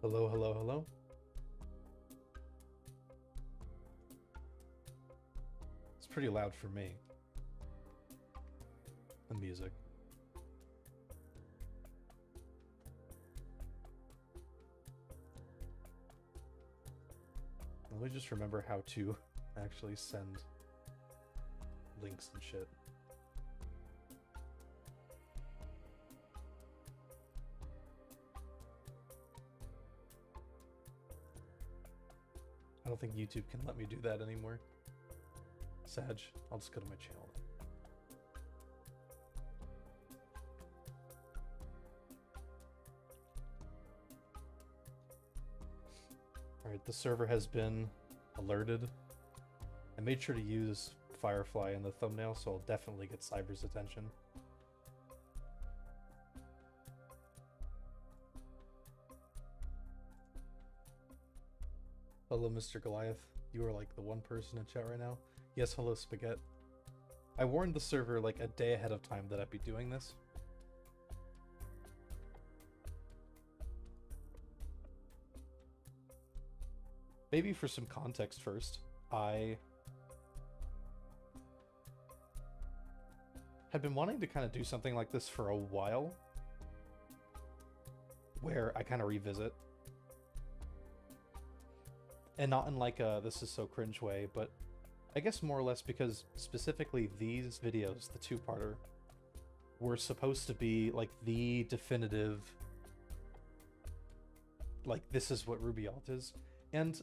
Hello, hello, hello. It's pretty loud for me. The music. Let me just remember how to actually send links and shit. I don't think YouTube can let me do that anymore. Sag, I'll just go to my channel. Alright, the server has been alerted. I made sure to use Firefly in the thumbnail, so I'll definitely get Cyber's attention. Hello, Mr. Goliath. You are like the one person in chat right now. Yes, hello, Spaghetti. I warned the server like a day ahead of time that I'd be doing this. Maybe for some context first, I had been wanting to kind of do something like this for a while, where I kind of revisit. And not in like a this is so cringe way, but I guess more or less because specifically these videos, the two-parter, were supposed to be like the definitive, like this is what RWBY alt is. And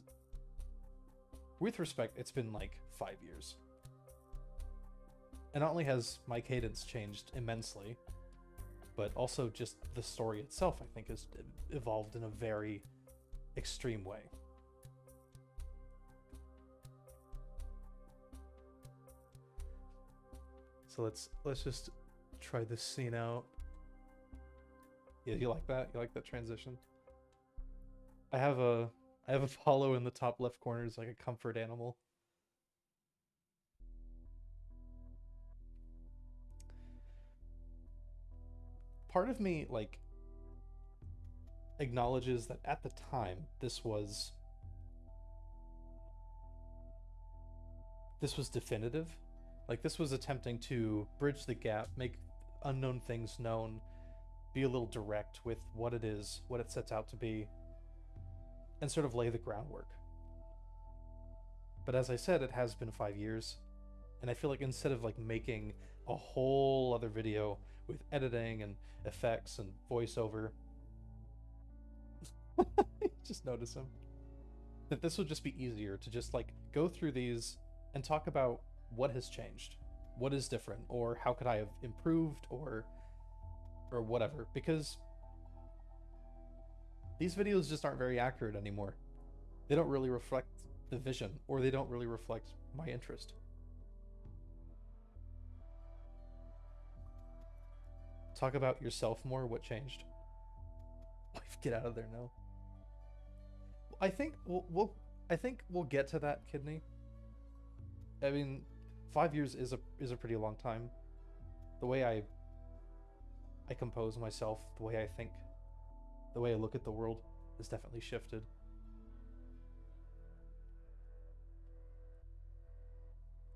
with respect, it's been like 5 years. And not only has my cadence changed immensely, but also just the story itself, I think, has evolved in a very extreme way. So let's just try this scene out. Yeah, you like that? You like that transition? I have a Apollo in the top left corner as like a comfort animal. Part of me like acknowledges that at the time this was definitive. Like this was attempting to bridge the gap, make unknown things known, be a little direct with what it is, what it sets out to be, and sort of lay the groundwork. But as I said, it has been 5 years, and I feel like instead of like making a whole other video with editing and effects and voiceover, just notice him, that this would just be easier to just like go through these and talk about what has changed, what is different, or how could I have improved, or whatever, because these videos just aren't very accurate anymore. They don't really reflect the vision, or they don't really reflect my interest. Talk about yourself more. What changed? Get out of there now. I think we'll get to that, Kidney. I mean, 5 years is a pretty long time. The way I compose myself, the way I think, the way I look at the world has definitely shifted.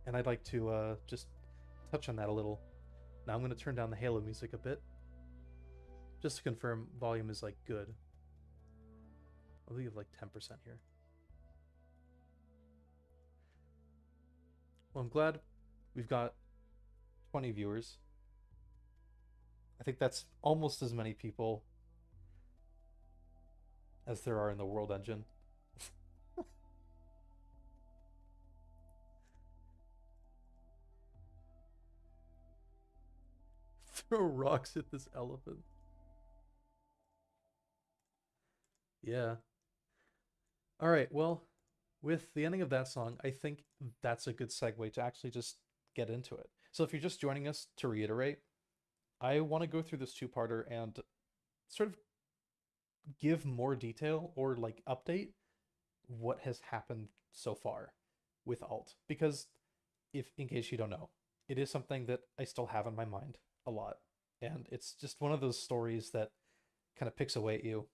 And I'd like to just touch on that a little. Now I'm going to turn down the Halo music a bit, just to confirm volume is like good. I'll leave like 10% here. Well, I'm glad we've got 20 viewers. I think that's almost as many people as there are in the World Engine. Throw rocks at this elephant. Yeah. All right, well, with the ending of that song, I think that's a good segue to actually just get into it. So if you're just joining us, to reiterate, I want to go through this two-parter and sort of give more detail or like update what has happened so far with alt, because if in case you don't know, it is something that I still have in my mind a lot, and it's just one of those stories that kind of picks away at you.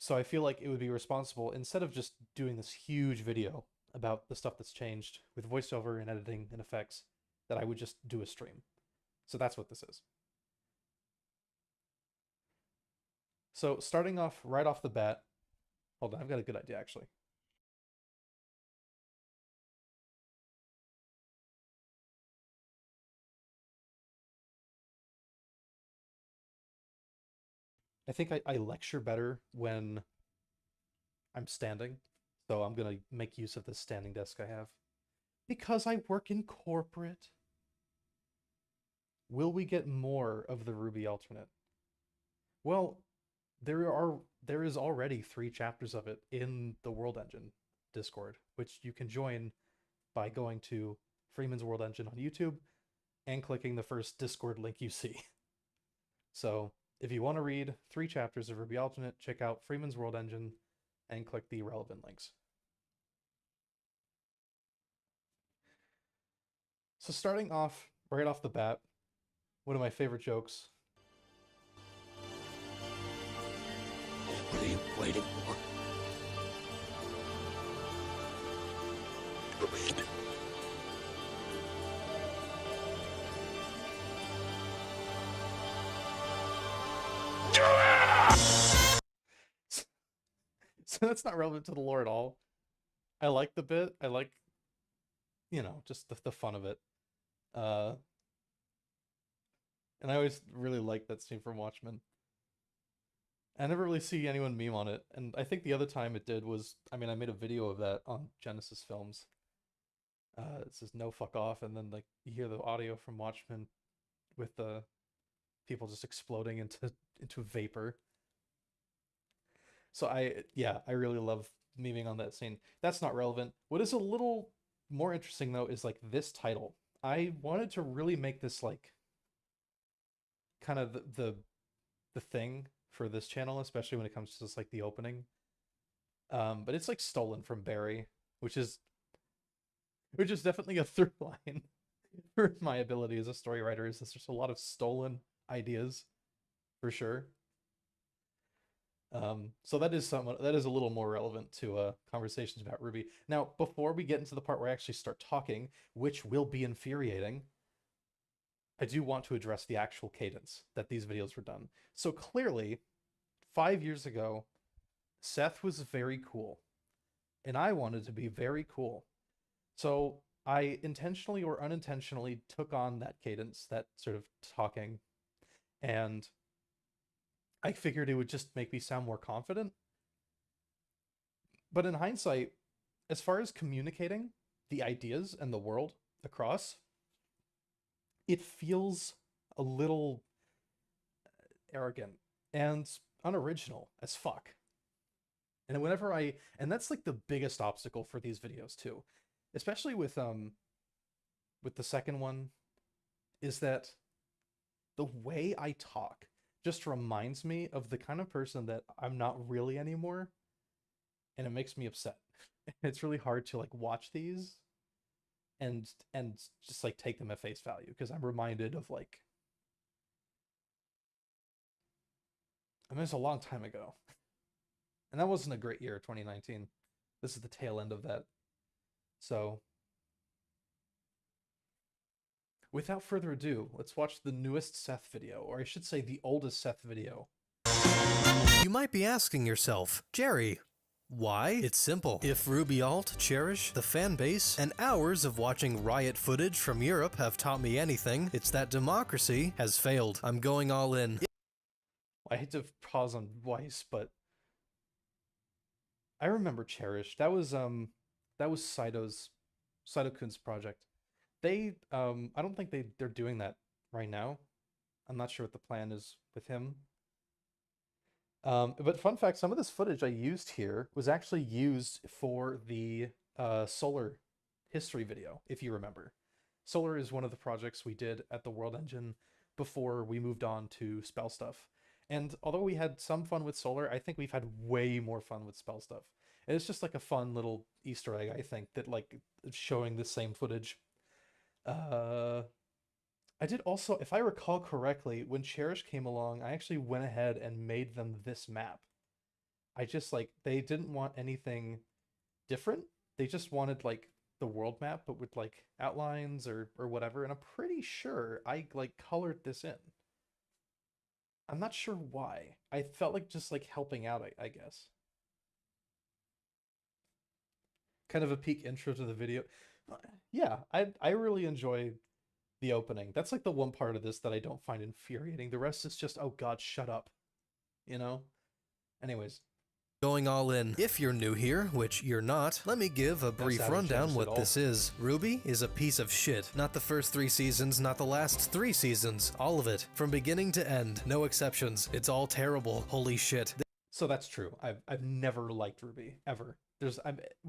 So I feel like it would be responsible, instead of just doing this huge video about the stuff that's changed with voiceover and editing and effects, that I would just do a stream. So that's what this is. So starting off right off the bat, hold on, I've got a good idea actually. I think I lecture better when I'm standing. So I'm gonna make use of this standing desk I have. Because I work in corporate. Will we get more of the RWBY alternate? Well, there is already 3 chapters of it in the World Engine Discord, which you can join by going to Freeman's World Engine on YouTube and clicking the first Discord link you see. So if you want to read 3 chapters of RWBY alternate, check out Freeman's World Engine and click the relevant links. So starting off right off the bat, one of my favorite jokes. What are you waiting for? Do it. So that's not relevant to the lore at all. I like the bit. I like, just the fun of it. And I always really like that scene from Watchmen. I never really see anyone meme on it, and I think the other time it did was, I made a video of that on Genesis Films. It says no fuck off, and then like you hear the audio from Watchmen with the people just exploding into vapor. So I really love memeing on that scene. That's not relevant. What is a little more interesting though is like this title. I wanted to really make this like kind of the thing for this channel, especially when it comes to just like the opening. But it's like stolen from Barry, which is definitely a through line for my ability as a story writer. Is there's just a lot of stolen ideas, for sure. So that is a little more relevant to conversations about RWBY. Now, before we get into the part where I actually start talking, which will be infuriating, I do want to address the actual cadence that these videos were done. So clearly, 5 years ago, Seth was very cool, and I wanted to be very cool. So I intentionally or unintentionally took on that cadence, that sort of talking, and I figured it would just make me sound more confident. But in hindsight, as far as communicating the ideas and the world across, it feels a little arrogant and unoriginal as fuck. And that's like the biggest obstacle for these videos too, especially with the second one, is that the way I talk just reminds me of the kind of person that I'm not really anymore, and it makes me upset. It's really hard to like watch these and just like take them at face value, because I'm reminded of like, it's a long time ago. And that wasn't a great year, 2019. This is the tail end of that. So without further ado, let's watch the newest Seth video, or I should say the oldest Seth video. You might be asking yourself, Jerry, why? It's simple. If RWBY Alt, Cherish, the fan base, and hours of watching riot footage from Europe have taught me anything, it's that democracy has failed. I'm going all in. I hate to pause on Weiss, but I remember Cherish. That was Saito-kun's project. They I don't think they're doing that right now. I'm not sure what the plan is with him. But fun fact, some of this footage I used here was actually used for the Solar history video, if you remember. Solar is one of the projects we did at the World Engine before we moved on to spell stuff. And although we had some fun with Solar, I think we've had way more fun with spell stuff. And it's just like a fun little Easter egg, I think, that like showing the same footage. I did also, if I recall correctly, when Cherish came along, I actually went ahead and made them this map. I just like they didn't want anything different. They just wanted like the world map, but with like outlines or whatever. And I'm pretty sure I like colored this in. I'm not sure why. I felt like just like helping out, I guess. Kind of a peek intro to the video. Yeah, I really enjoy the opening. That's like the one part of this that I don't find infuriating. The rest is just, oh god, shut up. You know? Anyways, Going all in. If you're new here, which you're not, let me give a brief sounded rundown generous at what all. this is. RWBY is a piece of shit. Not the first 3 seasons, not the last 3 seasons. All of it. From beginning to end. No exceptions. It's all terrible. Holy shit. so that's true. I've never liked RWBY ever.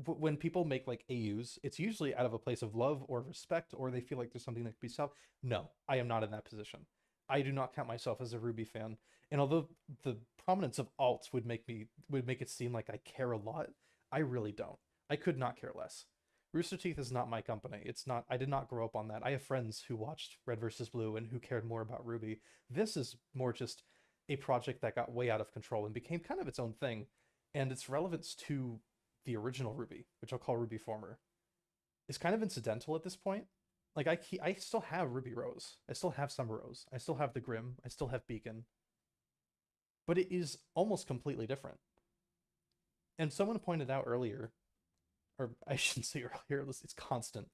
When people make like AUs, it's usually out of a place of love or respect, or they feel like there's something that could be solved. No, I am not in that position. I do not count myself as a RWBY fan, and although the prominence of alts would make it seem like I care a lot, I really don't. I could not care less. Rooster Teeth is not my company. It's not. I did not grow up on that. I have friends who watched Red versus Blue and who cared more about RWBY. This is more just a project that got way out of control and became kind of its own thing, and its relevance to the original RWBY, which I'll call RWBY Former, is kind of incidental at this point. Like I still have Ruby Rose, I still have Summer Rose, I still have the Grim, I still have Beacon, but it is almost completely different. And someone pointed out earlier, or I shouldn't say earlier, it's constant,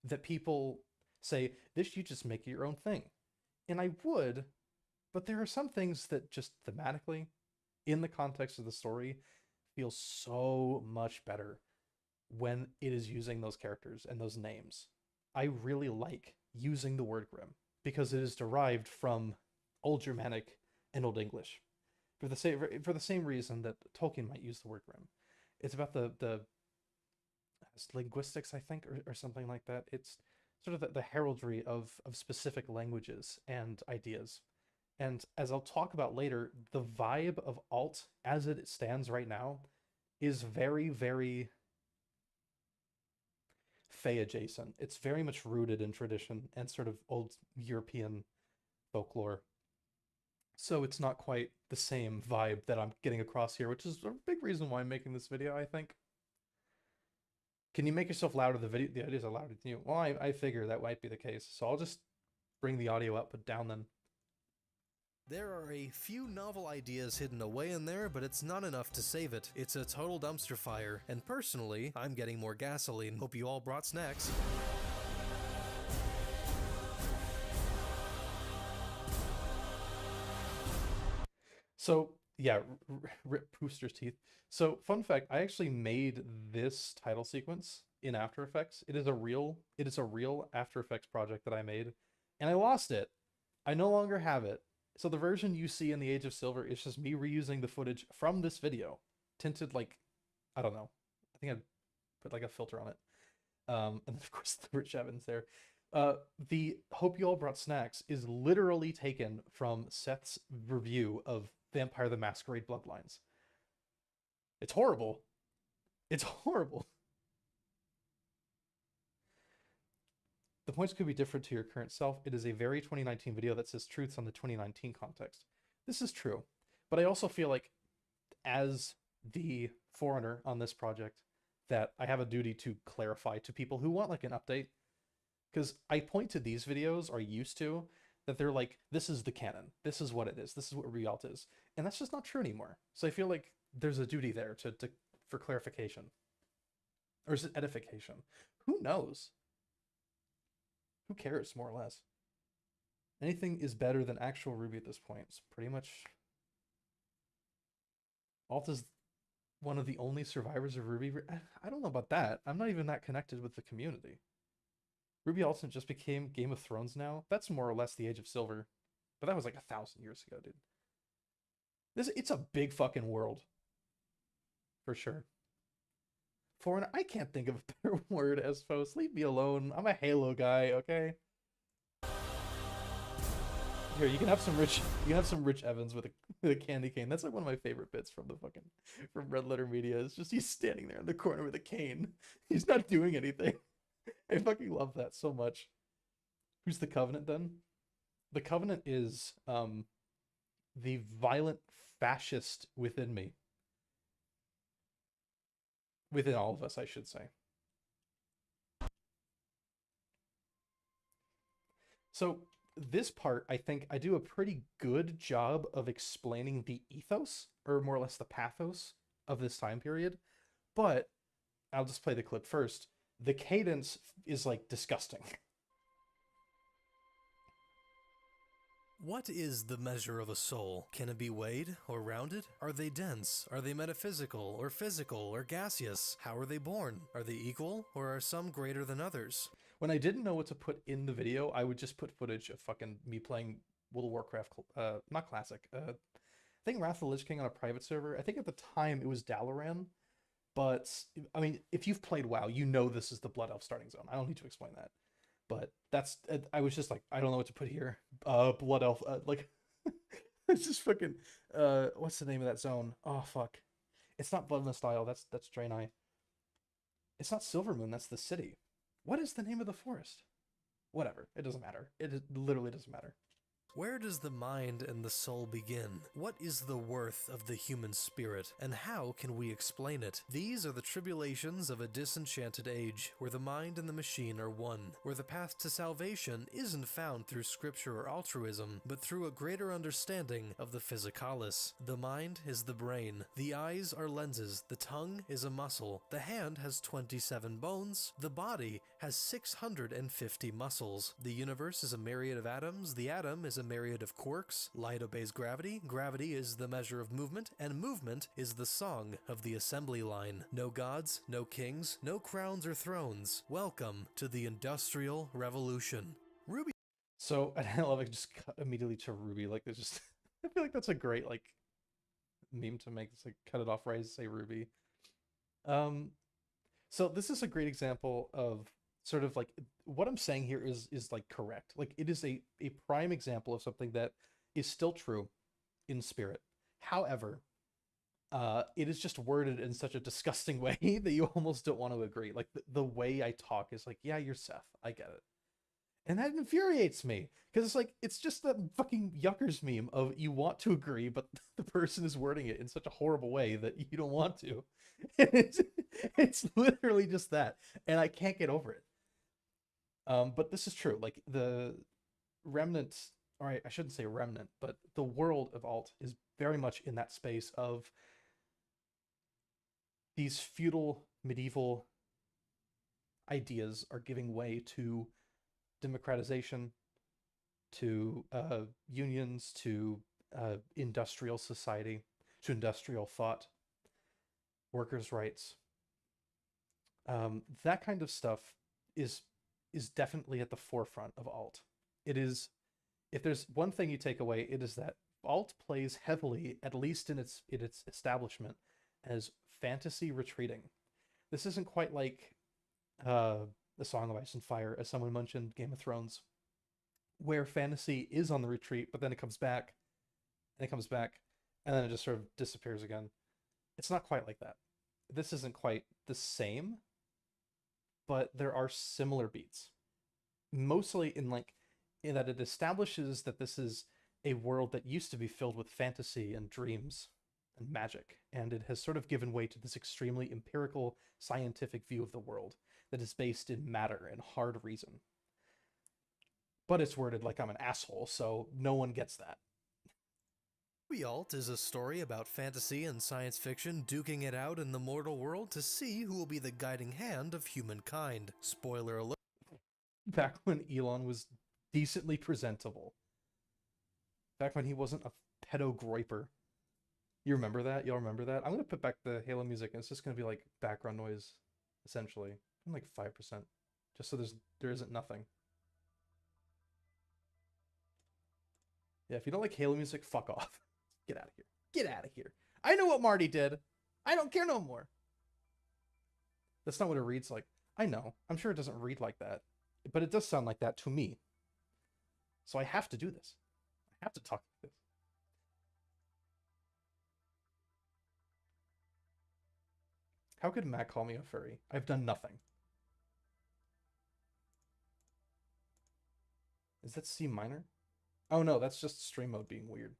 that people say this you just make it your own thing, and I would, but there are some things that just thematically, in the context of the story, feel so much better when it is using those characters and those names. I really like using the word grim because it is derived from Old Germanic and Old English. For the same reason that Tolkien might use the word grim. It's about the linguistics, I think, or something like that. It's sort of the heraldry of specific languages and ideas. And as I'll talk about later, the vibe of alt as it stands right now is very, very Fey adjacent. It's very much rooted in tradition and sort of old European folklore. So it's not quite the same vibe that I'm getting across here, which is a big reason why I'm making this video, I think. Can you make yourself louder? The audio is louder than you. Well, I figure that might be the case. So I'll just bring the audio up but down then. There are a few novel ideas hidden away in there, but it's not enough to save it. It's a total dumpster fire, and personally, I'm getting more gasoline. Hope you all brought snacks. So yeah, rip Brewster's teeth. So fun fact, I actually made this title sequence in After Effects. It is a real After Effects project that I made, and I lost it. I no longer have it. So the version you see in the Age of Silver is just me reusing the footage from this video, tinted like, I don't know. I think I put like a filter on it. And of course the Rich Evans there. The Hope You All Brought Snacks is literally taken from Seth's review of Vampire the Masquerade Bloodlines. It's horrible. It's horrible. The points could be different to your current self. It is a very 2019 video that says truths on the 2019 context. This is true. But I also feel like, as the foreigner on this project, that I have a duty to clarify to people who want like an update. Because I point to these videos, or used to, that they're like, this is the canon. This is what it is. This is what ReAlt is. And that's just not true anymore. So I feel like there's a duty there for clarification. Or is it edification? Who knows? Who cares, more or less? Anything is better than actual RWBY at this point. It's pretty much... Alt is one of the only survivors of RWBY. I don't know about that. I'm not even that connected with the community. RWBY Ultimate just became Game of Thrones now. That's more or less the Age of Silver. But that was like 1,000 years ago, dude. It's a big fucking world. For sure. Foreigner, I can't think of a better word as Fos. Leave me alone. I'm a Halo guy, okay? Here, you can have some Rich Evans with a candy cane. That's like one of my favorite bits from from Red Letter Media. It's just he's standing there in the corner with a cane. He's not doing anything. I fucking love that so much. Who's the Covenant then? The Covenant is the violent fascist within me. within all of us, I should say. So this part, I think I do a pretty good job of explaining the ethos, or more or less the pathos of this time period. But I'll just play the clip first. The cadence is like disgusting. What is the measure of a soul? Can it be weighed or rounded? Are they dense? Are they metaphysical or physical or gaseous? How are they born? Are they equal or are some greater than others? When I didn't know what to put in the video, I would just put footage of fucking me playing World of Warcraft, not classic. I think Wrath of the Lich King on a private server. I think at the time it was Dalaran, but I mean, if you've played WoW, you know this is the Blood Elf starting zone. I don't need to explain that. But that's I was just like, I don't know what to put here. Blood Elf, like it's just fucking what's the name of that zone? Oh fuck, it's not Blood Mistile. That's Draenei. It's not Silvermoon. That's the city. What is the name of the forest? Whatever. It doesn't matter. It literally doesn't matter. Where does the mind and the soul begin? What is the worth of the human spirit, and how can we explain it? These are the tribulations of a disenchanted age, where the mind and the machine are one, where the path to salvation isn't found through scripture or altruism, but through a greater understanding of the physicalis. The mind is the brain, the eyes are lenses, the tongue is a muscle, the hand has 27 bones, the body has 650 muscles. The universe is a myriad of atoms, the atom is a myriad of quarks, light obeys gravity, gravity is the measure of movement, and movement is the song of the assembly line. No gods, no kings, no crowns or thrones. Welcome to the Industrial Revolution. RWBY. So, and I love it, just cut immediately to RWBY. Like, there's just, I feel like that's a great, like, meme to make. It's like, cut it off right as say RWBY. So this is a great example of sort of like what I'm saying here is like correct. Like it is a prime example of something that is still true in spirit. However, it is just worded in such a disgusting way that you almost don't want to agree. Like the way I talk is like, yeah, you're Seth. I get it. And that infuriates me because it's like it's just that fucking yuckers meme of you want to agree, but the person is wording it in such a horrible way that you don't want to. And it's literally just that, and I can't get over it. But this is true. Like the remnant, or I shouldn't say remnant, but the world of alt is very much in that space of these feudal medieval ideas are giving way to democratization, to unions, to industrial society, to industrial thought, workers' rights. That kind of stuff is definitely at the forefront of alt. It is, if there's one thing you take away, it is that alt plays heavily, at least in its establishment, as fantasy retreating. This isn't quite like The Song of Ice and Fire, as someone mentioned, Game of Thrones, where fantasy is on the retreat, but then it comes back, and it comes back, and then it just sort of disappears again. It's not quite like that. This isn't quite the same, but there are similar beats. Mostly in that it establishes that this is a world that used to be filled with fantasy and dreams and magic, and it has sort of given way to this extremely empirical, scientific view of the world that is based in matter and hard reason. But it's worded like I'm an asshole, so no one gets that. RWBY Alt is a story about fantasy and science fiction duking it out in the mortal world to see who will be the guiding hand of humankind. Spoiler alert. Back when Elon was decently presentable. Back when he wasn't a pedo groiper. You remember that? Y'all remember that? I'm gonna put back the Halo music, and it's just gonna be like background noise, essentially. I'm like 5%, just so there isn't nothing. Yeah, if you don't like Halo music, fuck off. Get out of here. Get out of here. I know what Marty did. I don't care no more. That's not what it reads like. I know. I'm sure it doesn't read like that, but it does sound like that to me. So I have to do this. I have to talk like this. How could Matt call me a furry? I've done nothing. Is that C minor? Oh no, that's just stream mode being weird.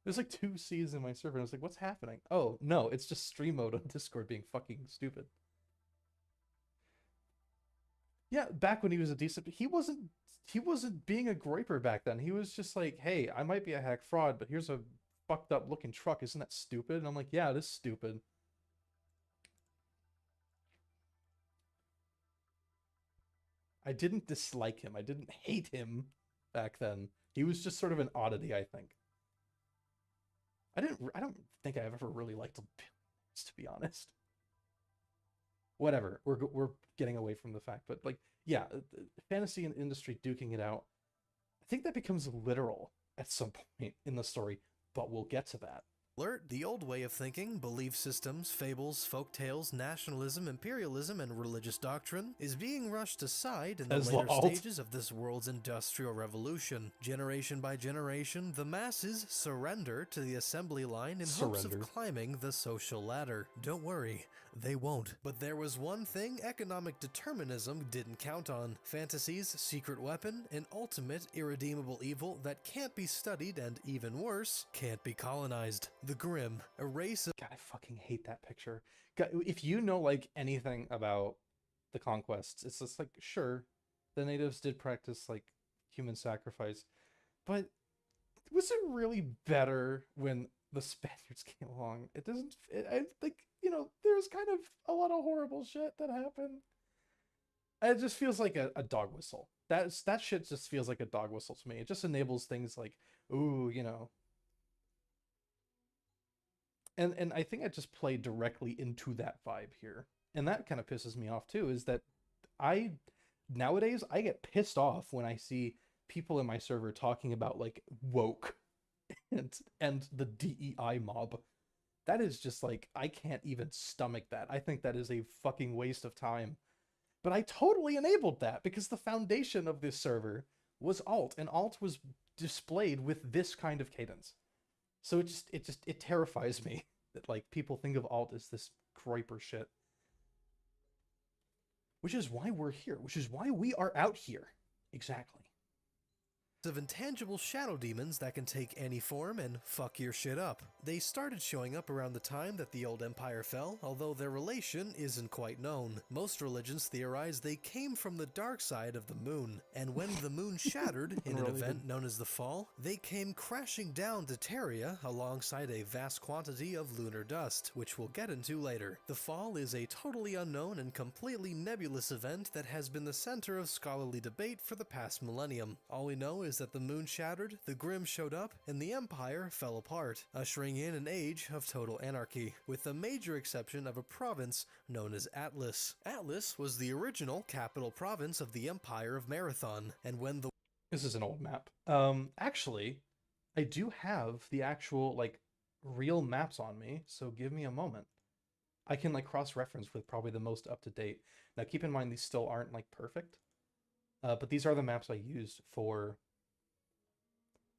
There's like 2 C's in my server. And I was like, what's happening? Oh, no, it's just stream mode on Discord being fucking stupid. Yeah, back when he was a decent, he wasn't being a groiper back then. He was just like, hey, I might be a hack fraud, but here's a fucked up looking truck. Isn't that stupid? And I'm like, yeah, it is stupid. I didn't dislike him. I didn't hate him back then. He was just sort of an oddity, I think. I don't think I've ever really liked him, to be honest. Whatever. We're getting away from the fact, but like, yeah, fantasy and industry duking it out. I think that becomes literal at some point in the story, but we'll get to that. Alert, the old way of thinking, belief systems, fables, folk tales, nationalism, imperialism, and religious doctrine is being rushed aside in the As later alt. stages of this world's industrial revolution. Generation by generation, the masses surrender to the assembly line in hopes Surrender. of climbing the social ladder. Don't worry, they won't. But there was one thing economic determinism didn't count on. Fantasy's secret weapon, an ultimate irredeemable evil that can't be studied and, even worse, can't be colonized. The Grimm, a race of... God, I fucking hate that picture. God, if you know like anything about the conquests, it's just like, sure, the natives did practice like human sacrifice, but was it really better when the Spaniards came along? It doesn't. I think, there's kind of a lot of horrible shit that happened. It just feels like a dog whistle. That shit just feels like a dog whistle to me. It just enables things like, ooh, And I think I just play directly into that vibe here. And that kind of pisses me off too, is that nowadays I get pissed off when I see people in my server talking about like woke and the DEI mob. That is just like, I can't even stomach that. I think that is a fucking waste of time. But I totally enabled that because the foundation of this server was alt, and alt was displayed with this kind of cadence. So it terrifies me that like people think of alt as this groiper shit. Which is why we're here, which is why we are out here. Exactly. Of intangible shadow demons that can take any form and fuck your shit up. They started showing up around the time that the old empire fell, although their relation isn't quite known. Most religions theorize they came from the dark side of the moon, and when the moon shattered in an event known as the Fall, they came crashing down to Terria alongside a vast quantity of lunar dust, which we'll get into later. The Fall is a totally unknown and completely nebulous event that has been the center of scholarly debate for the past millennium. All we know is that the moon shattered, the Grimm showed up, and the Empire fell apart, ushering in an age of total anarchy, with the major exception of a province known as Atlas. Atlas was the original capital province of the Empire of Marathon, and when the... This is an old map. Actually, I do have the actual, like, real maps on me, so give me a moment. I can, like, cross-reference with probably the most up-to-date. Now, keep in mind, these still aren't, like, perfect. But these are the maps I used for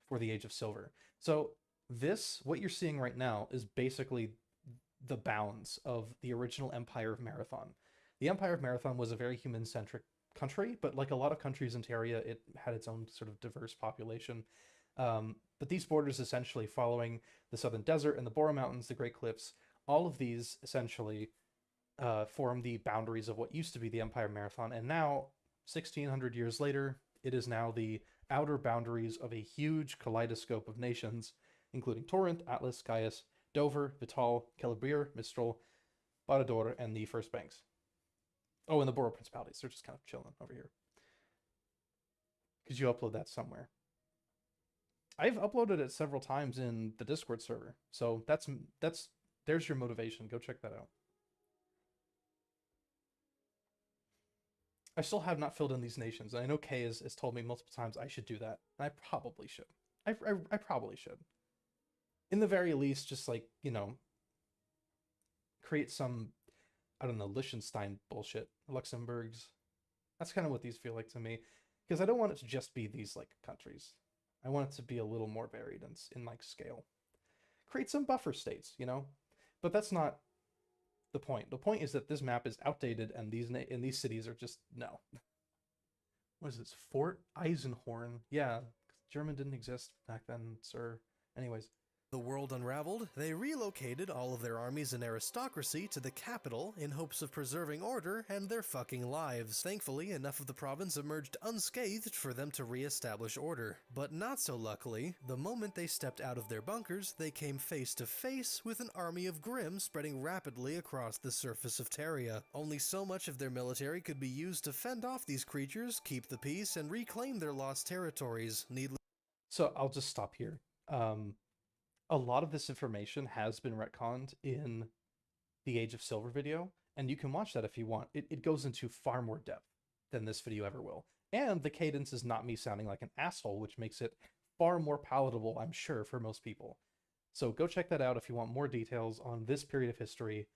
the Age of Silver. So this, what you're seeing right now, is basically the bounds of the original Empire of Marathon. The Empire of Marathon was a very human-centric country, but like a lot of countries in Terria, it had its own sort of diverse population. But these borders essentially following the Southern Desert and the Bora Mountains, the Great Cliffs, all of these essentially form the boundaries of what used to be the Empire of Marathon. And now, 1600 years later, it is now the outer boundaries of a huge kaleidoscope of nations, including Torrent, Atlas, Gaius, Dover, Vital, Calibrir, Mistral, Barador, and the First Banks. Oh, and the Bora Principalities. They're just kind of chilling over here. Could you upload that somewhere? I've uploaded it several times in the Discord server, so there's your motivation. Go check that out. I still have not filled in these nations. And I know Kay has told me multiple times I should do that. And I probably should. I probably should. In the very least, just like, create some, I don't know, Liechtenstein bullshit. Luxembourg's. That's kind of what these feel like to me. Because I don't want it to just be these, like, countries. I want it to be a little more varied in like, scale. Create some buffer states, But that's not the point. The point is that this map is outdated, and these cities are just no. What is this? Fort Eisenhorn? Yeah, German didn't exist back then, sir. Anyways, The world unraveled, they relocated all of their armies and aristocracy to the capital in hopes of preserving order and their fucking lives. Thankfully, enough of the province emerged unscathed for them to re-establish order. But not so luckily, the moment they stepped out of their bunkers, they came face to face with an army of Grimm spreading rapidly across the surface of Terria. Only so much of their military could be used to fend off these creatures, keep the peace, and reclaim their lost territories. So I'll just stop here. A lot of this information has been retconned in the Age of Silver video, and you can watch that if you want. It goes into far more depth than this video ever will. And the cadence is not me sounding like an asshole, which makes it far more palatable, I'm sure, for most people. So go check that out if you want more details on this period of history,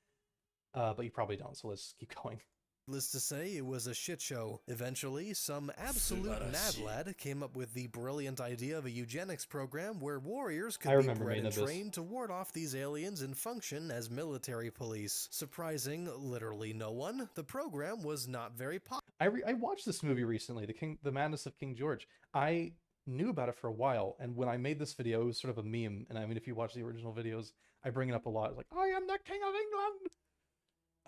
but you probably don't, so let's keep going. Needless to say, it was a shit show. Eventually, some absolute mad lad came up with the brilliant idea of a eugenics program where warriors could be bred and trained to ward off these aliens and function as military police. Surprising literally no one, the program was not very popular. I watched this movie recently, The Madness of King George. I knew about it for a while, and when I made this video, it was sort of a meme. And I mean, if you watch the original videos, I bring it up a lot. It's like, I am the King of England!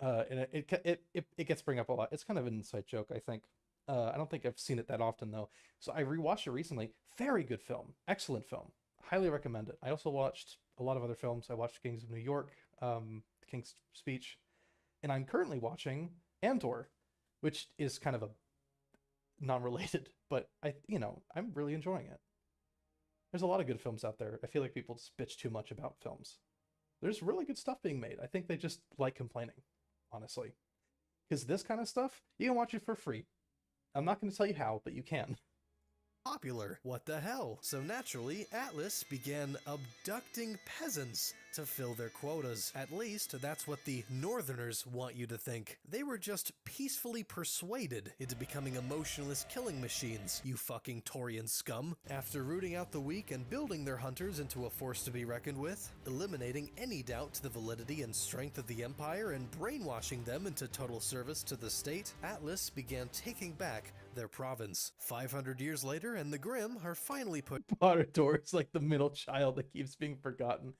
And it gets bring up a lot. It's kind of an inside joke, I think. I don't think I've seen it that often though. So I rewatched it recently. Very good film, excellent film. Highly recommend it. I also watched a lot of other films. I watched Kings of New York, The King's Speech, and I'm currently watching Andor, which is kind of a non-related, but I'm really enjoying it. There's a lot of good films out there. I feel like people just bitch too much about films. There's really good stuff being made. I think they just like complaining. Honestly, because this kind of stuff, you can watch it for free. I'm not going to tell you how, but you can. Popular. What the hell? So naturally, Atlas began abducting peasants to fill their quotas. At least, that's what the Northerners want you to think. They were just peacefully persuaded into becoming emotionless killing machines, you fucking Taurian scum. After rooting out the weak and building their hunters into a force to be reckoned with, eliminating any doubt to the validity and strength of the Empire and brainwashing them into total service to the state, Atlas began taking back their province. 500 years later, and the Grimm are finally put. Barad-dûr is like the middle child that keeps being forgotten.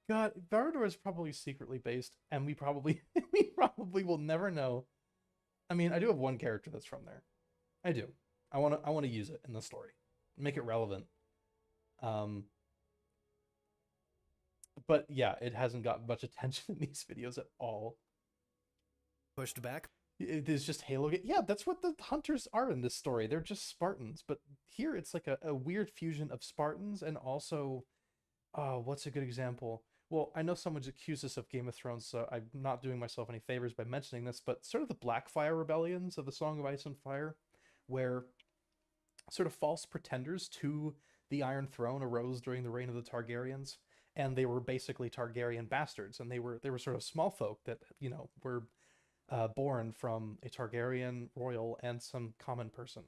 God, Barad-dûr is probably secretly based, and we probably will never know. I mean, I do have one character that's from there. I do. I want to use it in the story, make it relevant. But yeah, it hasn't gotten much attention in these videos at all. Pushed back. It is just Halo. Yeah, that's what the hunters are in this story. They're just Spartans. But here it's like a weird fusion of Spartans and also, what's a good example? Well, I know someone's accused us of Game of Thrones, so I'm not doing myself any favors by mentioning this, but sort of the Blackfire rebellions of the Song of Ice and Fire, where sort of false pretenders to the Iron Throne arose during the reign of the Targaryens, and they were basically Targaryen bastards, and they were sort of small folk that, were born from a Targaryen royal and some common person.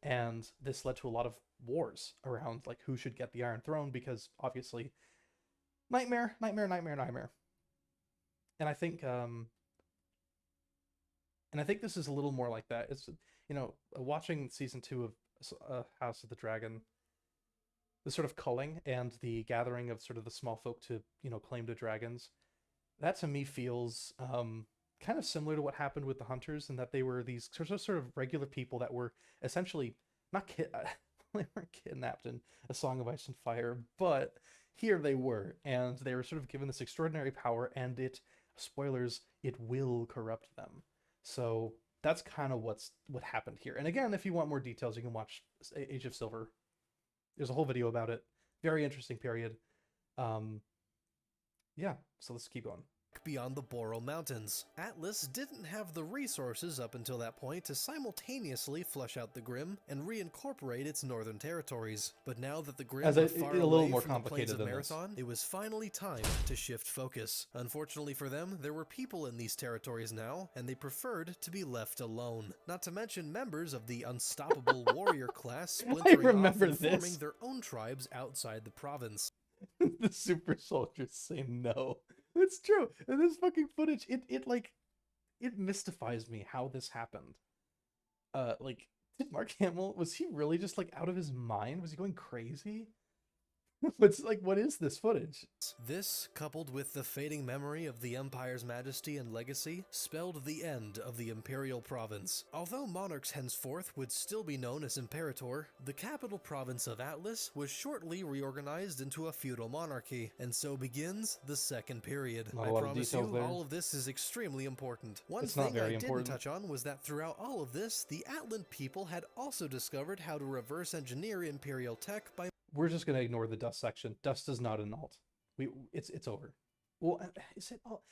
And this led to a lot of wars around like who should get the Iron Throne, because obviously nightmare. And I think this is a little more like that. It's, watching season 2 of House of the Dragon, the sort of culling and the gathering of sort of the small folk to, claim the dragons, that to me feels kind of similar to what happened with the hunters, in that they were these sort of regular people that were essentially not they weren't kidnapped in A Song of Ice and Fire, but here they were, and they were sort of given this extraordinary power, and spoilers, it will corrupt them. So that's kind of what happened here. And again, if you want more details, you can watch Age of Silver. There's a whole video about it. Very interesting period. Yeah, so let's keep going. Beyond the Boreal Mountains, Atlas didn't have the resources up until that point to simultaneously flush out the Grimm and reincorporate its northern territories. But now that the Grimm were far away from the plains of Marathon, it was finally time to shift focus. Unfortunately for them, there were people in these territories now, and they preferred to be left alone. Not to mention members of the unstoppable warrior class splintering off and forming their own tribes outside the province. The super soldiers say no. It's true. And this fucking footage, it mystifies me how this happened. Did Mark Hamill, was he really just like out of his mind? Was he going crazy? What is this footage? This, coupled with the fading memory of the Empire's majesty and legacy, spelled the end of the imperial province. Although monarchs henceforth would still be known as Imperator, the capital province of Atlas was shortly reorganized into a feudal monarchy, and so begins the second period. Not I a lot of promise details you, there. all of this is extremely important. One It's not thing very I didn't important. touch on was that throughout all of this, the Atlant people had also discovered how to reverse engineer imperial tech by We're just gonna ignore the Dust section. Dust is not an alt. It's over. Well, is it all?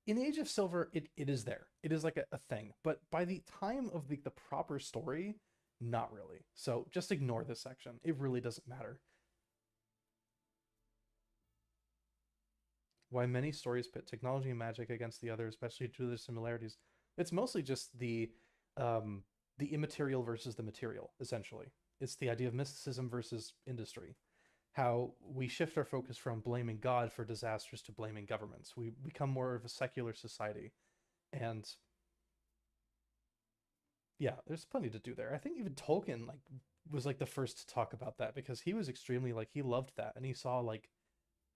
In Age of Silver, it is there. It is like a thing. But by the time of the proper story, not really. So just ignore this section. It really doesn't matter. Why many stories pit technology and magic against the other, especially due to their similarities. It's mostly just the immaterial versus the material, essentially. It's the idea of mysticism versus industry. How we shift our focus from blaming God for disasters to blaming governments. We become more of a secular society. And yeah, there's plenty to do there. I think even Tolkien was the first to talk about that, because he was extremely he loved that, and he saw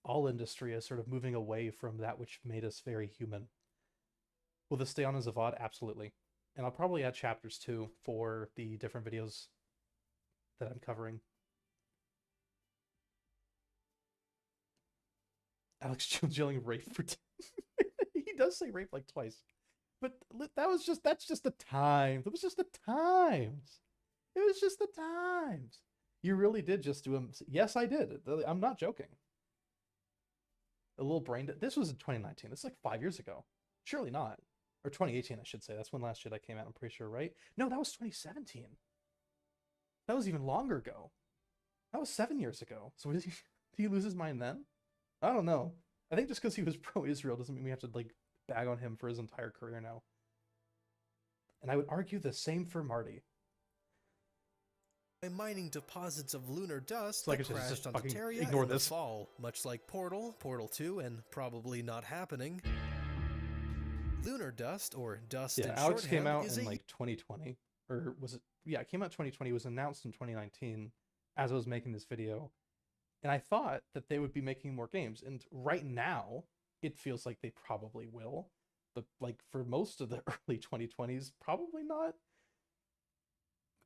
all industry as sort of moving away from that which made us very human. Will this stay on as a VOD? Absolutely. And I'll probably add chapters too for the different videos that I'm covering. Alex Jones yelling rape for he does say rape twice. But that's just the time. That was just the times. It was just the times. You really did just do him. Yes, I did. I'm not joking. A little brain. This was in 2019. This is 5 years ago. Surely not. Or 2018, I should say. That's when Last Jedi came out, I'm pretty sure, right? No, that was 2017. That was even longer ago. That was 7 years ago. So did he lose his mind then? I don't know. I think just because he was pro-Israel doesn't mean we have to bag on him for his entire career now. And I would argue the same for Marty. Mining deposits of lunar dust So that crashed onto Terria in the fall, much like Portal, Portal 2, and probably not happening. Lunar dust, or dust in Alex shorthand, came out is in 2020, or was it? Yeah, it came out 2020. It was announced in 2019 as I was making this video, and I thought that they would be making more games. And right now, it feels like they probably will, but for most of the early 2020s, probably not.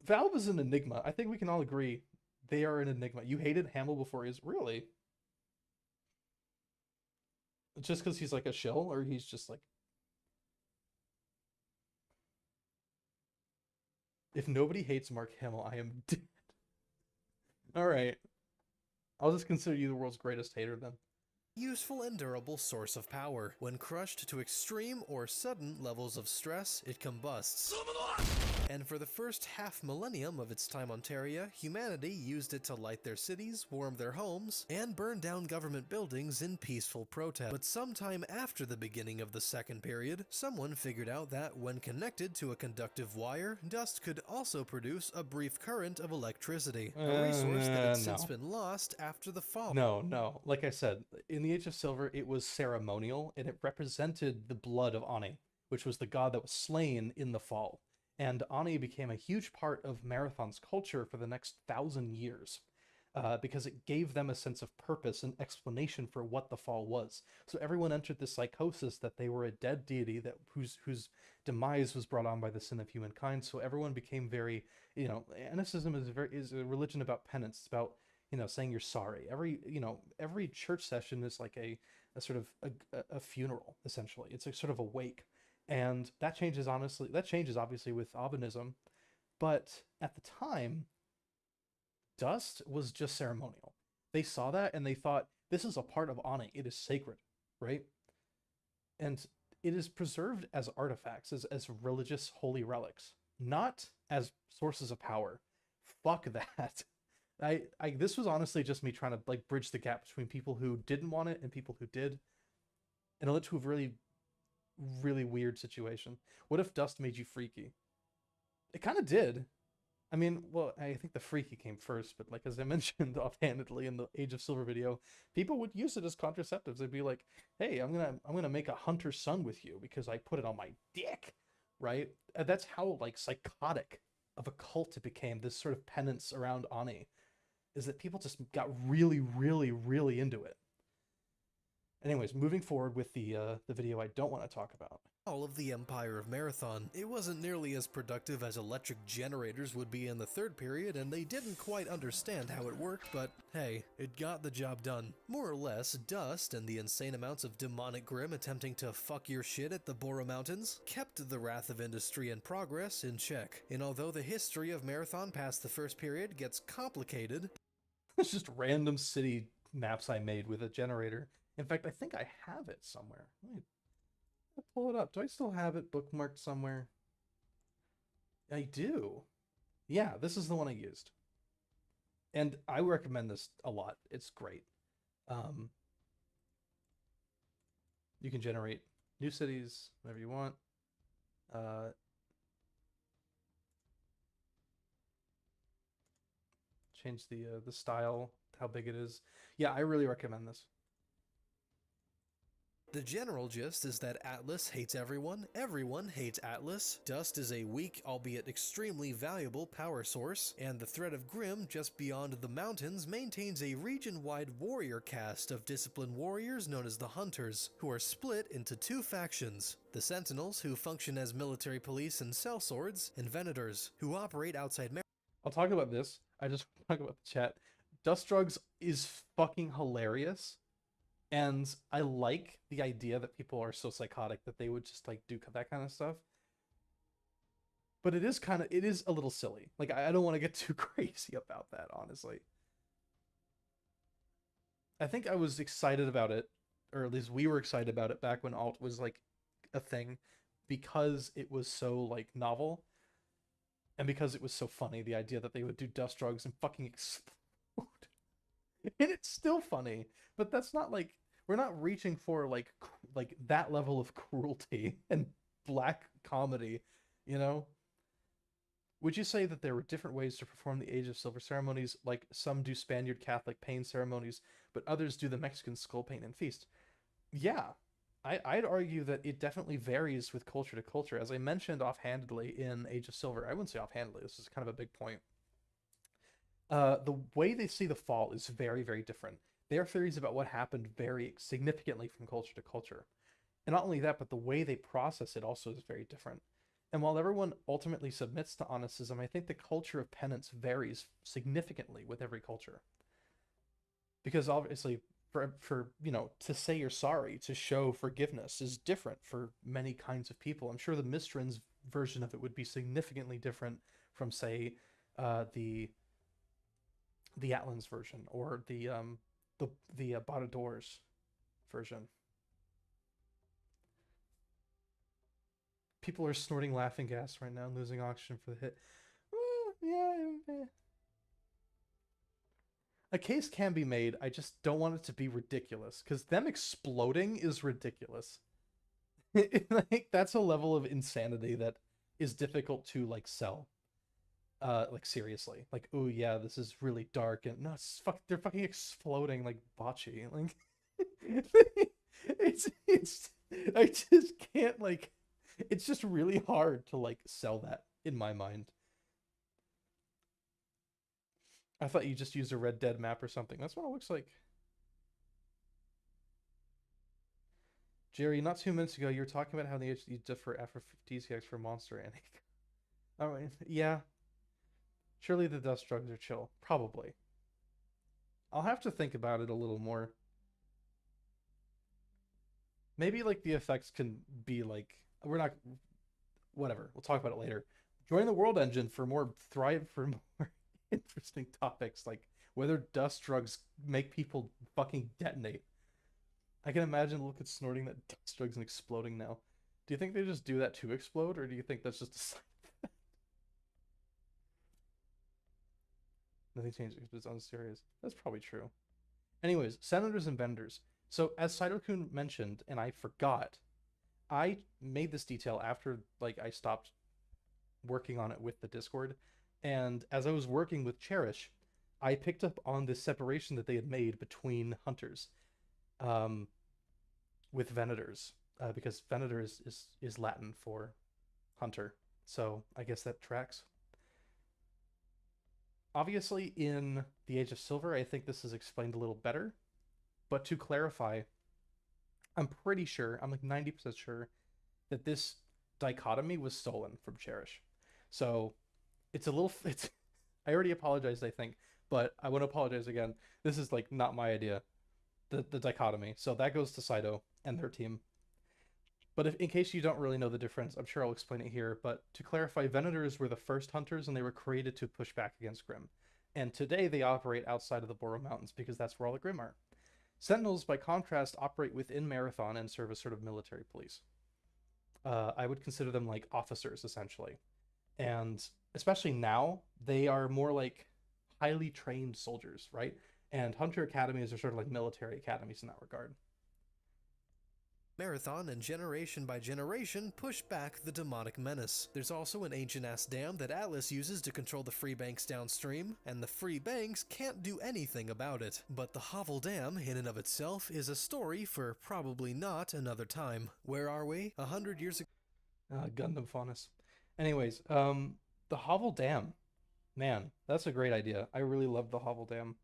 Valve is an enigma. I think we can all agree they are an enigma. You hated Hamill before he is really? Just because he's a shill, or he's just if nobody hates Mark Hamill, I am dead. All right. I'll just consider you the world's greatest hater then. Useful and durable source of power. When crushed to extreme or sudden levels of stress, it combusts. And for the first half millennium of its time on Terria, humanity used it to light their cities, warm their homes, and burn down government buildings in peaceful protest. But sometime after the beginning of the second period, someone figured out that when connected to a conductive wire, dust could also produce a brief current of electricity, a resource that had since been lost after the fall. No. Like I said, in the Age of Silver, it was ceremonial, and it represented the blood of Ani, which was the god that was slain in the fall. And Ani became a huge part of Marathon's culture for the next 1,000 years, because it gave them a sense of purpose and explanation for what the fall was. So everyone entered this psychosis that they were a dead deity whose demise was brought on by the sin of humankind. So everyone became very, Anicism is a religion about penance. It's about saying you're sorry. Every church session is like a sort of a funeral, essentially. It's a sort of a wake. And that changes obviously with Abanism, but at the time, dust was just ceremonial. They saw that and they thought, this is a part of Ani. It is sacred, right? And it is preserved as artifacts, as religious holy relics, not as sources of power. Fuck that. This was honestly just me trying to bridge the gap between people who didn't want it and people who did, and it led to a really, really weird situation. What if dust made you freaky? It kind of did. I mean, well, I think the freaky came first, but as I mentioned offhandedly in the Age of Silver video, people would use it as contraceptives. They'd be like, "Hey, I'm gonna make a hunter son with you because I put it on my dick," right? And that's how psychotic of a cult it became. This sort of penance around Ani. is that people just got really, really, really into it. Anyways, moving forward with the video I don't want to talk about. All of the Empire of Marathon. It wasn't nearly as productive as electric generators would be in the third period, and they didn't quite understand how it worked, but hey, it got the job done. More or less, Dust and the insane amounts of demonic Grimm attempting to fuck your shit at the Bora Mountains kept the wrath of industry and progress in check. And although the history of Marathon past the first period gets complicated, It's just random city maps I made with a generator. In fact, I think I have it somewhere. Let me pull it up. Do I still have it bookmarked somewhere? I do. Yeah, this is the one I used. And I recommend this a lot. It's great. You can generate new cities whenever you want. Change the style, how big it is. Yeah, I really recommend this. the general gist is that Atlas hates everyone hates Atlas, Dust is a weak, albeit extremely valuable power source, and the threat of Grimm just beyond the mountains maintains a region-wide warrior caste of disciplined warriors known as the Hunters, who are split into two factions. The Sentinels, who function as military police and sellswords, and Venators, who operate outside I'll talk about this. I just want to talk about the chat. Dust Drugs is fucking hilarious. And I like the idea that people are so psychotic that they would just like do that kind of stuff. But it is a little silly. Like, I don't want to get too crazy about that, honestly. I think I was excited about it, or at least we were excited about it back when alt was like a thing, because it was so like novel. And because it was so funny, the idea that they would do Dust Drugs and fucking explode. And it's still funny, but that's not like, we're not reaching for like that level of cruelty and black comedy, you know? Would you say that there were different ways to perform the Age of Silver ceremonies, like some do Spaniard Catholic pain ceremonies, but others do the Mexican skull paint and feast? Yeah, I'd argue that it definitely varies with culture to culture. As I mentioned offhandedly in Age of Silver, I wouldn't say offhandedly, this is kind of a big point. The way they see the fall is very, very different. Their theories about what happened vary significantly from culture to culture. And not only that, but the way they process it also is very different. And while everyone ultimately submits to Onicism, I think the culture of penance varies significantly with every culture. Because obviously, for you know, to say you're sorry, to show forgiveness is different for many kinds of people. I'm sure the Mistran's version of it would be significantly different from, say, the Atlan's version, or the Botador's version. People are snorting laughing gas right now, losing oxygen for the hit. Yeah. A case can be made. I just don't want it to be ridiculous, because them exploding is ridiculous. Like, that's a level of insanity that is difficult to like sell. Like, seriously, like, oh yeah, this is really dark, and no, they're fucking exploding like bocce. Like, it's I just can't, like, it's just really hard to like sell that in my mind. I thought you just used a Red Dead map or something. That's what it looks like. Jerry, not 2 minutes ago, you were talking about how the HD differ after DCX for Monster and I mean, yeah. Surely the Dust Drugs are chill. Probably. I'll have to think about it a little more. Maybe like the effects can be like, we're not, whatever. We'll talk about it later. Join the World Engine for more interesting topics, like whether Dust Drugs make people fucking detonate. I can imagine look at snorting that Dust Drugs and exploding now. Do you think they just do that to explode, or do you think that's just a sign? Nothing changes, but it's unserious. That's probably true. Anyways, senators and vendors. So as Saito-kun mentioned, and I forgot, I made this detail after like I stopped working on it with the Discord, and as I was working with Cherish, I picked up on this separation that they had made between hunters, with venators, because venator is Latin for hunter. So I guess that tracks. Obviously, in the Age of Silver, I think this is explained a little better. But to clarify, I'm pretty sure, I'm like 90% sure, that this dichotomy was stolen from Cherish. So it's a little, it's, I already apologized, I think, but I want to apologize again. This is like not my idea, the dichotomy. So that goes to Saito and their team. But if, in case you don't really know the difference, I'm sure I'll explain it here. But to clarify, Venators were the first hunters, and they were created to push back against Grimm. And today they operate outside of the Boro Mountains because that's where all the Grimm are. Sentinels, by contrast, operate within Marathon and serve as sort of military police. I would consider them like officers, essentially. And especially now, they are more like highly trained soldiers, right? And Hunter Academies are sort of like military academies in that regard. Marathon and generation by generation push back the demonic menace. There's also an ancient-ass dam that Atlas uses to control the free banks downstream, and the free banks can't do anything about it. But the Hovel Dam, in and of itself, is a story for probably not another time. Where are we? 100 years ago? Gundam Faunus. Anyways, the Hovel Dam. Man, that's a great idea. I really love the Hovel Dam.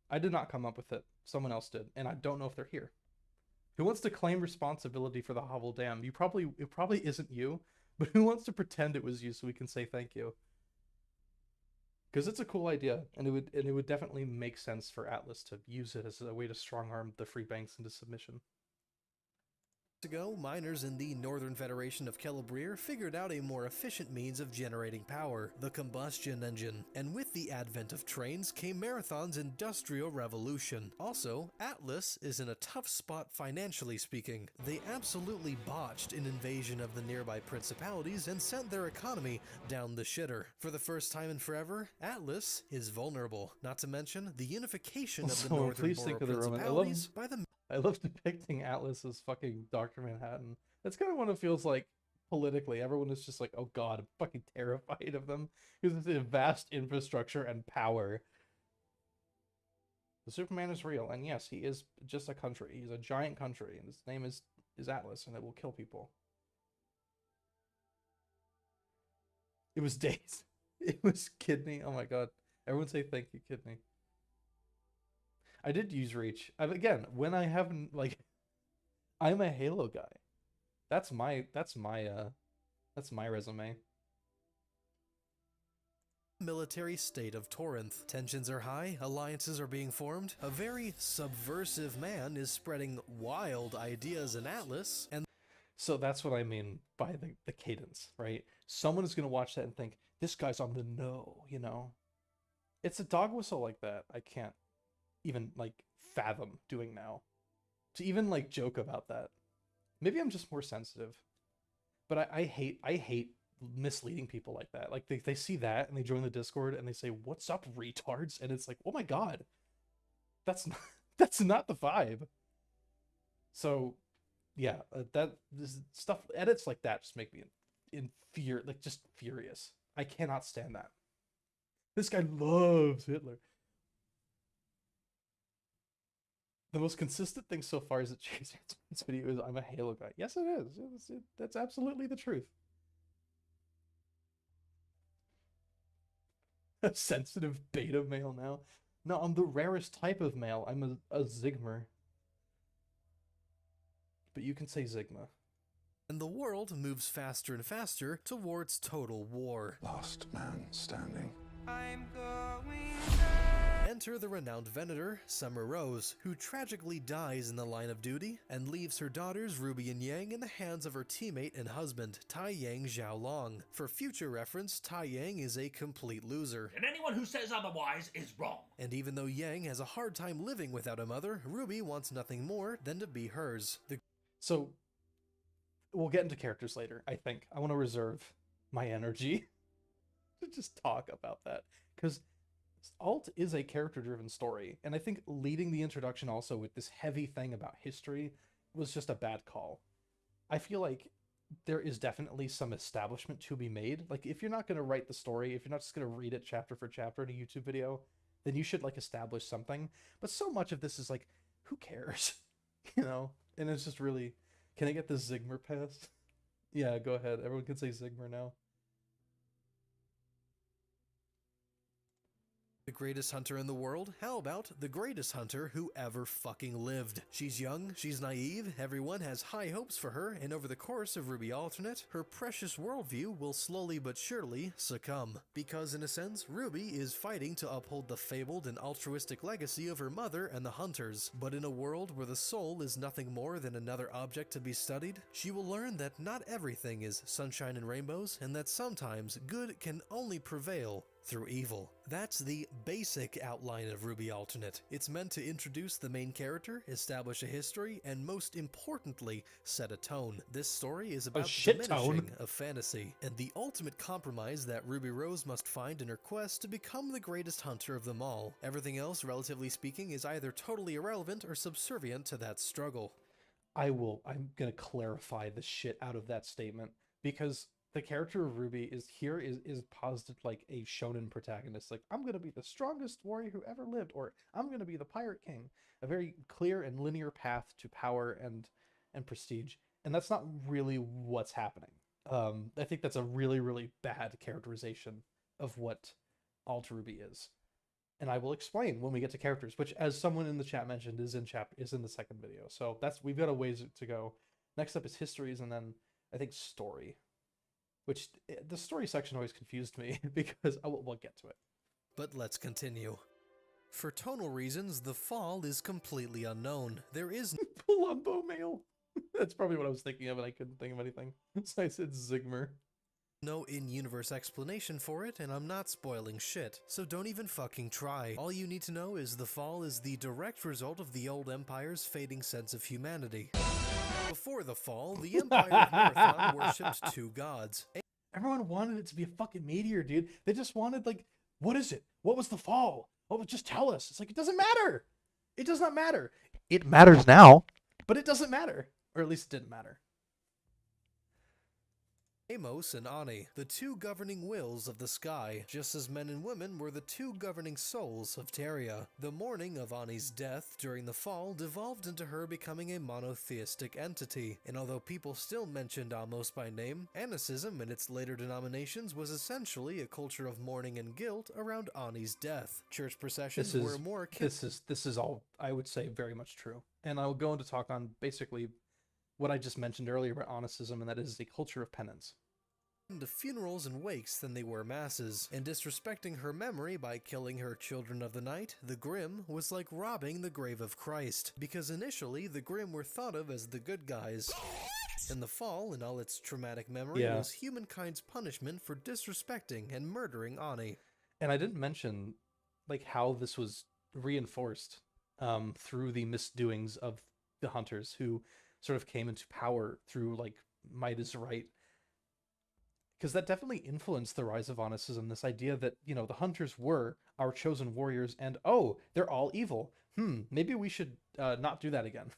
I did not come up with it. Someone else did, and I don't know if they're here. Who wants to claim responsibility for the Hovel Dam? It probably isn't you, but who wants to pretend it was you so we can say thank you? Because it's a cool idea, and it would definitely make sense for Atlas to use it as a way to strong arm the Free Banks into submission. Ago, miners in the Northern Federation of Celebrier figured out a more efficient means of generating power, the combustion engine. And with the advent of trains came Marathon's industrial revolution. Also, Atlas is in a tough spot financially speaking. They absolutely botched an invasion of the nearby principalities and sent their economy down the shitter. For the first time in forever, Atlas is vulnerable. Not to mention the unification of the Northern Borough Principalities by the I love depicting Atlas as fucking Dr. Manhattan. That's kind of what it feels like politically. Everyone is just like, oh god, I'm fucking terrified of them. Because it's a vast infrastructure and power. The Superman is real, and yes, he is just a country. He's a giant country, and his name is Atlas, and it will kill people. It was Days. It was Kidney. Oh my god. Everyone say thank you, Kidney. I did use Reach. Again, when I haven't, like, I'm a Halo guy. That's my resume. Military state of Torinth. Tensions are high, alliances are being formed, a very subversive man is spreading wild ideas in Atlas, and so that's what I mean by the cadence, right? Someone is going to watch that and think, this guy's on the know, you know? It's a dog whistle like that. I can't even like fathom doing now, to even like joke about that. Maybe I'm just more sensitive, but I hate misleading people like that. Like they see that and they join the Discord and they say, what's up, retards? And it's like, oh my god, that's not that's not the vibe. So yeah, that this stuff, edits like that just make me just furious. I cannot stand that. This guy loves Hitler. The most consistent thing so far is that Chase Answer's video is I'm a Halo guy. Yes, it is. That's absolutely the truth. A sensitive beta male now. No, I'm the rarest type of male. I'm a Zigmer. But you can say Sigma. And the world moves faster and faster towards total war. Last man standing. I'm going Enter the renowned Venator, Summer Rose, who tragically dies in the line of duty and leaves her daughters Ruby and Yang in the hands of her teammate and husband, Tai Yang Xiaolong. For future reference, Tai Yang is a complete loser. And anyone who says otherwise is wrong. And even though Yang has a hard time living without a mother, Ruby wants nothing more than to be hers. So, we'll get into characters later, I think. I want to reserve my energy to just talk about that. Because Alt is a character-driven story, and I think leading the introduction also with this heavy thing about history was just a bad call. I feel like there is definitely some establishment to be made. Like, if you're not going to write the story, if you're not just going to read it chapter for chapter in a YouTube video, then you should, like, establish something. But so much of this is like, who cares? You know? And it's just really... Can I get the Zigmer pass? Yeah, go ahead. Everyone can say Zigmer now. The greatest hunter in the world? How about the greatest hunter who ever fucking lived? She's young, she's naive, everyone has high hopes for her, and over the course of RWBY Alternate, her precious worldview will slowly but surely succumb. Because in a sense, RWBY is fighting to uphold the fabled and altruistic legacy of her mother and the hunters. But in a world where the soul is nothing more than another object to be studied, she will learn that not everything is sunshine and rainbows, and that sometimes good can only prevail through evil. That's the basic outline of RWBY Alternate. It's meant to introduce the main character, establish a history, and most importantly, set a tone. This story is about the diminishing of fantasy, and the ultimate compromise that Ruby Rose must find in her quest to become the greatest hunter of them all. Everything else, relatively speaking, is either totally irrelevant or subservient to that struggle. I'm gonna clarify the shit out of that statement, because the character of RWBY is posited like a shonen protagonist. Like, I'm gonna be the strongest warrior who ever lived, or I'm gonna be the pirate king. A very clear and linear path to power and prestige. And that's not really what's happening. I think that's a really, really bad characterization of what Alter RWBY is. And I will explain when we get to characters, which, as someone in the chat mentioned, is in the second video. So we've got a ways to go. Next up is histories, and then I think story. Which, the story section always confused me, because we'll get to it. But let's continue. For tonal reasons, the fall is completely unknown. There is Palumbo mail. That's probably what I was thinking of, and I couldn't think of anything. So I said Zigmer. no in-universe explanation for it, and I'm not spoiling shit, so don't even fucking try. All you need to know is the fall is the direct result of the old Empire's fading sense of humanity. Before the fall, the Empire of Marathon worshipped two gods. Everyone wanted it to be a fucking meteor, dude. They just wanted, like, what is it? What was the fall? Oh, just tell us. It's like, it doesn't matter. It does not matter. It matters now, but it doesn't matter. Or at least it didn't matter. Amos and Ani, the two governing wills of the sky, just as men and women were the two governing souls of Teria. The mourning of Ani's death during the fall devolved into her becoming a monotheistic entity, and although people still mentioned Amos by name, Anicism in its later denominations was essentially a culture of mourning and guilt around Ani's death. Church processions were more akin. This is all, I would say, very much true. And I will go into talk on basically what I just mentioned earlier about Anicism, and that is a culture of penance. To funerals and wakes than they were masses, and disrespecting her memory by killing her children of the night, the Grimm was like robbing the grave of Christ, because initially the Grimm were thought of as the good guys. And the fall, in all its traumatic memory, was humankind's punishment for disrespecting and murdering Ani. And I didn't mention, like, how this was reinforced through the misdoings of the hunters, who sort of came into power through, like, might is right. Because that definitely influenced the rise of Anicism, this idea that, you know, the hunters were our chosen warriors, and oh, they're all evil. Maybe we should not do that again.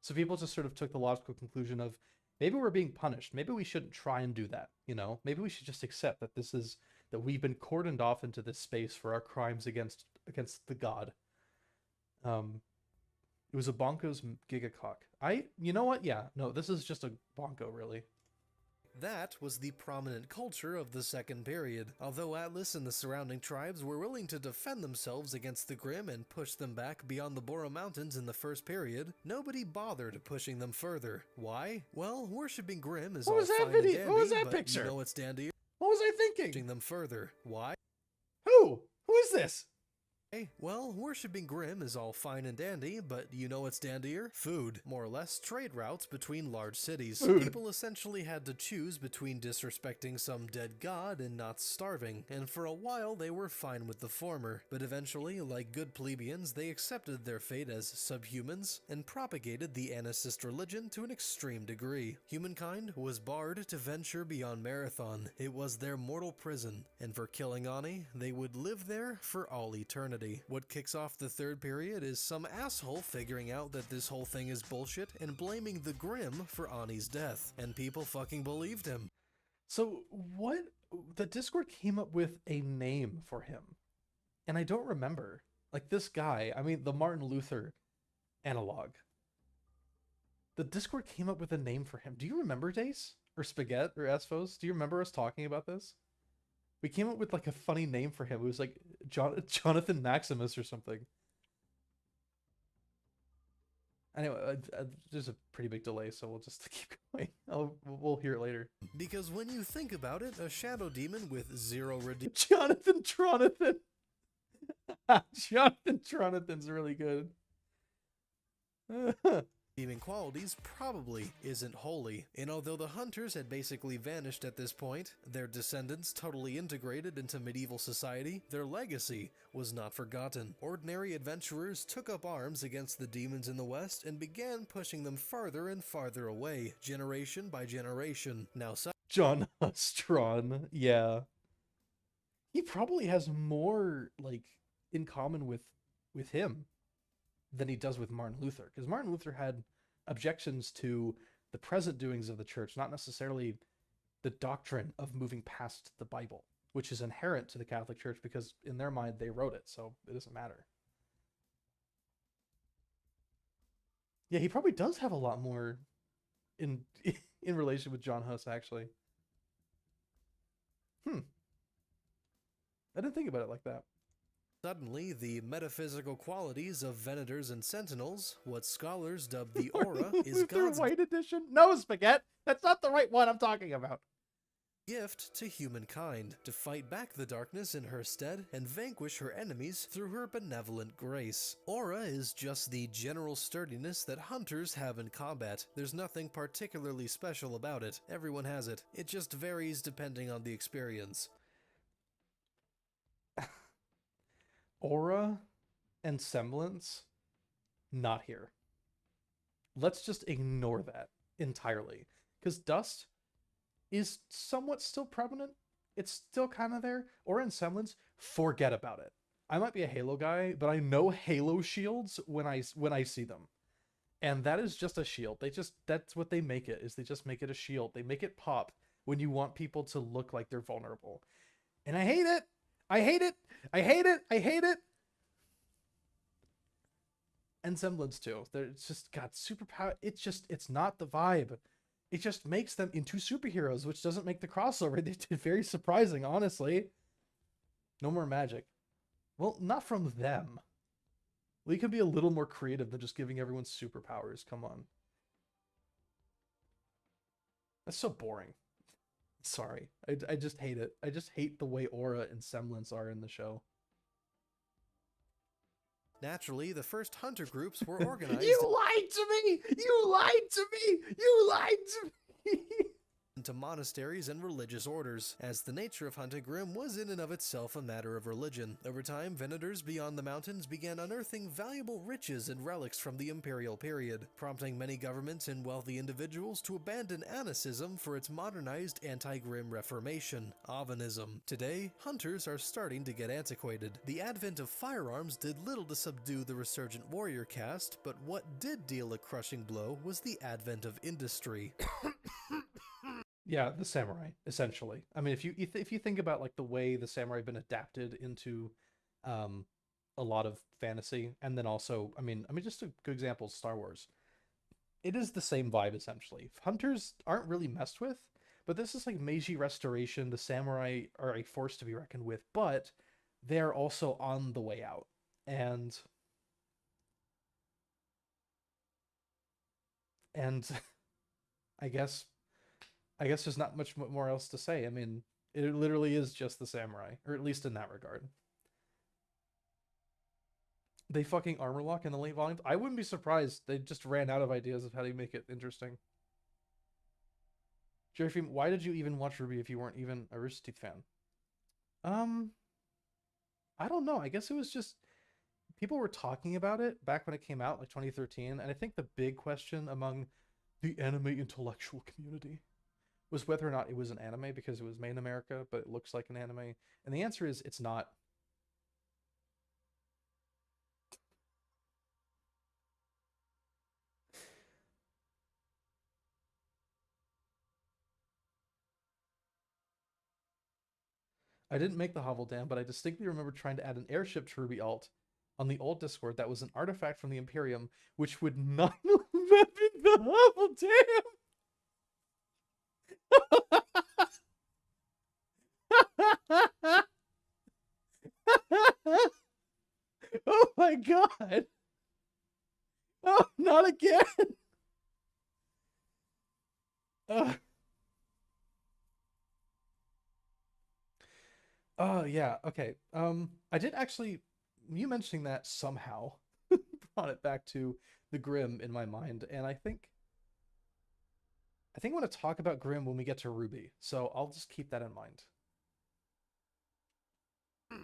So people just sort of took the logical conclusion of, maybe we're being punished. Maybe we shouldn't try and do that, you know? Maybe we should just accept that that we've been cordoned off into this space for our crimes against the god. It was a Bonko's gigacock. You know what? Yeah, no, this is just a Bonko, really. That was the prominent culture of the second period. Although Atlas and the surrounding tribes were willing to defend themselves against the Grimm and push them back beyond the Boro Mountains in the first period, nobody bothered pushing them further. Why? Well, worshipping Grimm is all fine and dandy, what was that but picture? you know what's dandier? What was I thinking? Pushing them further. Why? Who is this? Well, worshipping Grimm is all fine and dandy, but you know what's dandier? Food. More or less trade routes between large cities. Food. People essentially had to choose between disrespecting some dead god and not starving, and for a while they were fine with the former. But eventually, like good plebeians, they accepted their fate as subhumans and propagated the Anicist religion to an extreme degree. Humankind was barred to venture beyond Marathon. It was their mortal prison, and for killing Ani, they would live there for all eternity. What kicks off the third period is some asshole figuring out that this whole thing is bullshit and blaming the Grimm for Ani's death, and people fucking believed him. So the Discord came up with a name for him, and I don't remember. Like, this guy, I mean, the Martin Luther analog. The Discord came up with a name for him. Do you remember, Dace? Or Spaghetti? Or Esfos? Do you remember us talking about this? We came up with like a funny name for him. It was like Jonathan Maximus or something. Anyway, there's a pretty big delay, so we'll just keep going. We'll hear it later. Because when you think about it, a shadow demon with zero redeeming Jonathan Tronathan. Jonathan Tronathan's really good. qualities probably isn't holy. And although the hunters had basically vanished at this point, their descendants totally integrated into medieval society, their legacy was not forgotten. Ordinary adventurers took up arms against the demons in the west and began pushing them farther and farther away, generation by generation. Now John Hustron, yeah. He probably has more like in common with him than he does with Martin Luther, because Martin Luther had objections to the present doings of the church, not necessarily the doctrine of moving past the Bible, which is inherent to the Catholic Church because in their mind they wrote it, so it doesn't matter. Yeah, he probably does have a lot more in relation with John Huss, actually. I didn't think about it like that. Suddenly, the metaphysical qualities of Venators and Sentinels, what scholars dub the aura, is Luther God's White Edition? No, Spaghetti! That's not the right one I'm talking about. gift to humankind, to fight back the darkness in her stead and vanquish her enemies through her benevolent grace. Aura is just the general sturdiness that hunters have in combat. There's nothing particularly special about it. Everyone has it. It just varies depending on the experience. Aura and semblance, not here. Let's just ignore that entirely. Because dust is somewhat still prevalent. It's still kind of there. Aura and semblance, forget about it. I might be a Halo guy, but I know Halo shields when I see them. And that is just a shield. That's what they make it, is they just make it a shield. They make it pop when you want people to look like they're vulnerable. And I hate it. I hate it. I hate it. I hate it. And semblance too. It's just got superpower. It's not the vibe. It just makes them into superheroes, which doesn't make the crossover. They did very surprising, honestly. No more magic. Well, not from them. We could be a little more creative than just giving everyone superpowers. Come on. That's so boring. Sorry. I just hate it. I just hate the way aura and semblance are in the show. Naturally, the first hunter groups were organized You lied to me! You lied to me! You lied to me! into monasteries and religious orders, as the nature of hunting Grimm was in and of itself a matter of religion. Over time, Venators beyond the mountains began unearthing valuable riches and relics from the imperial period, prompting many governments and wealthy individuals to abandon anicism for its modernized anti-Grimm reformation, Avanism. Today, hunters are starting to get antiquated. The advent of firearms did little to subdue the resurgent warrior caste, but what did deal a crushing blow was the advent of industry. Yeah, the samurai, essentially. I mean, if you think about like the way the samurai have been adapted into a lot of fantasy, and then also, I mean, just a good example is Star Wars. It is the same vibe, essentially. Hunters aren't really messed with, but this is like Meiji Restoration. The samurai are a force to be reckoned with, but they're also on the way out. And I guess there's not much more else to say. I mean, it literally is just the samurai, or at least in that regard. They fucking armor lock in the late volumes. I wouldn't be surprised. They just ran out of ideas of how to make it interesting. Jerry, why did you even watch RWBY if you weren't even a Rooster Teeth fan? I don't know. I guess it was just people were talking about it back when it came out, like 2013, and I think the big question among the anime intellectual community was whether or not it was an anime because it was made in America, but it looks like an anime. And the answer is it's not. I didn't make the Hovel Dam, but I distinctly remember trying to add an airship to RWBY alt on the old Discord that was an artifact from the Imperium, which would not have been the Hovel Dam. Oh my god! Oh, not again! Uh, oh yeah, okay. I did actually, you mentioning that somehow brought it back to the Grimm in my mind, and I think I want to talk about Grimm when we get to RWBY, so I'll just keep that in mind.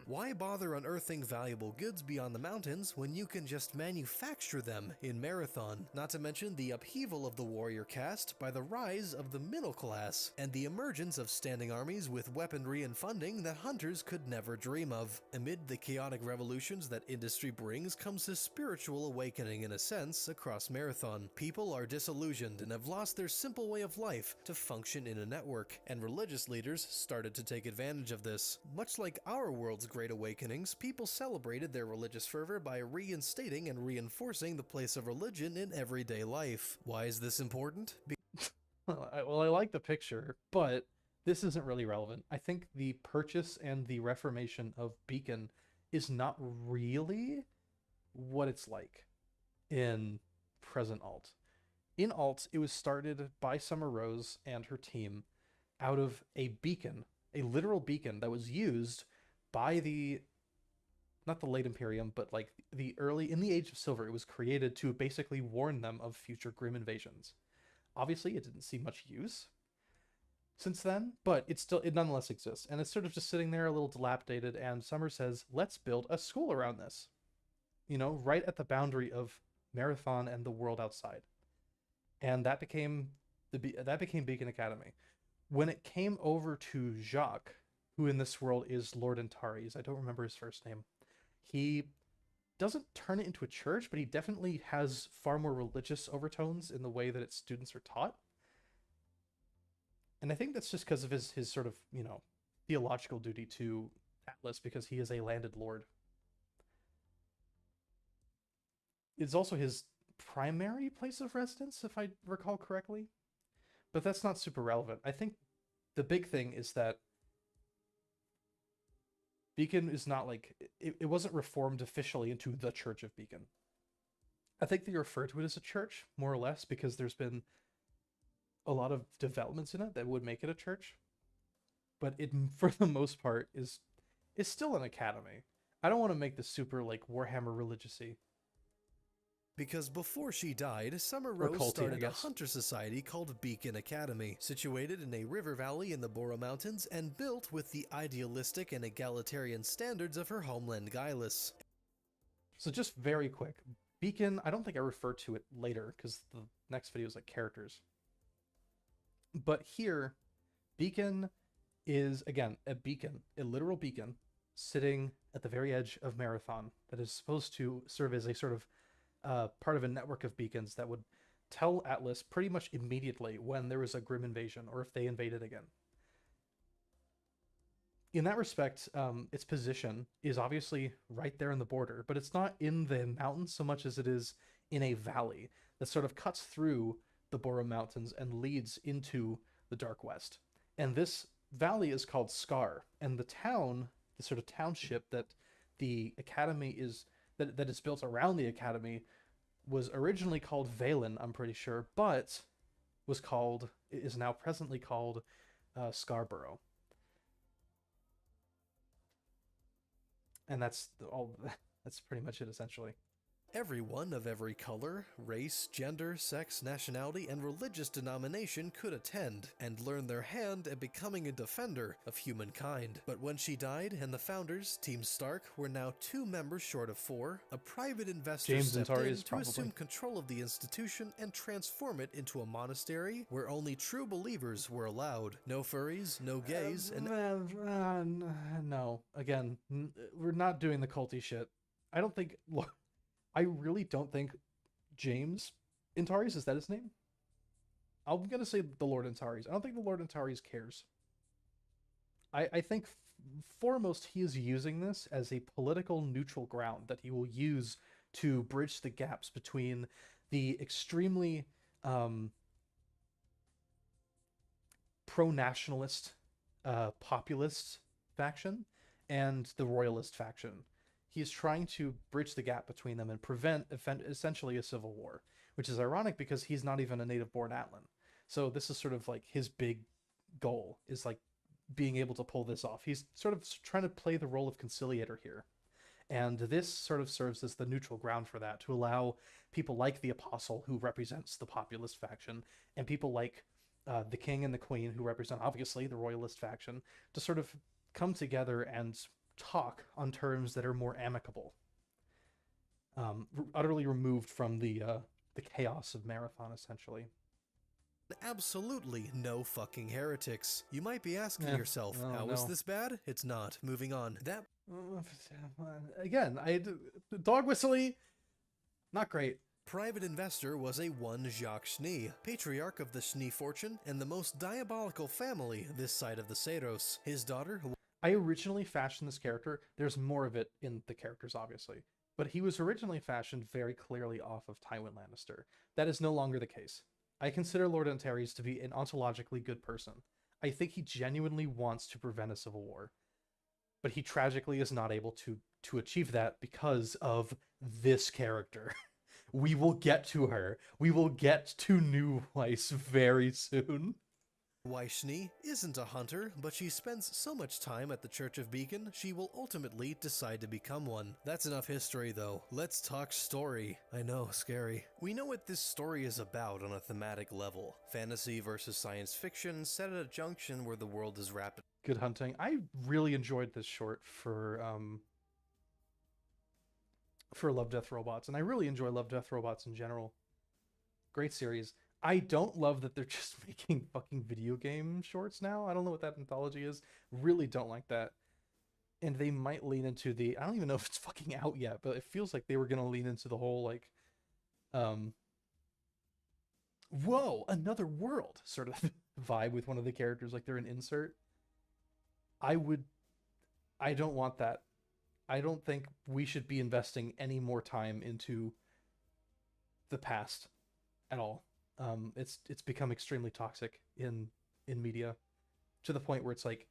Why bother unearthing valuable goods beyond the mountains when you can just manufacture them in Marathon? Not to mention the upheaval of the warrior caste by the rise of the middle class, and the emergence of standing armies with weaponry and funding that hunters could never dream of. Amid the chaotic revolutions that industry brings comes a spiritual awakening in a sense across Marathon. People are disillusioned and have lost their simple way of life to function in a network, and religious leaders started to take advantage of this. Much like our world's Great Awakenings, people celebrated their religious fervor by reinstating and reinforcing the place of religion in everyday life. Why is this important? Well, I like the picture, but this isn't really relevant. I think the purchase and the reformation of Beacon is not really what it's like in present alt. In alt, it was started by Summer Rose and her team out of a beacon, a literal beacon that was used by the, not the late Imperium, but like the early, in the Age of Silver, it was created to basically warn them of future Grimm invasions. Obviously, it didn't see much use since then, but it nonetheless exists, and it's sort of just sitting there a little dilapidated, and Summer says, let's build a school around this, right at the boundary of Marathon and the world outside. And that became Beacon Academy. When it came over to Jacques, who in this world is Lord Antares, I don't remember his first name, he doesn't turn it into a church, but he definitely has far more religious overtones in the way that its students are taught. And I think that's just because of his sort of, theological duty to Atlas, because he is a landed lord. It's also his primary place of residence, if I recall correctly. But that's not super relevant. I think the big thing is that Beacon is not like, it wasn't reformed officially into the Church of Beacon. I think they refer to it as a church, more or less, because there's been a lot of developments in it that would make it a church. But it, for the most part, is still an academy. I don't want to make this super, like, Warhammer religious-y. Because before she died, Summer Rose culty, started I a guess. hunter society called Beacon Academy, situated in a river valley in the Boro Mountains and built with the idealistic and egalitarian standards of her homeland Gailis. So just very quick, Beacon, I don't think I referred to it later, because the next video is like characters. But here, Beacon is, again, a beacon, a literal beacon, sitting at the very edge of Marathon that is supposed to serve as a sort of part of a network of beacons that would tell Atlas pretty much immediately when there was a Grimm invasion or if they invaded again. In that respect, its position is obviously right there in the border, but it's not in the mountains so much as it is in a valley that sort of cuts through the Boro Mountains and leads into the Dark West. And this valley is called Scar, and the town, the sort of township that the academy is, that is built around the academy, was originally called Valen, I'm pretty sure, but is now presently called Scarborough. And that's pretty much it, essentially. Everyone of every color, race, gender, sex, nationality, and religious denomination could attend and learn their hand at becoming a defender of humankind. But when she died and the founders, Team Stark, were now 2 members short of 4, a private investor James stepped Antares, in to probably. assume control of the institution and transform it into a monastery where only true believers were allowed. No furries, no gays, and no. Again, we're not doing the culty shit. I really don't think James Antares, is that his name? I'm going to say the Lord Antares. I don't think the Lord Antares cares. I think foremost he is using this as a political neutral ground that he will use to bridge the gaps between the extremely pro-nationalist populists faction and the royalist faction. He's trying to bridge the gap between them and prevent essentially a civil war, which is ironic because he's not even a native-born Atlan. So this is sort of like his big goal, is like being able to pull this off. He's sort of trying to play the role of conciliator here. And this sort of serves as the neutral ground for that, to allow people like the Apostle, who represents the populist faction, and people like the King and the Queen, who represent, obviously, the royalist faction, to sort of come together and talk on terms that are more amicable, utterly removed from the chaos of Marathon, essentially. Absolutely no fucking heretics. You might be asking Yeah. yourself, Oh, how is no. this bad? It's not. Moving on. That Again, dog whistly, not great. private investor was a one Jacques Schnee, patriarch of the Schnee fortune and the most diabolical family this side of the Seiros. His daughter, I originally fashioned this character. There's more of it in the characters, obviously. But he was originally fashioned very clearly off of Tywin Lannister. That is no longer the case. I consider Lord Antares to be an ontologically good person. I think he genuinely wants to prevent a civil war. But he tragically is not able to achieve that because of this character. We will get to her. We will get to New Weiss very soon. why Schnee isn't a hunter, but she spends so much time at the Church of Beacon, she will ultimately decide to become one. That's enough history, though. Let's talk story. I know, scary. We know what this story is about on a thematic level. Fantasy versus science fiction, set at a junction where the world is rapid. Good hunting. I really enjoyed this short for Love, Death, Robots, and I really enjoy Love, Death, Robots in general. Great series. I don't love that they're just making fucking video game shorts now. I don't know what that anthology is. Really don't like that. And they might lean into the, I don't even know if it's fucking out yet, but it feels like they were gonna lean into the whole like whoa, another world sort of vibe with one of the characters, like they're an insert. I don't want that. I don't think we should be investing any more time into the past at all. It's become extremely toxic in media, to the point where it's like,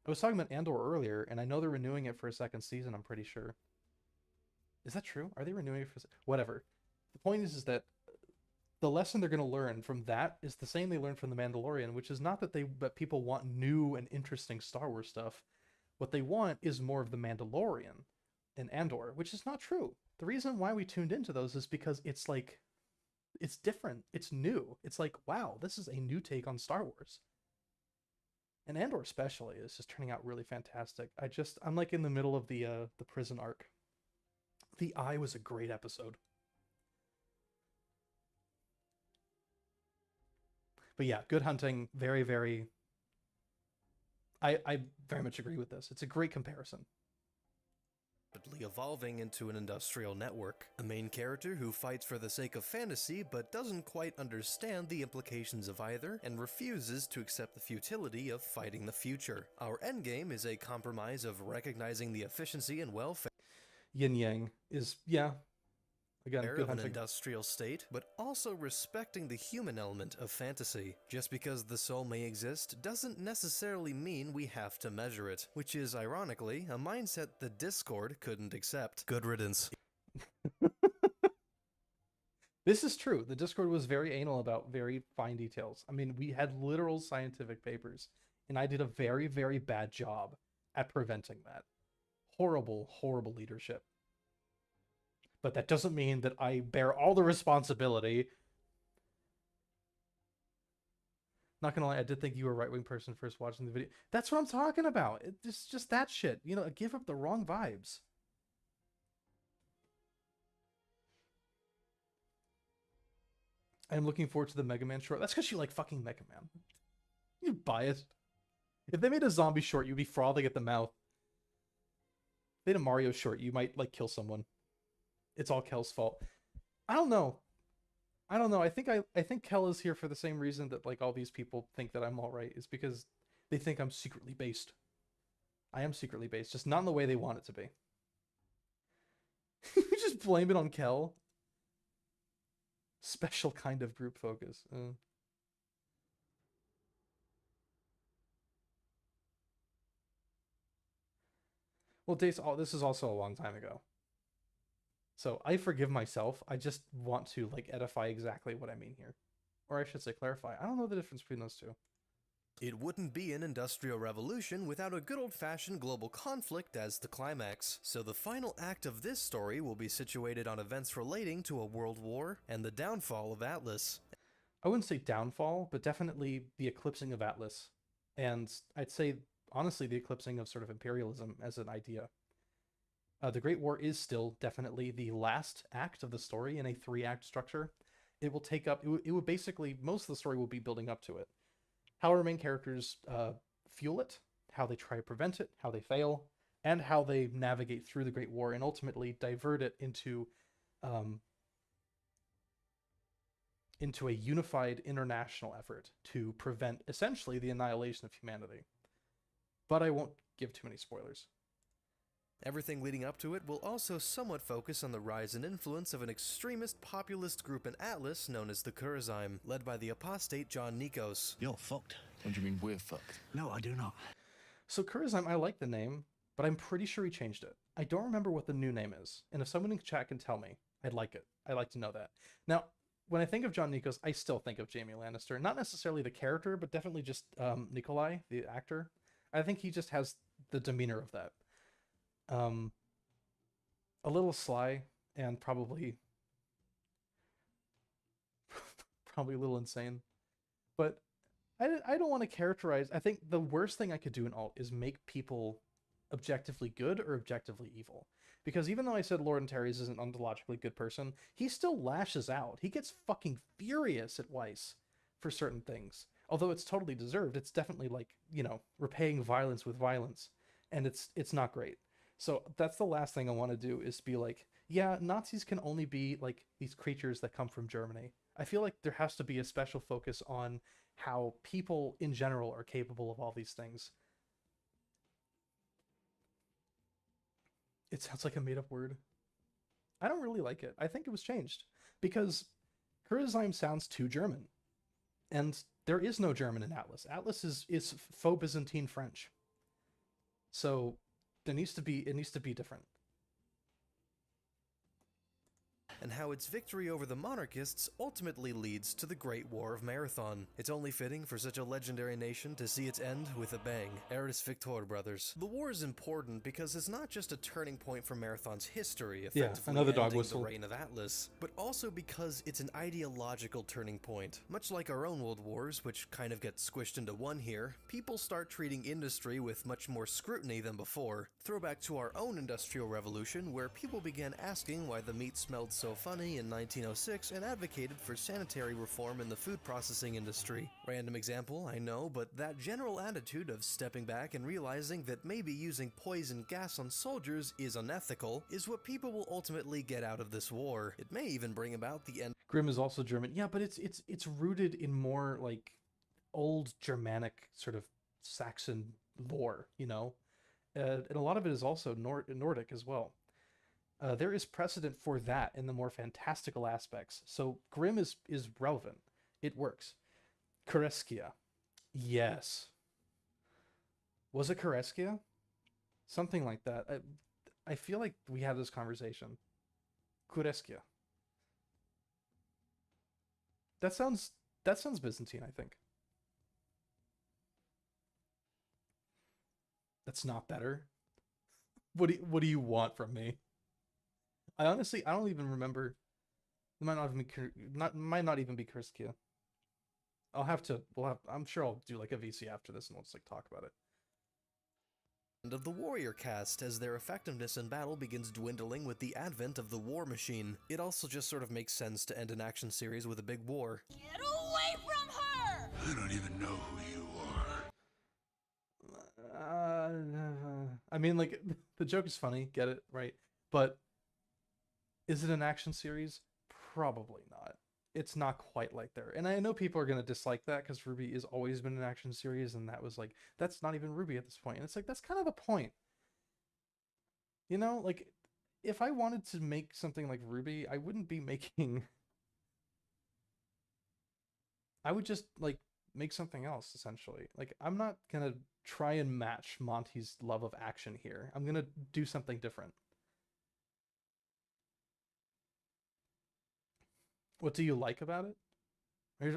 I was talking about Andor earlier, and I know they're renewing it for a second season, I'm pretty sure. Is that true? Are they renewing it for whatever? The point is that the lesson they're going to learn from that is the same they learned from The Mandalorian, which is not that people want new and interesting Star Wars stuff. What they want is more of The Mandalorian and Andor, which is not true. The reason why we tuned into those is because it's like, it's different. It's new. It's like, wow, this is a new take on Star Wars. And Andor especially is just turning out really fantastic. I'm like in the middle of the prison arc. The Eye was a great episode. But yeah, Good Hunting, very, very... I very much agree with this. It's a great comparison. Rapidly evolving into an industrial network. A main character who fights for the sake of fantasy but doesn't quite understand the implications of either and refuses to accept the futility of fighting the future. Our endgame is a compromise of recognizing the efficiency and welfare Yin Yang is, yeah, again, Good of an Hunting. industrial state, but also respecting the human element of fantasy. Just because the soul may exist doesn't necessarily mean we have to measure it, which is, ironically, a mindset the Discord couldn't accept. Good riddance. This is true. The Discord was very anal about very fine details. I mean, we had literal scientific papers, and I did a very, very bad job at preventing that. Horrible, horrible leadership. But that doesn't mean that I bear all the responsibility. Not gonna lie, I did think you were a right-wing person first watching the video. That's what I'm talking about. It's just that shit. You know, give up the wrong vibes. I'm looking forward to the Mega Man short. That's because you like fucking Mega Man. You biased. If they made a zombie short, you'd be frothing at the mouth. If they made a Mario short, you might like kill someone. It's all Kel's fault. I don't know. I think Kel is here for the same reason that like all these people think that I'm all right, is because they think I'm secretly based. I am secretly based, just not in the way they want it to be. You just blame it on Kel. Special kind of group focus. Well, this is also a long time ago. So I forgive myself. I just want to like edify exactly what I mean here. Or I should say clarify. I don't know the difference between those two. It wouldn't be an industrial revolution without a good old-fashioned global conflict as the climax, so the final act of this story will be situated on events relating to a world war and the downfall of Atlas. I wouldn't say downfall, but definitely the eclipsing of Atlas. And I'd say, honestly, the eclipsing of sort of imperialism as an idea. The Great War is still definitely the last act of the story in a 3-act structure. It will take up, it would basically, most of the story will be building up to it. How our main characters fuel it, how they try to prevent it, how they fail, and how they navigate through the Great War and ultimately divert it into a unified international effort to prevent essentially the annihilation of humanity. But I won't give too many spoilers. Everything leading up to it will also somewhat focus on the rise and influence of an extremist populist group in Atlas known as the Kurzheim, led by the apostate John Nikos. You're fucked. What do you mean we're fucked? No, I do not. So Kurzheim, I like the name, but I'm pretty sure he changed it. I don't remember what the new name is, and if someone in chat can tell me, I'd like it. I'd like to know that. Now, when I think of John Nikos, I still think of Jaime Lannister. Not necessarily the character, but definitely just Nikolai, the actor. I think he just has the demeanor of that. A little sly and probably a little insane, but I don't want to characterize. I think the worst thing I could do in alt is make people objectively good or objectively evil, because even though I said Lord Antares is an ontologically good person, he still lashes out. He gets fucking furious at Weiss for certain things, although it's totally deserved. It's definitely like, you know, repaying violence with violence, and it's not great. So that's the last thing I want to do, is be like, yeah, Nazis can only be like these creatures that come from Germany. I feel like there has to be a special focus on how people in general are capable of all these things. It sounds like a made-up word. I don't really like it. I think it was changed because Kurzheim sounds too German. And there is no German in Atlas. Atlas is faux Byzantine French. So it needs to be different. And how its victory over the monarchists ultimately leads to the Great War of Marathon. It's only fitting for such a legendary nation to see its end with a bang. Eris Victor, brothers. The war is important because it's not just a turning point for Marathon's history, effectively another dog ending whistle. the reign of Atlas, but also because it's an ideological turning point. Much like our own world wars, which kind of get squished into one here, people start treating industry with much more scrutiny than before. Throwback to our own industrial revolution, where people began asking why the meat smelled so funny in 1906 and advocated for sanitary reform in the food processing industry. Random example, I know, but that general attitude of stepping back and realizing that maybe using poison gas on soldiers is unethical is what people will ultimately get out of this war. It may even bring about the end. Grimm is also German. Yeah, but it's rooted in more like old Germanic sort of Saxon lore, you know? And a lot of it is also Nordic as well. There is precedent for that in the more fantastical aspects. So Grimm is relevant. It works. Koreskia. Yes. Was it Koreskia? Something like that. I feel like we had this conversation. Koreskia. That sounds Byzantine, I think. That's not better. What do you want from me? I don't even remember. It might not even be Koreskia. I'm sure I'll do like a VC after this and we'll just like talk about it. Of the warrior caste as their effectiveness in battle begins dwindling with the advent of the war machine. It also just sort of makes sense to end an action series with a big war. Get away from her! I don't even know who you are. I mean, like, the joke is funny, get it, right? But is it an action series? Probably not. It's not quite like there. And I know people are going to dislike that because RWBY has always been an action series, and that was like, that's not even RWBY at this point. And it's like, that's kind of the point. You know, like, if I wanted to make something like RWBY, I wouldn't be making... I would just, like, make something else, essentially. Like, I'm not gonna try and match Monty's love of action here. I'm gonna do something different. What do you like about it?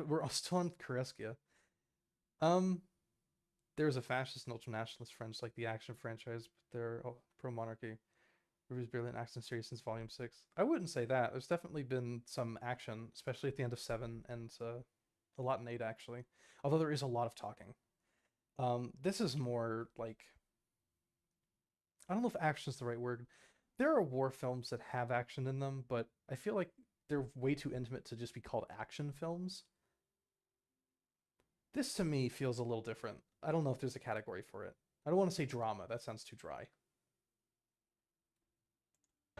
We're all still on Koreskia. Um, there's a fascist and ultranationalist French like the action franchise, but they're pro-monarchy. RWBY's barely an action series since Volume 6. I wouldn't say that. There's definitely been some action, especially at the end of 7 and a lot in 8, actually. Although there is a lot of talking. This is more like... I don't know if action is the right word. There are war films that have action in them, but I feel like they're way too intimate to just be called action films. This, to me, feels a little different. I don't know if there's a category for it. I don't want to say drama. That sounds too dry.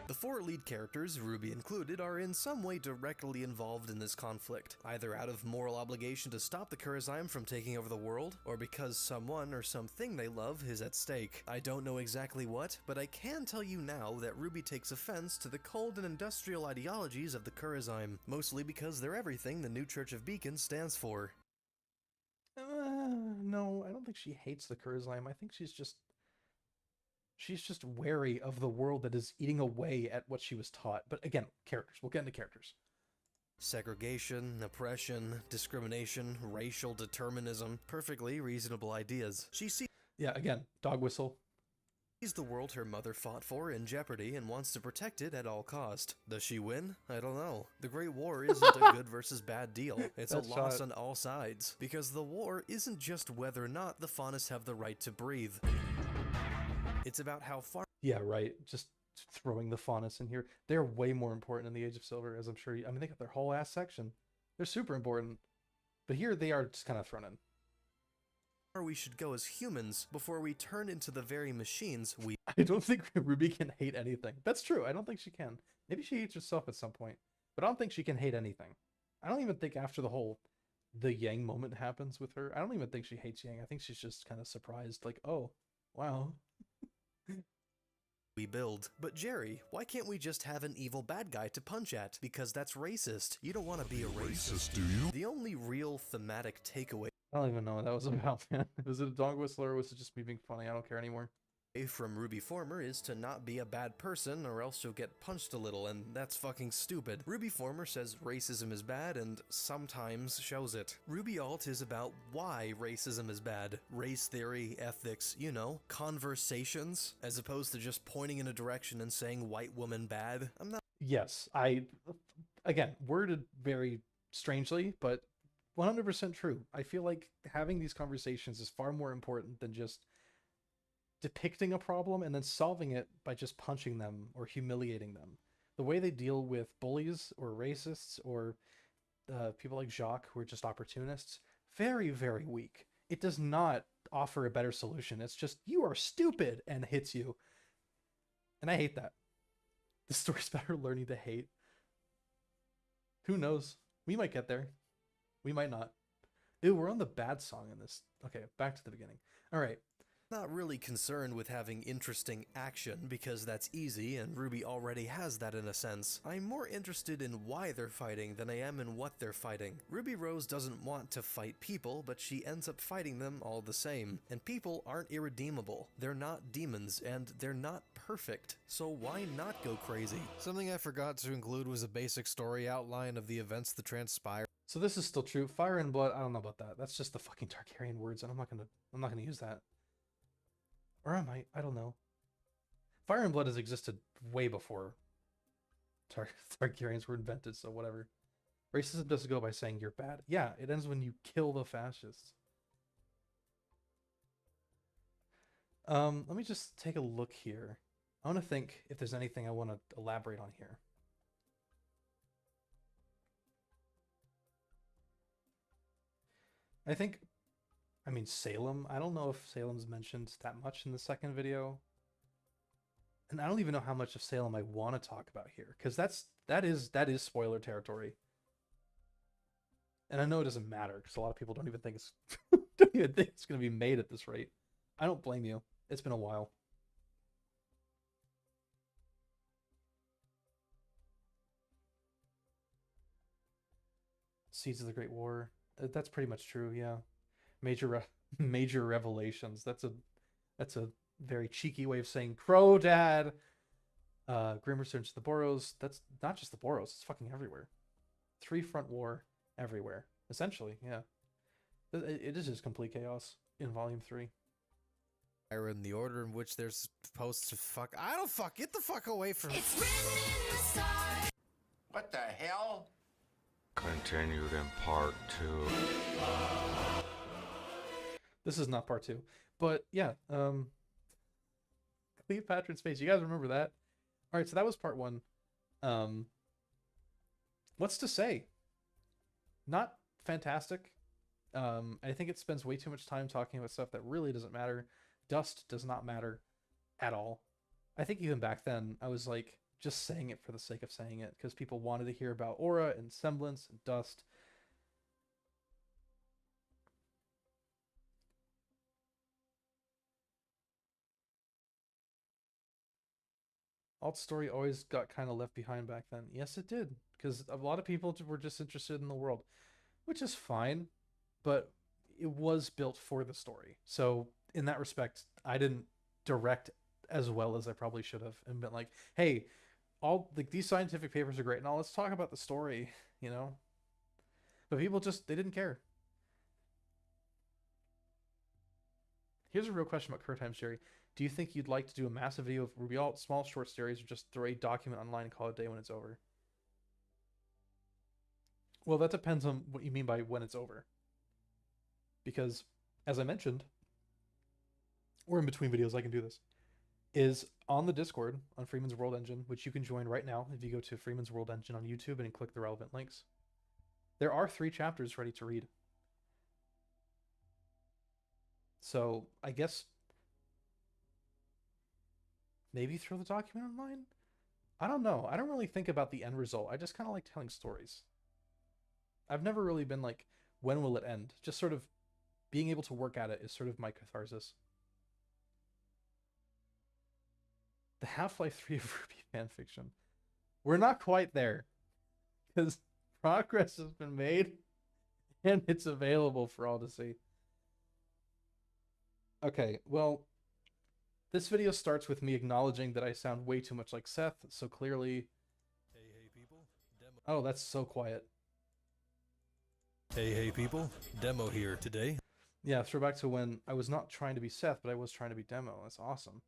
The 4 lead characters, RWBY included, are in some way directly involved in this conflict, either out of moral obligation to stop the Kurozyme from taking over the world, or because someone or something they love is at stake. I don't know exactly what, but I can tell you now that RWBY takes offense to the cold and industrial ideologies of the Kurozyme, mostly because they're everything the New Church of Beacon stands for. No, I don't think she hates the Kurozyme. I think she's just wary of the world that is eating away at what she was taught. But again, characters. We'll get into characters. Segregation, oppression, discrimination, racial determinism, perfectly reasonable ideas. She sees Yeah, again, dog whistle. the world her mother fought for in jeopardy and wants to protect it at all cost. Does she win? I don't know. The Great War isn't a good versus bad deal. It's a loss on all sides. Because the war isn't just whether or not the Faunus have the right to breathe. It's about how far... Yeah, right. Just throwing the Faunus in here. They're way more important in the Age of Silver, as I'm sure I mean, they got their whole ass section. They're super important. But here they are just kind of thrown in. we should go as humans before we turn into the very machines we... I don't think RWBY can hate anything. That's true. I don't think she can. Maybe she hates herself at some point. But I don't think she can hate anything. I don't even think after the Yang moment happens with her, I don't even think she hates Yang. I think she's just kind of surprised. Like, oh, wow. we build. But Jerry, why can't we just have an evil bad guy to punch at? Because that's racist. You don't want to be a racist, do you? The only real thematic takeaway I don't even know what that was about, man. Was it a dog whistle or was it just me being funny? I don't care anymore. from RWBY Former is to not be a bad person or else you'll get punched a little, and that's fucking stupid. RWBY Former says racism is bad and sometimes shows it. RWBY Alt is about why racism is bad. Race theory, ethics, you know, conversations, as opposed to just pointing in a direction and saying white woman bad. I'm not... Yes, again, worded very strangely, but 100% true. I feel like having these conversations is far more important than just depicting a problem and then solving it by just punching them or humiliating them. The way they deal with bullies or racists or people like Jacques who are just opportunists, very, very weak. It does not offer a better solution. It's just, you are stupid, and hits you. And I hate that. The story's about her learning to hate. Who knows? We might get there. We might not. Ew, we're on the bad song in this. Okay, back to the beginning. All right. Not really concerned with having interesting action, because that's easy, and RWBY already has that in a sense. I'm more interested in why they're fighting than I am in what they're fighting. Ruby Rose doesn't want to fight people, but she ends up fighting them all the same. And people aren't irredeemable. They're not demons, and they're not perfect. So why not go crazy? Something I forgot to include was a basic story outline of the events that transpire. So this is still true. Fire and blood, I don't know about that. That's just the fucking Targaryen words, and I'm not gonna use that. Or am I? I don't know. Fire and blood has existed way before Targaryens were invented, so whatever. Racism doesn't go by saying you're bad. Yeah, it ends when you kill the fascists. Let me just take a look here. I want to think if there's anything I want to elaborate on here. I mean, Salem. I don't know if Salem's mentioned that much in the second video. And I don't even know how much of Salem I want to talk about here, because that is spoiler territory. And I know it doesn't matter, because a lot of people don't even think it's going to be made at this rate. I don't blame you. It's been a while. Seeds of the Great War. That's pretty much true. Yeah, major major revelations. That's a very cheeky way of saying Crow Dad. Grim returns to the Boros. That's not just the Boros. It's fucking everywhere. Three front war everywhere. Essentially, yeah. It is just complete chaos in Volume 3. In the order in which they're supposed to fuck. I don't fuck. Get the fuck away from me. It's written in the stars. What the hell? Continued in part 2. This is not part 2. But yeah, Cleopatra in Space. You guys remember that? All right, so that was part 1. What's to say? Not fantastic. I think it spends way too much time talking about stuff that really doesn't matter. Dust does not matter at all. I think even back then, I was like just saying it for the sake of saying it because people wanted to hear about aura and semblance and dust. Alt story always got kind of left behind back then. Yes, it did, because a lot of people were just interested in the world, which is fine, but it was built for the story. So in that respect, I didn't direct as well as I probably should have and been like, hey, all like these scientific papers are great and all, let's talk about the story, you know? But people just, they didn't care. Here's a real question about Current Times, Jerry. Do you think you'd like to do a massive video of RWBY Alt, small short stories, or just throw a document online and call it a day when it's over? Well, that depends on what you mean by when it's over. Because, as I mentioned, or in between videos I can do this, is on the Discord on Freeman's World Engine, which you can join right now if you go to Freeman's World Engine on YouTube and click the relevant links. There are 3 chapters ready to read. So, I guess maybe throw the document online? I don't know. I don't really think about the end result. I just kind of like telling stories. I've never really been like, when will it end? Just sort of being able to work at it is sort of my catharsis. The Half-Life 3 of RWBY fanfiction. We're not quite there, because progress has been made and it's available for all to see. Okay, well, this video starts with me acknowledging that I sound way too much like Seth, so clearly... Hey people, demo. Oh, that's so quiet. Hey people, demo here today. Yeah, throwback to when I was not trying to be Seth, but I was trying to be Demo. That's awesome.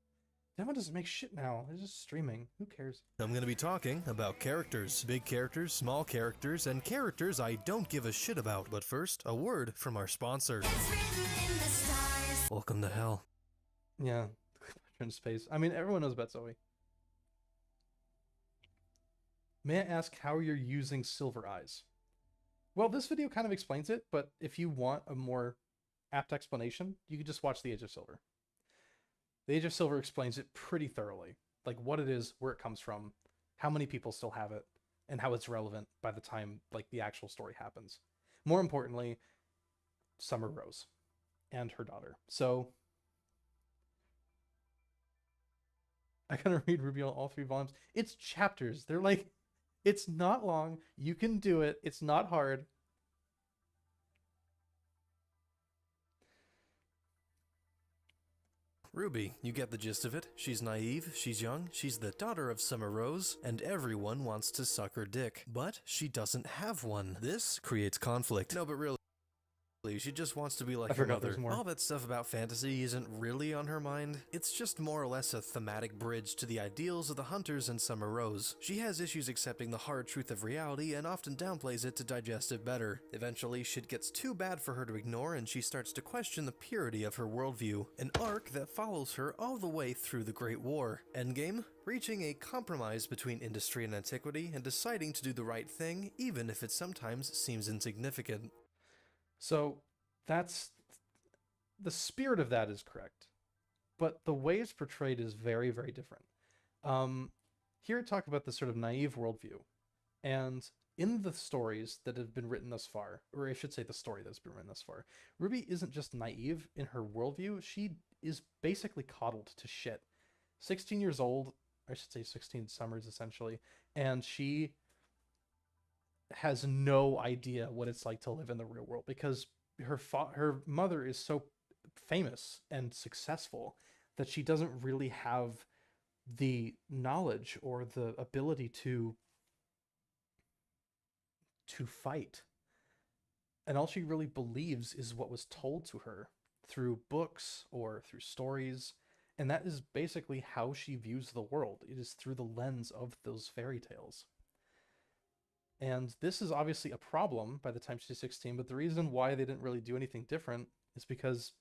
Demo doesn't make shit now. It's just streaming. Who cares? I'm gonna be talking about characters. Big characters, small characters, and characters I don't give a shit about. But first, a word from our sponsor. It's written in the stars. Welcome to hell. Yeah, in space. I mean, everyone knows about Zoe. May I ask how you're using Silver Eyes? Well, this video kind of explains it, but if you want a more apt explanation, you can just watch The Age of Silver. The Age of Silver explains it pretty thoroughly, like what it is, where it comes from, how many people still have it, and how it's relevant by the time like the actual story happens. More importantly, Summer Rose and her daughter. So I gotta read RWBY all 3 volumes. It's chapters. They're like, it's not long. You can do it. It's not hard. RWBY, you get the gist of it. She's naive, she's young, she's the daughter of Summer Rose, and everyone wants to suck her dick. But she doesn't have one. This creates conflict. No, but really, she just wants to be like her mother. All that stuff about fantasy isn't really on her mind. It's just more or less a thematic bridge to the ideals of the Hunters and Summer Rose. She has issues accepting the hard truth of reality and often downplays it to digest it better. Eventually, shit gets too bad for her to ignore and she starts to question the purity of her worldview. An arc that follows her all the way through the Great War. Endgame? Reaching a compromise between industry and antiquity and deciding to do the right thing even if it sometimes seems insignificant. So that's the spirit of that is correct, but the way it's portrayed is very, very different. Here talk about this sort of naive worldview, and in the stories that have been written thus far, or I should say the story that's been written thus far, RWBY isn't just naive in her worldview, she is basically coddled to shit. 16 years old, I should say 16 summers essentially, and she has no idea what it's like to live in the real world because her mother is so famous and successful that she doesn't really have the knowledge or the ability to fight. And all she really believes is what was told to her through books or through stories. And that is basically how she views the world. It is through the lens of those fairy tales. And this is obviously a problem by the time she's 16, but the reason why they didn't really do anything different is because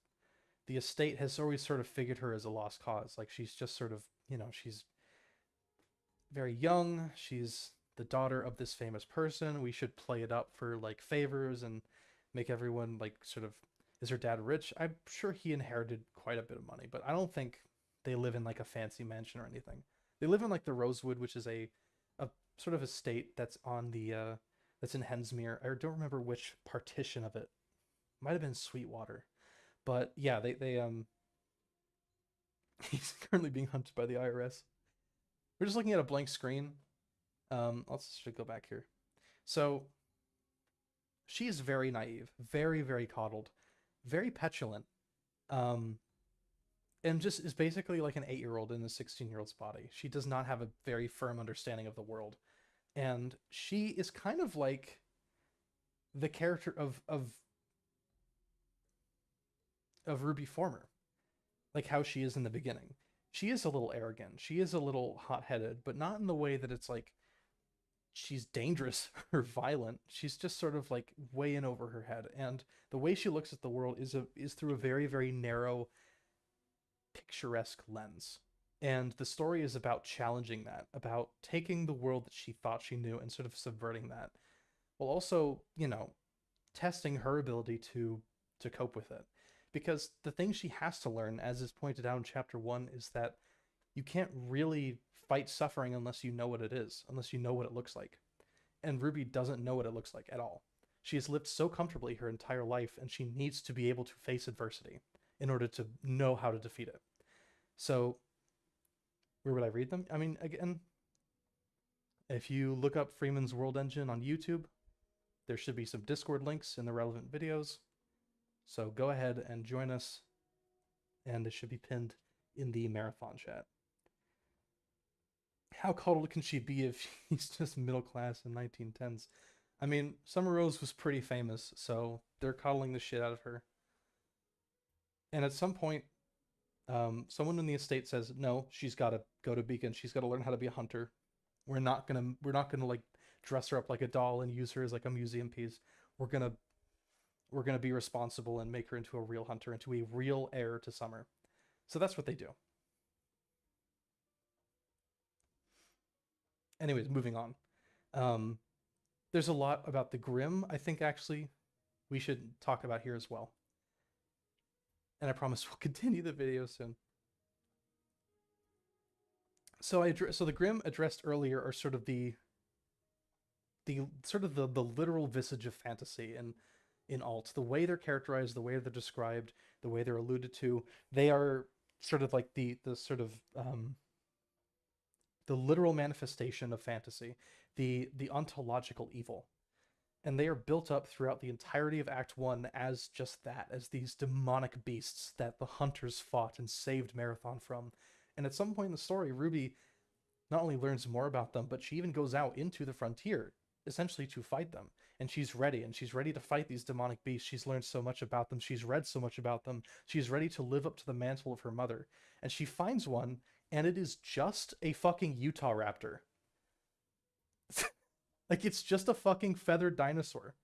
the estate has always sort of figured her as a lost cause. Like she's just sort of, she's very young. She's the daughter of this famous person. We should play it up for like favors and make everyone like sort of, is her dad rich? I'm sure he inherited quite a bit of money, but I don't think they live in like a fancy mansion or anything. They live in like the Rosewood, which is a sort of estate that's on the that's in Hensmere. I don't remember which partition of it. Might have been Sweetwater. But yeah, they he's currently being hunted by the IRS. We're just looking at a blank screen. Let's just go back here. So she is very naive, very, very coddled, very petulant, and just is basically like an 8-year-old in a 16-year-old's body. She does not have a very firm understanding of the world. And she is kind of like the character of Ruby Former, like how she is in the beginning. She is a little arrogant. She is a little hot-headed, but not in the way that it's like she's dangerous or violent. She's just sort of like way in over her head. And the way she looks at the world is through a very, very narrow, picturesque lens. And the story is about challenging that, about taking the world that she thought she knew and sort of subverting that, while also, testing her ability to cope with it. Because the thing she has to learn, as is pointed out in chapter 1, is that you can't really fight suffering unless you know what it is, unless you know what it looks like. And Ruby doesn't know what it looks like at all. She has lived so comfortably her entire life, and she needs to be able to face adversity in order to know how to defeat it. So, where would I read them? I mean, again, if you look up Freeman's World Engine on YouTube, there should be some Discord links in the relevant videos. So go ahead and join us, and it should be pinned in the marathon chat. How coddled can she be if she's just middle class in 1910s? I mean, Summer Rose was pretty famous, so they're coddling the shit out of her. And at some point, someone in the estate says, no, she's got to go to Beacon. She's got to learn how to be a hunter. We're not gonna like dress her up like a doll and use her as like a museum piece. We're gonna be responsible and make her into a real hunter, into a real heir to Summer. So that's what they do. Anyways, moving on. There's a lot about the Grimm, I think actually we should talk about here as well. And I promise we'll continue the video soon. So the Grimm addressed earlier are sort of the literal visage of fantasy in alt. The way they're characterized, the way they're described, the way they're alluded to, they are sort of like the literal manifestation of fantasy, the ontological evil. And they are built up throughout the entirety of Act 1 as just that, as these demonic beasts that the hunters fought and saved Marathon from. And at some point in the story, Ruby not only learns more about them, but she even goes out into the frontier, essentially to fight them. And she's ready to fight these demonic beasts. She's learned so much about them. She's read so much about them. She's ready to live up to the mantle of her mother. And she finds one, and it is just a fucking Utah raptor. Like, it's just a fucking feathered dinosaur.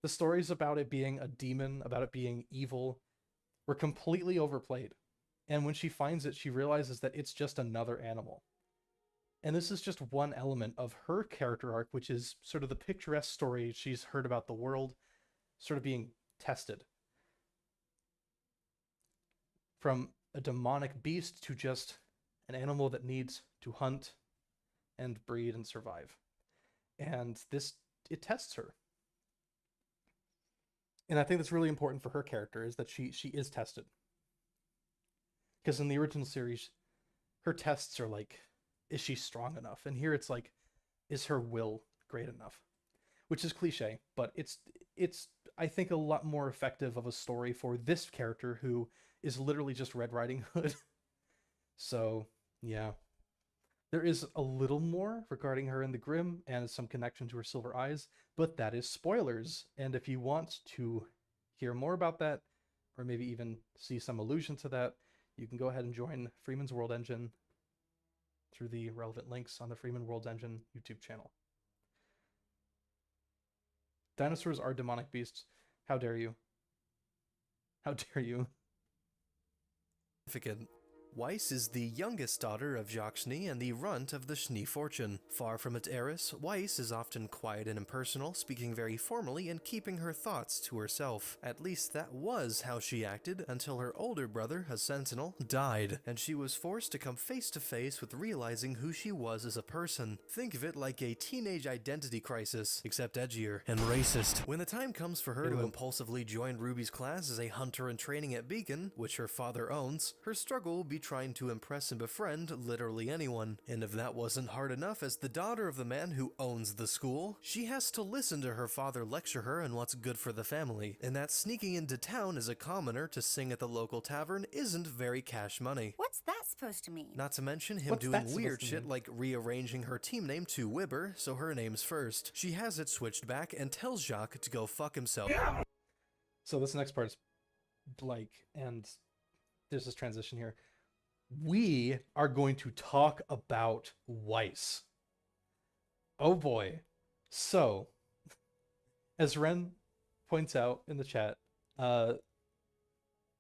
The stories about it being a demon, about it being evil, were completely overplayed. And when she finds it, she realizes that it's just another animal. And this is just one element of her character arc, which is sort of the picturesque story she's heard about the world, sort of being tested. From a demonic beast to just an animal that needs to hunt and breed and survive. And it tests her. And I think that's really important for her character, is that she is tested. Because in the original series, her tests are like, is she strong enough? And here it's like, is her will great enough? which is cliche, but it's I think a lot more effective of a story for this character who is literally just Red Riding Hood. So, yeah. There is a little more regarding her in the Grimm and some connection to her silver eyes, but that is spoilers. And if you want to hear more about that, or maybe even see some allusion to that, you can go ahead and join Freeman's World Engine through the relevant links on the Freeman World Engine YouTube channel. Dinosaurs are demonic beasts. How dare you? How dare you? Significant. Weiss is the youngest daughter of Jacques Schnee and the runt of the Schnee fortune. Far from its heiress, Weiss is often quiet and impersonal, speaking very formally and keeping her thoughts to herself. At least that was how she acted until her older brother, a sentinel, died, and she was forced to come face to face with realizing who she was as a person. Think of it like a teenage identity crisis, except edgier and racist. When the time comes for her to impulsively join Ruby's class as a hunter in training at Beacon, which her father owns, her struggle will be trying to impress and befriend literally anyone. And if that wasn't hard enough, as the daughter of the man who owns the school, she has to listen to her father lecture her on what's good for the family, and that sneaking into town as a commoner to sing at the local tavern isn't very cash money. What's that supposed to mean? Not to mention him What's that doing supposed weird to shit mean? like rearranging her team name to Wibber, so her name's first. She has it switched back and tells Jacques to go fuck himself. So this next part is Blake, and there's this transition here. We are going to talk about Weiss. Oh boy. So, as Ren points out in the chat,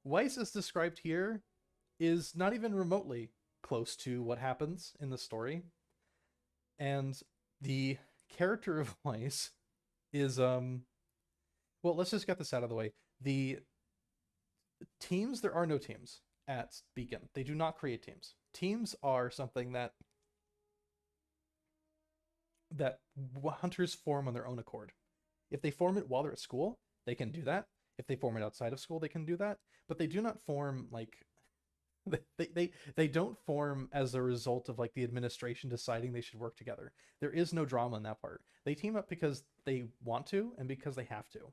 Weiss as described here is not even remotely close to what happens in the story. And the character of Weiss is, well, let's just get this out of the way. The teams, there are no teams at Beacon. They do not create teams. Teams are something that hunters form on their own accord. If they form it while they're at school, they can do that. If they form it outside of school, they can do that. But they do not form like they don't form as a result of like the administration deciding they should work together. There is no drama in that part. They team up because they want to and because they have to.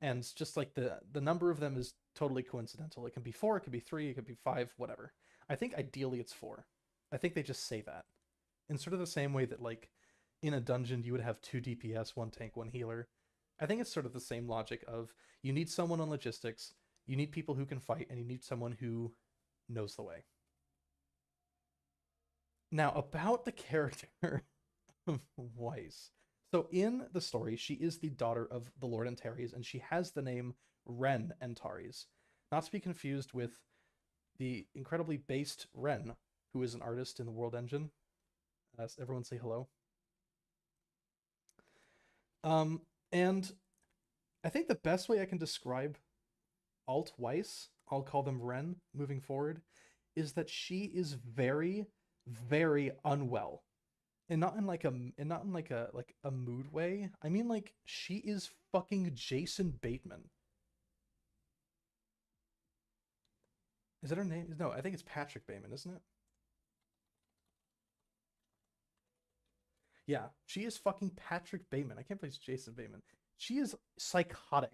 And just like the number of them is totally coincidental. It can be 4, it could be 3, it could be 5, whatever. I think ideally it's 4. I think they just say that. In sort of the same way that like in a dungeon you would have 2 DPS, 1 tank, 1 healer. I think it's sort of the same logic of you need someone on logistics, you need people who can fight, and you need someone who knows the way. Now about the character of Weiss. So in the story, she is the daughter of the Lord Antares, and she has the name Ren Antares. Not to be confused with the incredibly based Ren, who is an artist in the World Engine. Everyone say hello. And I think the best way I can describe Alt Weiss, I'll call them Ren moving forward, is that she is very, very unwell. And not in like a mood way. I mean like she is fucking Jason Bateman. Is that her name? No, I think it's Patrick Bateman, isn't it? Yeah, she is fucking Patrick Bateman. I can't believe it's Jason Bateman. She is psychotic.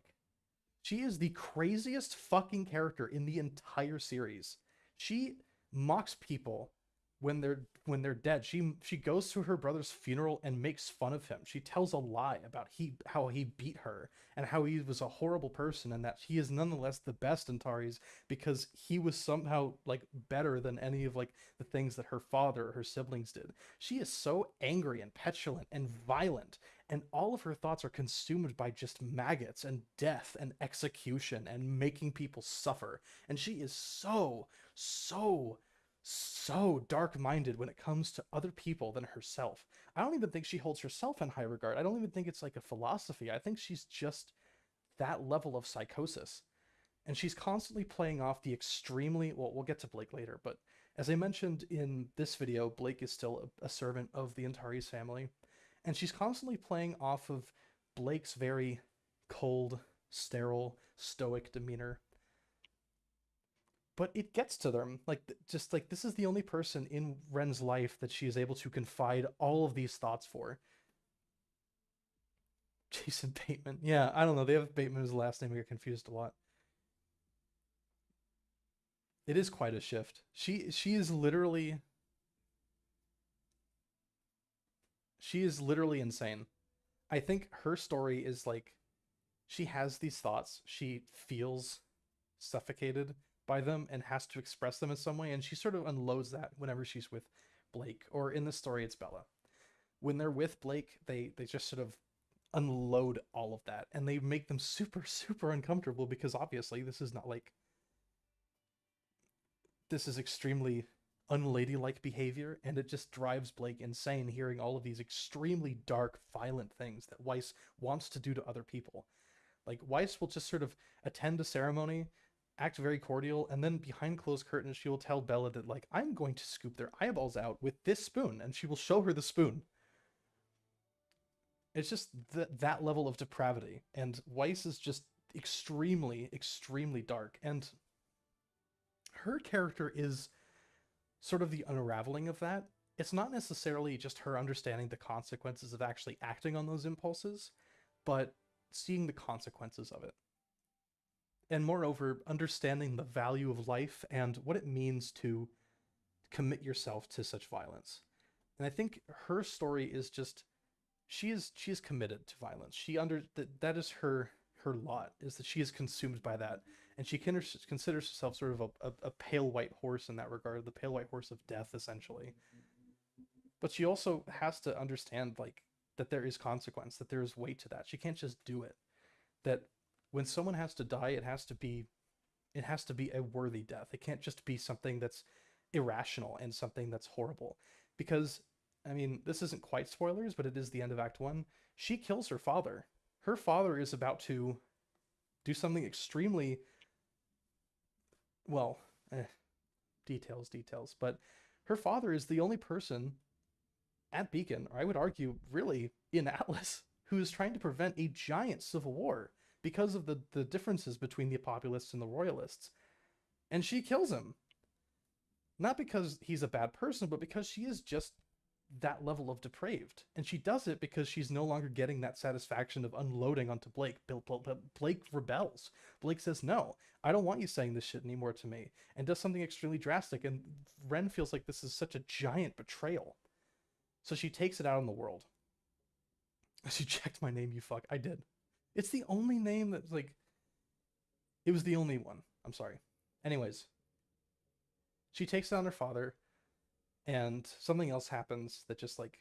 She is the craziest fucking character in the entire series. She mocks people when they're dead. She goes to her brother's funeral and makes fun of him. She tells a lie about how he beat her and how he was a horrible person and that he is nonetheless the best Antares because he was somehow like better than any of like the things that her father or her siblings did. She is so angry and petulant and violent, and all of her thoughts are consumed by just maggots and death and execution and making people suffer. And she is so dark-minded when it comes to other people than herself. I don't even think she holds herself in high regard. I don't even think it's like a philosophy. I think she's just that level of psychosis. And she's constantly playing off the extremely, well, we'll get to Blake later, but as I mentioned in this video, Blake is still a servant of the Antares family. And she's constantly playing off of Blake's very cold, sterile, stoic demeanor. But it gets to them. Like, just like, this is the only person in Ren's life that she is able to confide all of these thoughts for. Jason Bateman. Yeah, I don't know. They have Bateman as the last name. I get confused a lot. It is quite a shift. She is literally insane. I think her story is like she has these thoughts. She feels suffocated by them and has to express them in some way, and she sort of unloads that whenever she's with Blake, or in the story it's Bella. When they're with Blake, they just sort of unload all of that, and they make them super super uncomfortable, because obviously this is not like, this is extremely unladylike behavior, and it just drives Blake insane hearing all of these extremely dark, violent things that Weiss wants to do to other people. Like, Weiss will just sort of attend a ceremony, act very cordial, and then behind closed curtains she will tell Bella that, like, I'm going to scoop their eyeballs out with this spoon, and she will show her the spoon. It's just that level of depravity, and Weiss is just extremely, extremely dark, and her character is sort of the unraveling of that. It's not necessarily just her understanding the consequences of actually acting on those impulses, but seeing the consequences of it. And moreover, understanding the value of life and what it means to commit yourself to such violence. And I think her story is just, she is committed to violence. That is her lot, is that she is consumed by that, and she considers herself sort of a pale white horse in that regard, the pale white horse of death, essentially. But she also has to understand, like, that there is consequence, that there is weight to that. She can't just do it. That when someone has to die, it has to be a worthy death. It can't just be something that's irrational and something that's horrible. Because, I mean, this isn't quite spoilers, but it is the end of Act 1. She kills her father. Her father is about to do something extremely, well, details, but her father is the only person at Beacon, or I would argue really in Atlas, who is trying to prevent a giant civil war because of the differences between the populists and the royalists. And she kills him. Not because he's a bad person, but because she is just that level of depraved. And she does it because she's no longer getting that satisfaction of unloading onto Blake. Blake rebels. Blake says, no, I don't want you saying this shit anymore to me, and does something extremely drastic. And Ren feels like this is such a giant betrayal. So she takes it out on the world. She checked my name, you fuck. I did. It's the only name that's like, it was the only one. I'm sorry. Anyways, she takes down her father, and something else happens that just like,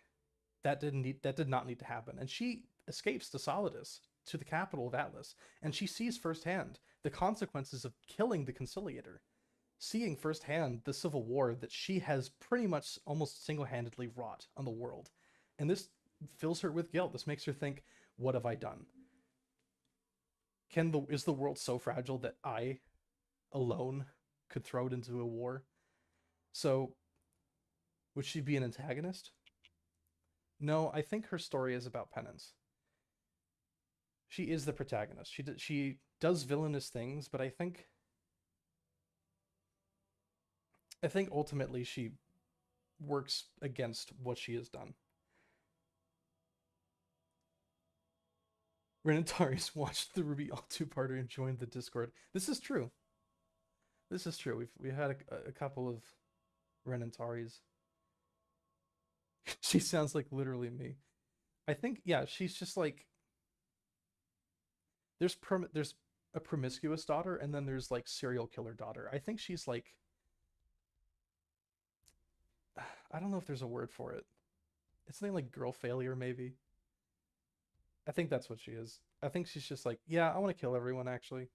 that did not need to happen. And she escapes to Solidus, to the capital of Atlas, and she sees firsthand the consequences of killing the conciliator, seeing firsthand the civil war that she has pretty much almost single-handedly wrought on the world. And this fills her with guilt. This makes her think, what have I done? Is the world so fragile that I alone could throw it into a war? So would she be an antagonist? No, I think her story is about penance. She is the protagonist. She does villainous things, but I think ultimately she works against what she has done. Renatari's watched the RWBY all two-parter and joined the Discord. This is true. This is true. We've had a couple of Renataris. She sounds like literally me. I think, yeah, she's just like, there's a promiscuous daughter, and then there's like serial killer daughter. I think she's like, I don't know if there's a word for it. It's something like girl failure, maybe. I think that's what she is. I think she's just like, yeah, I want to kill everyone, actually.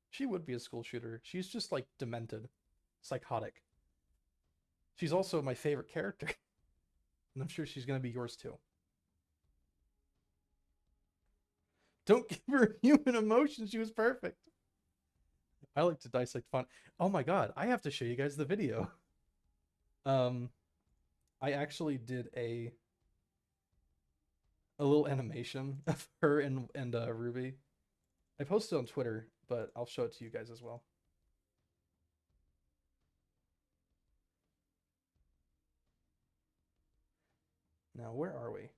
She would be a school shooter. She's just like demented, psychotic. She's also my favorite character. And I'm sure she's going to be yours too. Don't give her human emotion. She was perfect. I like to dissect fun. Oh my god, I have to show you guys the video. I actually did a little animation of her and RWBY. I posted it on Twitter, but I'll show it to you guys as well. Now, where are we?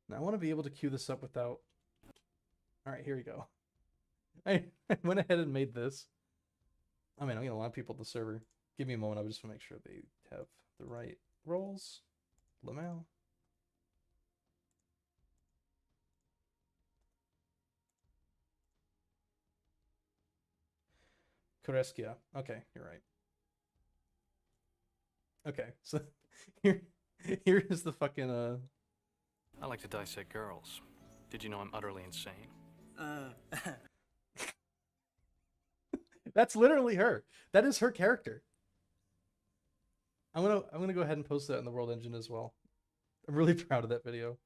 Now I want to be able to queue this up without... Alright, here we go. I went ahead and made this. I mean, I'm getting a lot of people at the server. Give me a moment, I just want to make sure they have the right roles. Lamel. Koreskia. Okay, you're right. Okay, so here is the fucking I like to dissect girls. Did you know I'm utterly insane? That's literally her. That is her character. I'm gonna go ahead and post that in the World Engine as well. I'm really proud of that video.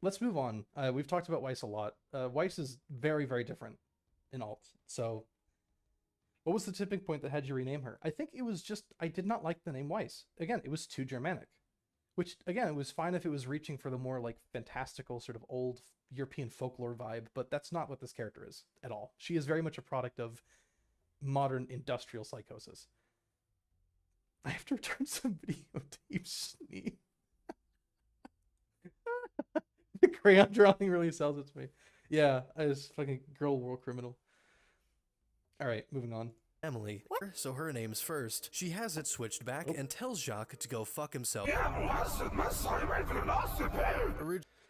Let's move on. We've talked about Weiss a lot. Weiss is very, very different in alt. So what was the tipping point that had you rename her? I think it was just, I did not like the name Weiss. Again, it was too Germanic. Which, again, it was fine if it was reaching for the more, like, fantastical, sort of old European folklore vibe, but that's not what this character is at all. She is very much a product of modern industrial psychosis. I have to return some videotape Snee. The crayon drawing really sells it to me. Yeah, I was fucking girl war criminal. Alright, moving on. Family, so her name's first. She has it switched back and tells Jacques to go fuck himself.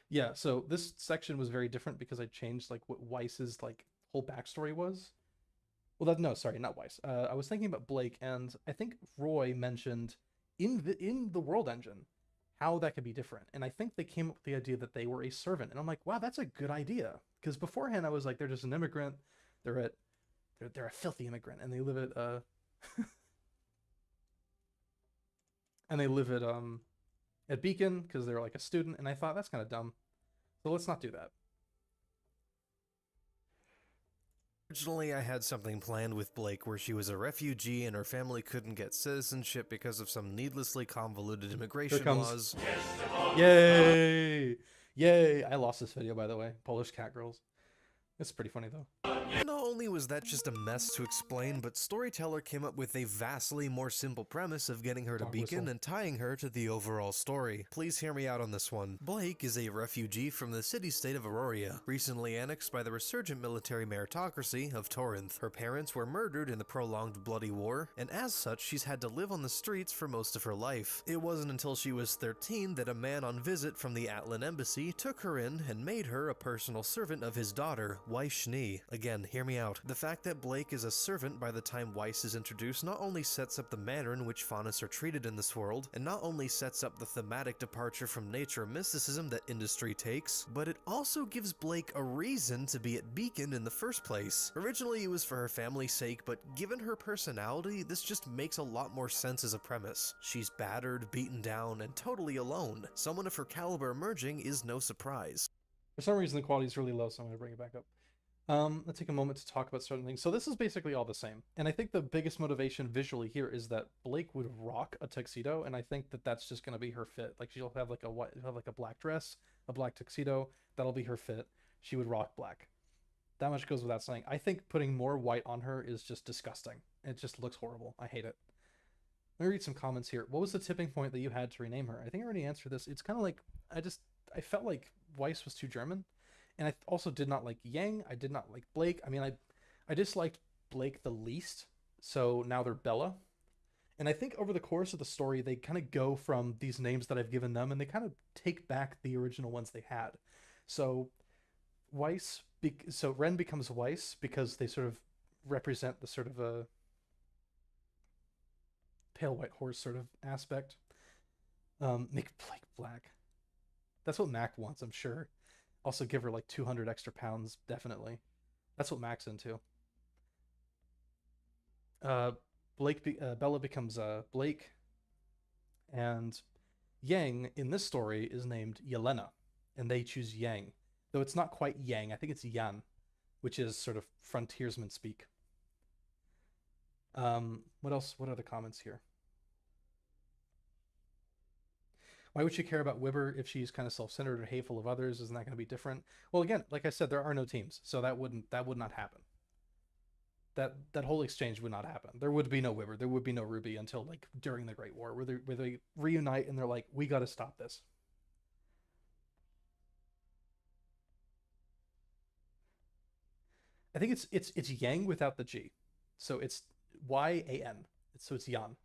Yeah, so this section was very different because I changed like what Weiss's like whole backstory was. Well, no, sorry, not Weiss. I was thinking about Blake, and I think Roy mentioned in the World Engine how that could be different, and I think they came up with the idea that they were a servant, and I'm like, wow, that's a good idea. Because beforehand I was like, they're just an immigrant. They're a filthy immigrant, and they live at at Beacon because they're like a student, and I thought that's kind of dumb. So let's not do that. Originally, I had something planned with Blake where she was a refugee and her family couldn't get citizenship because of some needlessly convoluted immigration laws. Yay! Yay! I lost this video, by the way. Polish cat girls. It's pretty funny though. Not only was that just a mess to explain, but Storyteller came up with a vastly more simple premise of getting her to Beacon and tying her to the overall story. Please hear me out on this one. Blake is a refugee from the city-state of Aurora, recently annexed by the resurgent military meritocracy of Torinth. Her parents were murdered in the prolonged bloody war, and as such she's had to live on the streets for most of her life. It wasn't until she was 13 that a man on visit from the Atlan embassy took her in and made her a personal servant of his daughter, Weiss Schnee. Again, hear me out. The fact that Blake is a servant by the time Weiss is introduced not only sets up the manner in which Faunus are treated in this world, and not only sets up the thematic departure from nature mysticism that industry takes, but it also gives Blake a reason to be at Beacon in the first place. Originally it was for her family's sake, but given her personality, this just makes a lot more sense as a premise. She's battered, beaten down, and totally alone. Someone of her caliber emerging is no surprise. For some reason the quality is really low, so I'm going to bring it back up. Let's take a moment to talk about certain things. So this is basically all the same. And I think the biggest motivation visually here is that Blake would rock a tuxedo, and I think that that's just going to be her fit. Like she'll have like a black dress, a black tuxedo, that'll be her fit. She would rock black. That much goes without saying. I think putting more white on her is just disgusting. It just looks horrible. I hate it. Let me read some comments here. What was the tipping point that you had to rename her? I think I already answered this. It's kind of like, I felt like Weiss was too German. And I also did not like Yang. I did not like Blake. I mean, I disliked Blake the least. So now they're Bella. And I think over the course of the story, they kind of go from these names that I've given them, and they kind of take back the original ones they had. So Ren becomes Weiss because they sort of represent the sort of a pale white horse sort of aspect. Make Blake black. That's what Mac wants, I'm sure. Also give her like 200 extra pounds, definitely. That's what Mac's into. Bella becomes Blake, and Yang in this story is named Yelena, and they choose Yang, though it's not quite Yang. I think it's Yan, which is sort of frontiersman speak. What else? What are the comments here? Why would she care about Wibber if she's kind of self-centered or hateful of others? Isn't that going to be different? Well, again, like I said, there are no teams, so that would not happen. that whole exchange would not happen. There would be no Wibber, there would be no RWBY until like during the Great War, where they reunite and they're like, we got to stop this. I think it's Yang without the G, so it's YAN. So it's Yan.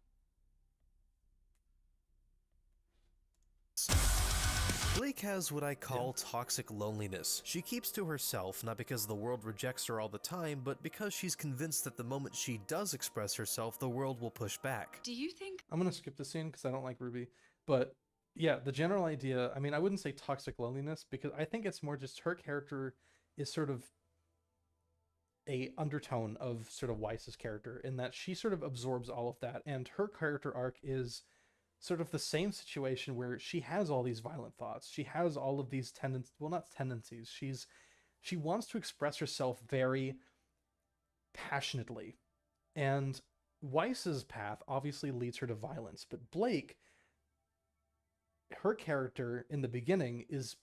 Blake has what I call toxic loneliness. She keeps to herself, not because the world rejects her all the time, but because she's convinced that the moment she does express herself, the world will push back. Do you think I'm gonna skip the scene because I don't like RWBY, but yeah, the general idea. I mean, I wouldn't say toxic loneliness because I think it's more just her character is sort of a undertone of sort of Weiss's character in that she sort of absorbs all of that, and her character arc is sort of the same situation where she has all these violent thoughts. She has all of these not tendencies. She wants to express herself very passionately. And Weiss's path obviously leads her to violence, but Blake, her character in the beginning is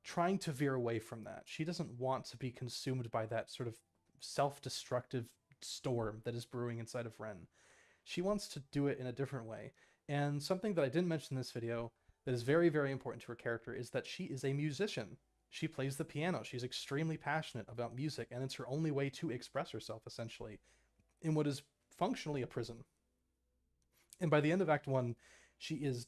trying to veer away from that. She doesn't want to be consumed by that sort of self-destructive storm that is brewing inside of Ren. She wants to do it in a different way. And something that I didn't mention in this video that is very, very important to her character is that she is a musician. She plays the piano. She's extremely passionate about music, and it's her only way to express herself, essentially, in what is functionally a prison. And by the end of Act 1, she is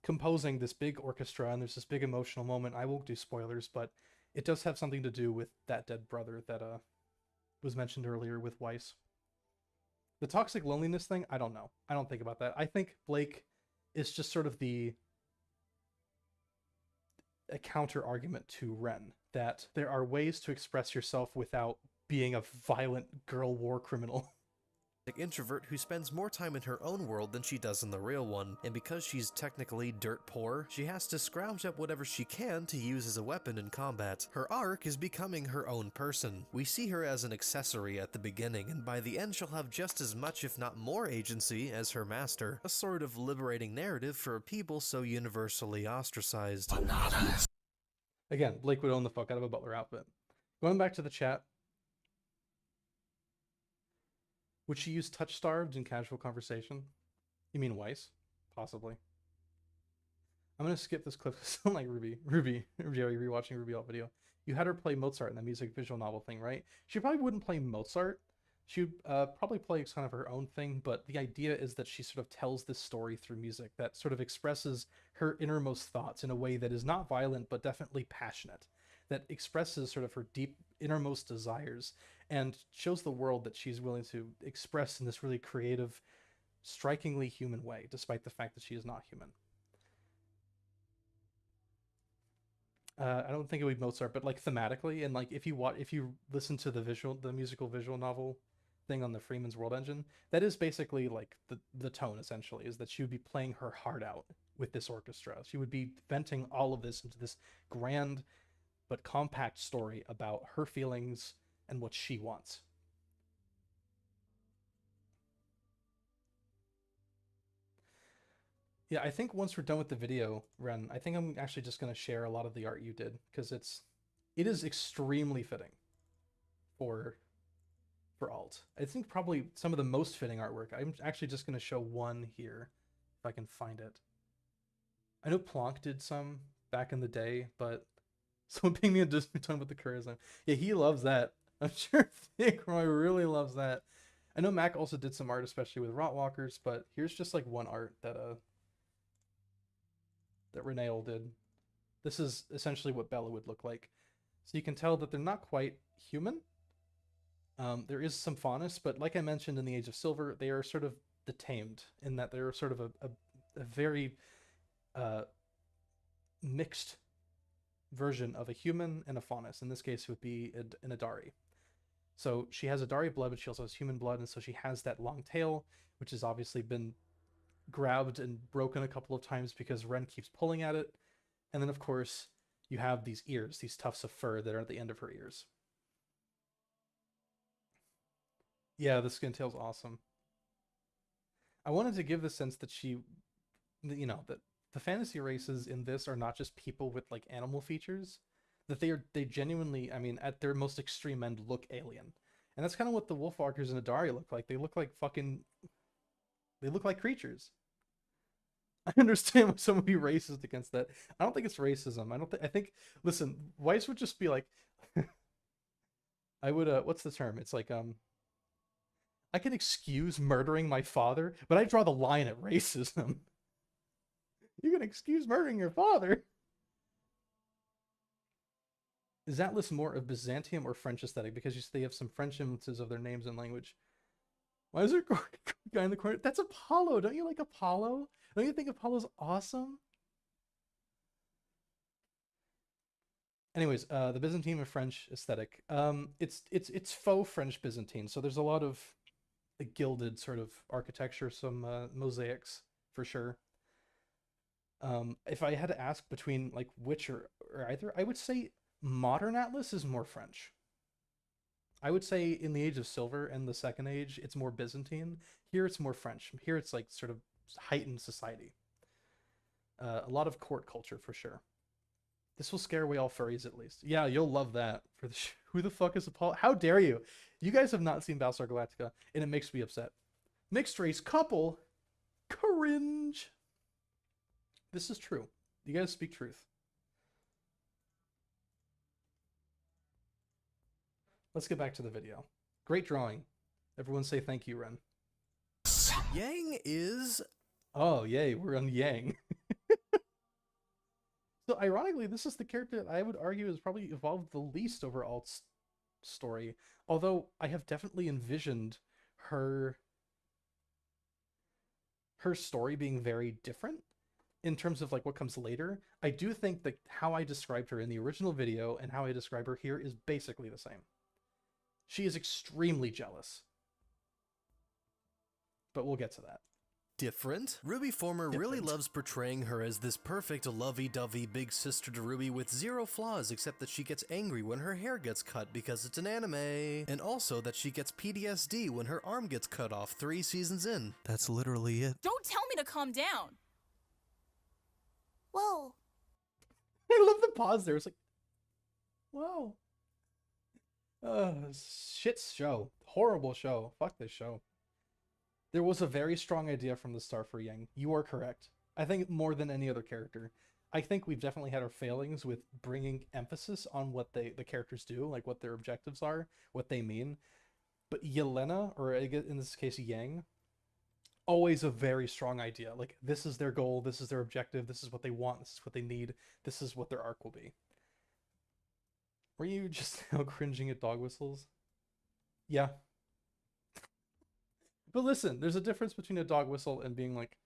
composing this big orchestra, and there's this big emotional moment. I won't do spoilers, but it does have something to do with that dead brother that was mentioned earlier with Weiss. The toxic loneliness thing, I don't know. I don't think about that. I think Blake is just sort of a counter argument to Ren, that there are ways to express yourself without being a violent girl war criminal. Introvert who spends more time in her own world than she does in the real one, and because she's technically dirt poor, she has to scrounge up whatever she can to use as a weapon in combat. Her arc is becoming her own person. We see her as an accessory at the beginning, and by the end she'll have just as much if not more agency as her master, a sort of liberating narrative for a people so universally ostracized. Again, Blake would own the fuck out of a butler outfit. Going back to the chat, would she use touch starved in casual conversation? You mean Weiss? Possibly. I'm gonna skip this clip because I don't like RWBY, Jerry rewatching RWBY alt video. You had her play Mozart in that music visual novel thing, right? She probably wouldn't play Mozart. She'd probably play kind of her own thing, but the idea is that she sort of tells this story through music that sort of expresses her innermost thoughts in a way that is not violent, but definitely passionate, that expresses sort of her deep innermost desires and shows the world that she's willing to express in this really creative, strikingly human way, despite the fact that she is not human. I don't think it would be Mozart, but like thematically, and like if you listen to the musical visual novel thing on the Freeman's World Engine, that is basically like the tone essentially, is that she would be playing her heart out with this orchestra. She would be venting all of this into this grand but compact story about her feelings and what she wants. Yeah, I think once we're done with the video, Ren, I think I'm actually just going to share a lot of the art you did, because it is extremely fitting for alt. I think probably some of the most fitting artwork. I'm actually just going to show one here, if I can find it. I know Plonk did some back in the day, but someone ping me a Disney talking about the charisma. Yeah, he loves that. I'm sure Thick Roy really loves that. I know Mac also did some art, especially with Rotwalkers, but here's just like one art that Renee did. This is essentially what Bella would look like. So you can tell that they're not quite human. There is some faunus, but like I mentioned in the Age of Silver, they are sort of tamed in that they're sort of a very mixed version of a human and a faunus. In this case, it would be an Adari. So she has Adari blood, but she also has human blood, and so she has that long tail, which has obviously been grabbed and broken a couple of times because Ren keeps pulling at it. And then, of course, you have these ears, these tufts of fur that are at the end of her ears. Yeah, the skin tail's awesome. I wanted to give the sense that that the fantasy races in this are not just people with like animal features, that they genuinely, I mean, at their most extreme end, look alien. And that's kind of what the Wolfwalkers in Adari look like. They look like they look like creatures. I understand why someone would be racist against that. I don't think it's racism. I think, listen, Weiss would just be like, I would, what's the term? It's like, I can excuse murdering my father, but I draw the line at racism. You can excuse murdering your father. Is Atlas more of Byzantium or French aesthetic? Because they have some French influences of their names and language. Why is there a guy in the corner? That's Apollo. Don't you like Apollo? Don't you think Apollo's awesome? Anyways, the Byzantine and French aesthetic. It's faux French Byzantine, so there's a lot of the gilded sort of architecture, some mosaics for sure. If I had to ask between like which or either, I would say modern Atlas is more French. I would say in the Age of Silver and the Second Age, it's more Byzantine. Here it's more French. Here it's like sort of heightened society. A lot of court culture for sure. This will scare away all furries at least. Yeah, you'll love that. For the who the fuck is Apollo? How dare you? You guys have not seen Battlestar Galactica, and it makes me upset. Mixed race couple, cringe. This is true. You guys speak truth. Let's get back to the video. Great drawing. Everyone say thank you, Ren. Yang is... Oh, yay, we're on Yang. So, ironically, this is the character that I would argue has probably evolved the least over Alt's story. Although, I have definitely envisioned her story being very different in terms of like what comes later. I do think that how I described her in the original video and how I describe her here is basically the same. She is extremely jealous. But we'll get to that. different. RWBY Former really loves portraying her as this perfect lovey-dovey big sister to RWBY with zero flaws except that she gets angry when her hair gets cut because it's an anime, and also that she gets PTSD when her arm gets cut off 3 seasons in. That's literally it. Don't tell me to calm down. Whoa. I love the pause there. It's like, whoa. Shit show. Horrible show. Fuck this show. There was a very strong idea from the start for Yang. You are correct. I think more than any other character. I think we've definitely had our failings with bringing emphasis on what the characters do, like what their objectives are, what they mean. But Yelena, or in this case Yang, always a very strong idea. Like, this is their goal, this is their objective, this is what they want, this is what they need, this is what their arc will be. Were you just now cringing at dog whistles? Yeah. But listen, there's a difference between a dog whistle and being like,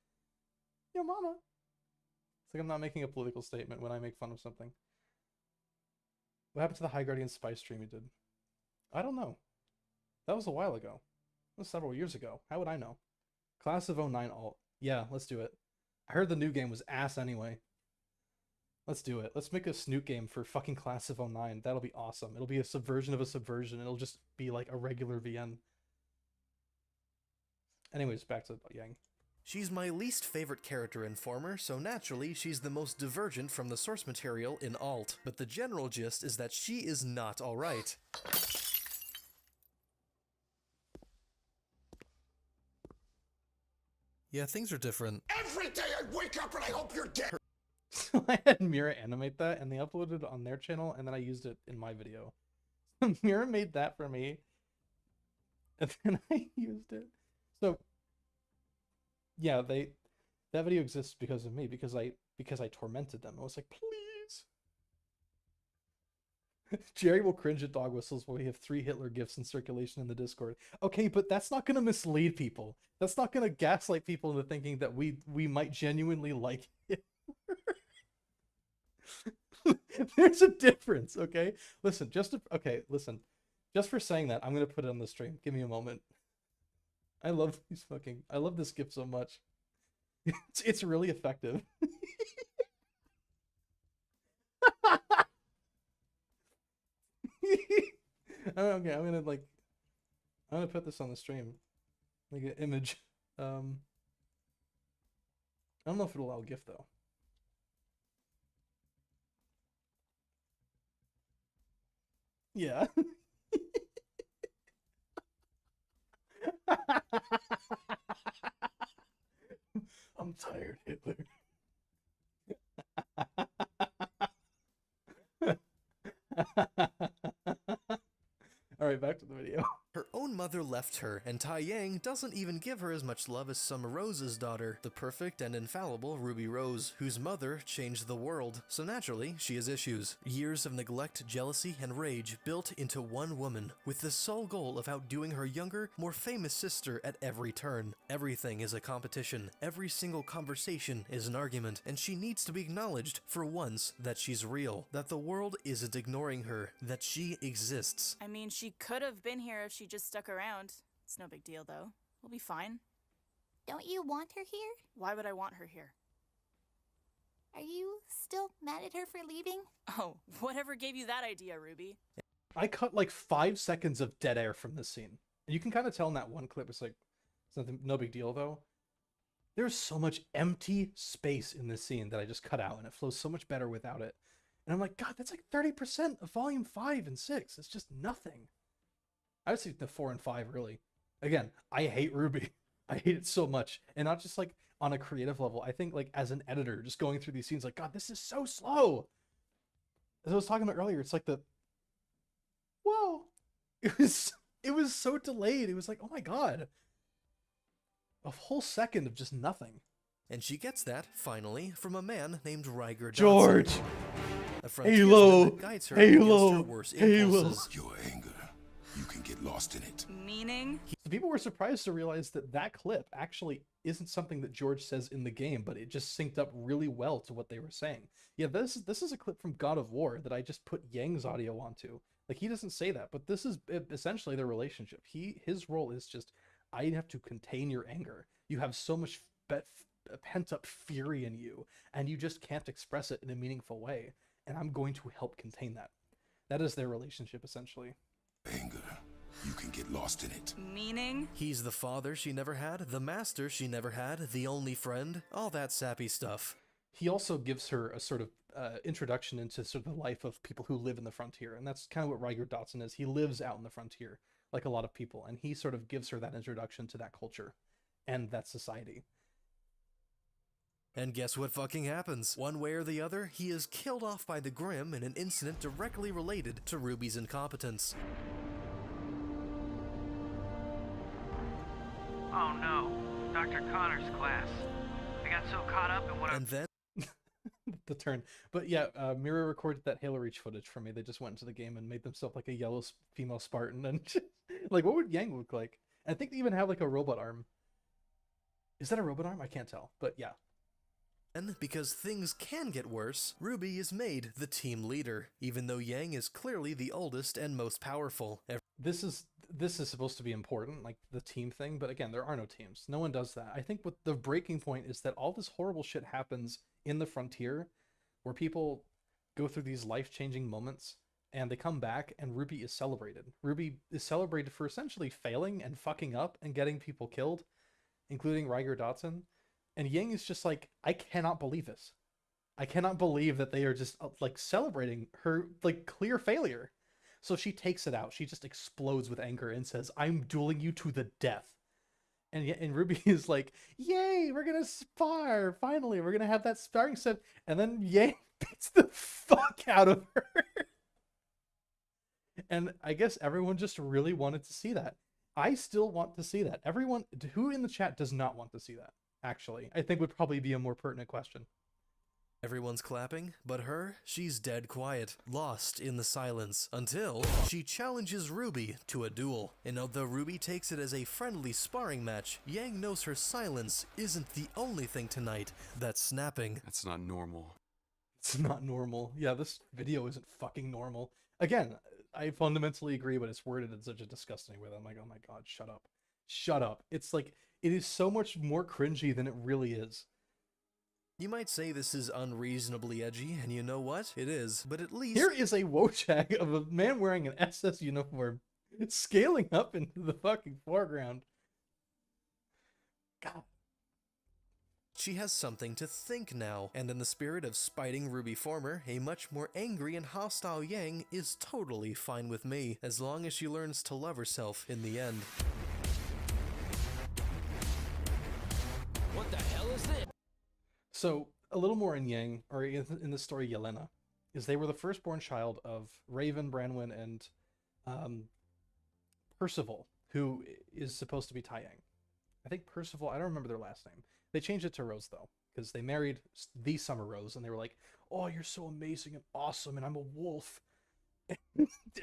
yo mama. It's like I'm not making a political statement when I make fun of something. What happened to the High Guardian spy stream you did? I don't know. That was a while ago. That was several years ago. How would I know? Class of 09 alt. Yeah, let's do it. I heard the new game was ass anyway. Let's do it. Let's make a snoot game for fucking Class of 09. That'll be awesome. It'll be a subversion of a subversion. It'll just be like a regular VN. Anyways, back to Yang. She's my least favorite character in Former, so naturally she's the most divergent from the source material in Alt. But the general gist is that she is not alright. Yeah, things are different. Every day I wake up and I hope you're dead. So I had Mira animate that, and they uploaded it on their channel, and then I used it in my video. Mira made that for me, and then I used it. So yeah, that video exists because of me, because I tormented them. I was like, please. Jerry will cringe at dog whistles while we have 3 Hitler gifs in circulation in the Discord. Okay, but that's not going to mislead people. That's not going to gaslight people into thinking that we might genuinely like Hitler. There's a difference, okay? Listen, just for saying that, I'm going to put it on the stream. Give me a moment. I love this gift so much. It's really effective. Okay, I'm gonna put this on the stream. Like an image. I don't know if it'll allow GIF though. Yeah. I'm tired, Hitler. All right, back to the video. Her own mother left her, and Tai Yang doesn't even give her as much love as Summer Rose's daughter, the perfect and infallible Ruby Rose, whose mother changed the world, so naturally she has issues. Years of neglect, jealousy, and rage built into one woman, with the sole goal of outdoing her younger, more famous sister at every turn. Everything is a competition, every single conversation is an argument, and she needs to be acknowledged, for once, that she's real, that the world isn't ignoring her, that she exists. I mean, she could have been here if she just stuck around. It's no big deal, though. We'll be fine. Don't you want her here? Why would I want her here? Are you still mad at her for leaving? Oh, whatever gave you that idea, Ruby? I cut like 5 seconds of dead air from this scene. And you can kind of tell in that one clip, it's like, it's nothing, no big deal though. There's so much empty space in this scene that I just cut out, and it flows so much better without it. And I'm like, God, that's like 30% of volume 5 and 6. It's just nothing. I would say the 4 and 5, really. Again, I hate RWBY. I hate it so much. And not just like on a creative level. I think like as an editor, just going through these scenes, like, God, this is so slow. As I was talking about earlier, it's like the, whoa. It was so delayed. It was like, oh my God. A whole second of just nothing. And she gets that, finally, from a man named Ryger Dodson. George! A frontiersman Halo! that guides her Halo! against her worst Halo! impulses. Your anger, you can get lost in it. Meaning? So people were surprised to realize that that clip actually isn't something that George says in the game, but it just synced up really well to what they were saying. Yeah, this is a clip from God of War that I just put Yang's audio onto. Like, he doesn't say that, but this is essentially their relationship. His role is just, I have to contain your anger. You have so much pent-up fury in you, and you just can't express it in a meaningful way, and I'm going to help contain that. That is their relationship, essentially. Anger, you can get lost in it. Meaning? He's the father she never had, the master she never had, the only friend, all that sappy stuff. He also gives her a sort of introduction into sort of the life of people who live in the frontier, and that's kind of what Ryger Dodson is. He lives out in the frontier, like a lot of people, and he sort of gives her that introduction to that culture and that society. And guess what fucking happens? One way or the other, he is killed off by the Grimm in an incident directly related to RWBY's incompetence. Oh no, Dr. Connor's class. I got so caught up in what I... And then, The turn. But yeah, Mira recorded that Halo Reach footage for me. They just went into the game and made themselves like a yellow female Spartan, and like, what would Yang look like? I think they even have like a robot arm. Is that a robot arm? I can't tell, but yeah. and because things can get worse, RWBY is made the team leader, even though Yang is clearly the oldest and most powerful. This is supposed to be important, like the team thing, but again, there are no teams. No one does that. I think what the breaking point is that all this horrible shit happens in the frontier, where people go through these life-changing moments, and they come back, and RWBY is celebrated. RWBY is celebrated for essentially failing and fucking up and getting people killed, including Ryger Dodson. And Yang is just like, I cannot believe this. I cannot believe that they are just like celebrating her like clear failure. So she takes it out. She just explodes with anger and says, I'm dueling you to the death. And RWBY is like, yay, we're going to spar. Finally, we're going to have that sparring set. And then Yang beats the fuck out of her. And I guess everyone just really wanted to see that. I still want to see that. Everyone who in the chat does not want to see that, actually, I think would probably be a more pertinent question. Everyone's clapping, but her, she's dead quiet, lost in the silence, until she challenges RWBY to a duel. And although RWBY takes it as a friendly sparring match, Yang knows her silence isn't the only thing tonight that's snapping. That's not normal. It's not normal. Yeah, this video isn't fucking normal. Again, I fundamentally agree, but it's worded in such a disgusting way that I'm like, oh my God, shut up. Shut up. It's like, it is so much more cringy than it really is. You might say this is unreasonably edgy, and you know what? It is, but at least... Here is a Wojak of a man wearing an SS uniform scaling up into the fucking foreground. God. She has something to think now, and in the spirit of spiting RWBY former, a much more angry and hostile Yang is totally fine with me, as long as she learns to love herself in the end. So a little more in Yang, or in the story Yelena, is they were the firstborn child of Raven, Branwen, and um, Percival, who is supposed to be Taiyang. I think Percival, I don't remember their last name. They changed it to Rose, though, because they married the Summer Rose, and they were like, oh, you're so amazing and awesome, and I'm a wolf.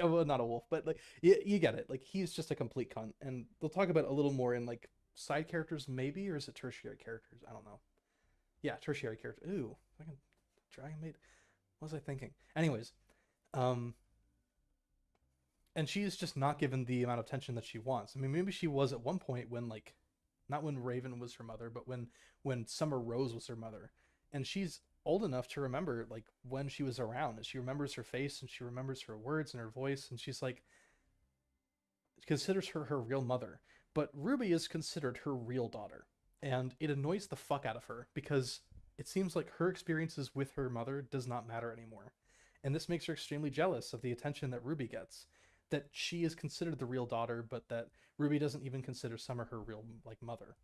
Well, not a wolf, but like, you get it. Like, he's just a complete cunt. And they'll talk about it a little more in, like, side characters, maybe, or is it tertiary characters? I don't know. Yeah, tertiary character. Ooh, fucking Dragon Maid. What was I thinking? Anyways, and she's just not given the amount of attention that she wants. I mean, maybe she was at one point when, like, not when Raven was her mother, but when Summer Rose was her mother, and she's old enough to remember like when she was around, and she remembers her face and she remembers her words and her voice, and she's like considers her real mother. But RWBY is considered her real daughter, and it annoys the fuck out of her because it seems like her experiences with her mother does not matter anymore, and this makes her extremely jealous of the attention that RWBY gets. That she is considered the real daughter, but that RWBY doesn't even consider Summer her real like mother.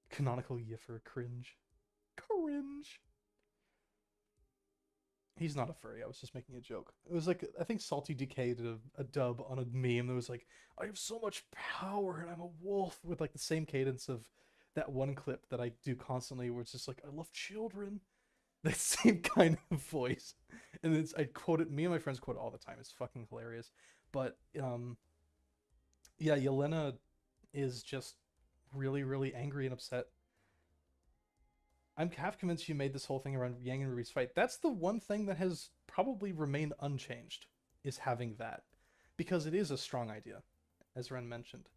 Canonical Yiffer, cringe. Cringe. He's not a furry, I was just making a joke. It was like, I think Salty DK did a dub on a meme that was like, I have so much power and I'm a wolf, with like the same cadence of that one clip that I do constantly where it's just like, I love children. That same kind of voice. And it's, I quote it, me and my friends quote it all the time. It's fucking hilarious. But yeah, Yelena is just really, really angry and upset. I'm half convinced you made this whole thing around Yang and RWBY's fight. That's the one thing that has probably remained unchanged, is having that. Because it is a strong idea, as Ren mentioned.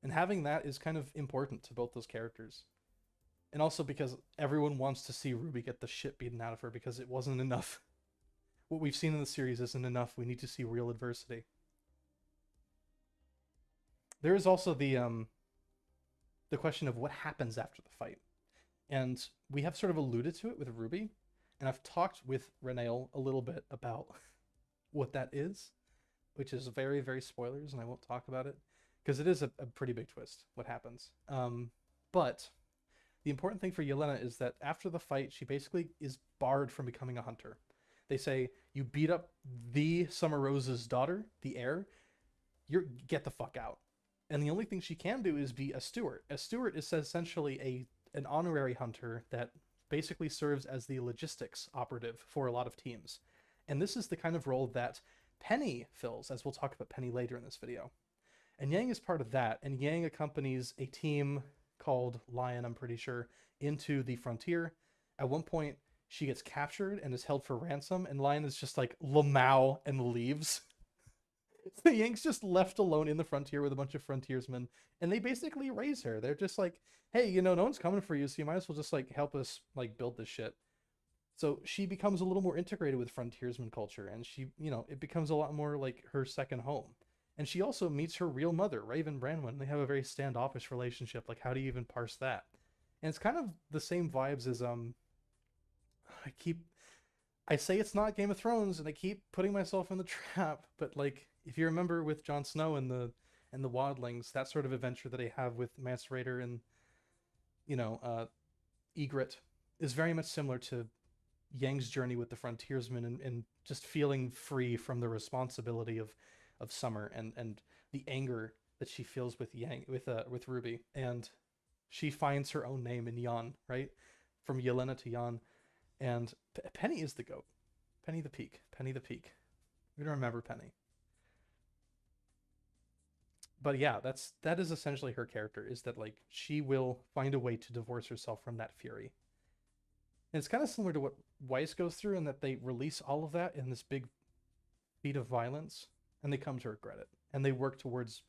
And having that is kind of important to both those characters. And also because everyone wants to see RWBY get the shit beaten out of her because it wasn't enough. What we've seen in the series isn't enough. We need to see real adversity. There is also the question of what happens after the fight. And we have sort of alluded to it with RWBY. And I've talked with Renail a little bit about what that is, which is very, very spoilers, and I won't talk about it because it is a pretty big twist what happens. But the important thing for Yelena is that after the fight, she basically is barred from becoming a hunter. They say, you beat up the Summer Rose's daughter, the heir, get the fuck out. And the only thing she can do is be a steward. A steward is essentially an honorary hunter that basically serves as the logistics operative for a lot of teams. And this is the kind of role that Penny fills, as we'll talk about Penny later in this video. And Yang is part of that, and Yang accompanies a team called Lion, I'm pretty sure, into the frontier. At one point, she gets captured and is held for ransom, and Lion is just like, Lamau, and leaves. So Yang's just left alone in the frontier with a bunch of frontiersmen, and they basically raise her. They're just like, hey, you know, no one's coming for you, so you might as well just like help us like build this shit. So she becomes a little more integrated with frontiersman culture, and she, you know, it becomes a lot more like her second home. And she also meets her real mother, Raven Branwen. They have a very standoffish relationship. Like, how do you even parse that? And it's kind of the same vibes as I say it's not Game of Thrones, and I keep putting myself in the trap, but like, if you remember with Jon Snow and the Wildlings, that sort of adventure that I have with Mance Rayder and, you know, Ygritte is very much similar to Yang's journey with the frontiersmen, and just feeling free from the responsibility of Summer and the anger that she feels with with RWBY. And she finds her own name in Yan, right? From Yelena to Yan. And Penny is the goat. Penny the Peak. Penny the Peak. We don't remember Penny. But yeah, that is essentially her character, is that like she will find a way to divorce herself from that fury. And it's kind of similar to what Weiss goes through, in that they release all of that in this big feat of violence, and they come to regret it. And they work towards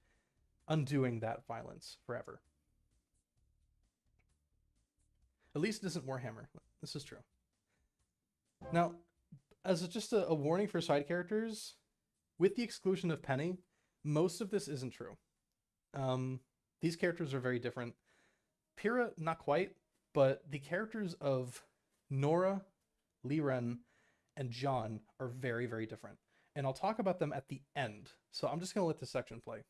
undoing that violence forever. At least it isn't Warhammer. This is true. Now, as just a warning for side characters, with the exclusion of Penny, most of this isn't true. These characters are very different. Pyrrha, not quite, but the characters of Nora, Liren, and John are very, very different. And I'll talk about them at the end. So I'm just going to let this section play.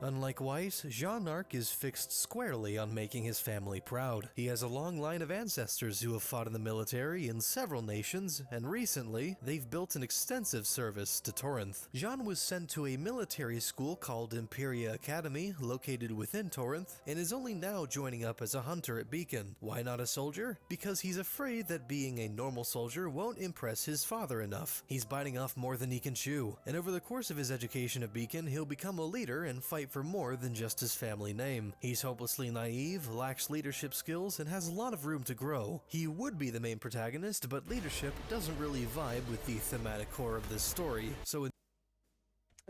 Unlike Weiss, Jean d'Arc is fixed squarely on making his family proud. He has a long line of ancestors who have fought in the military in several nations, and recently, they've built an extensive service to Torinth. Jean was sent to a military school called Imperia Academy, located within Torinth, and is only now joining up as a hunter at Beacon. Why not a soldier? Because he's afraid that being a normal soldier won't impress his father enough. He's biting off more than he can chew, and over the course of his education at Beacon, he'll become a leader and fight for more than just his family name. He's hopelessly naive, lacks leadership skills, and has a lot of room to grow. He would be the main protagonist, but leadership doesn't really vibe with the thematic core of this story, so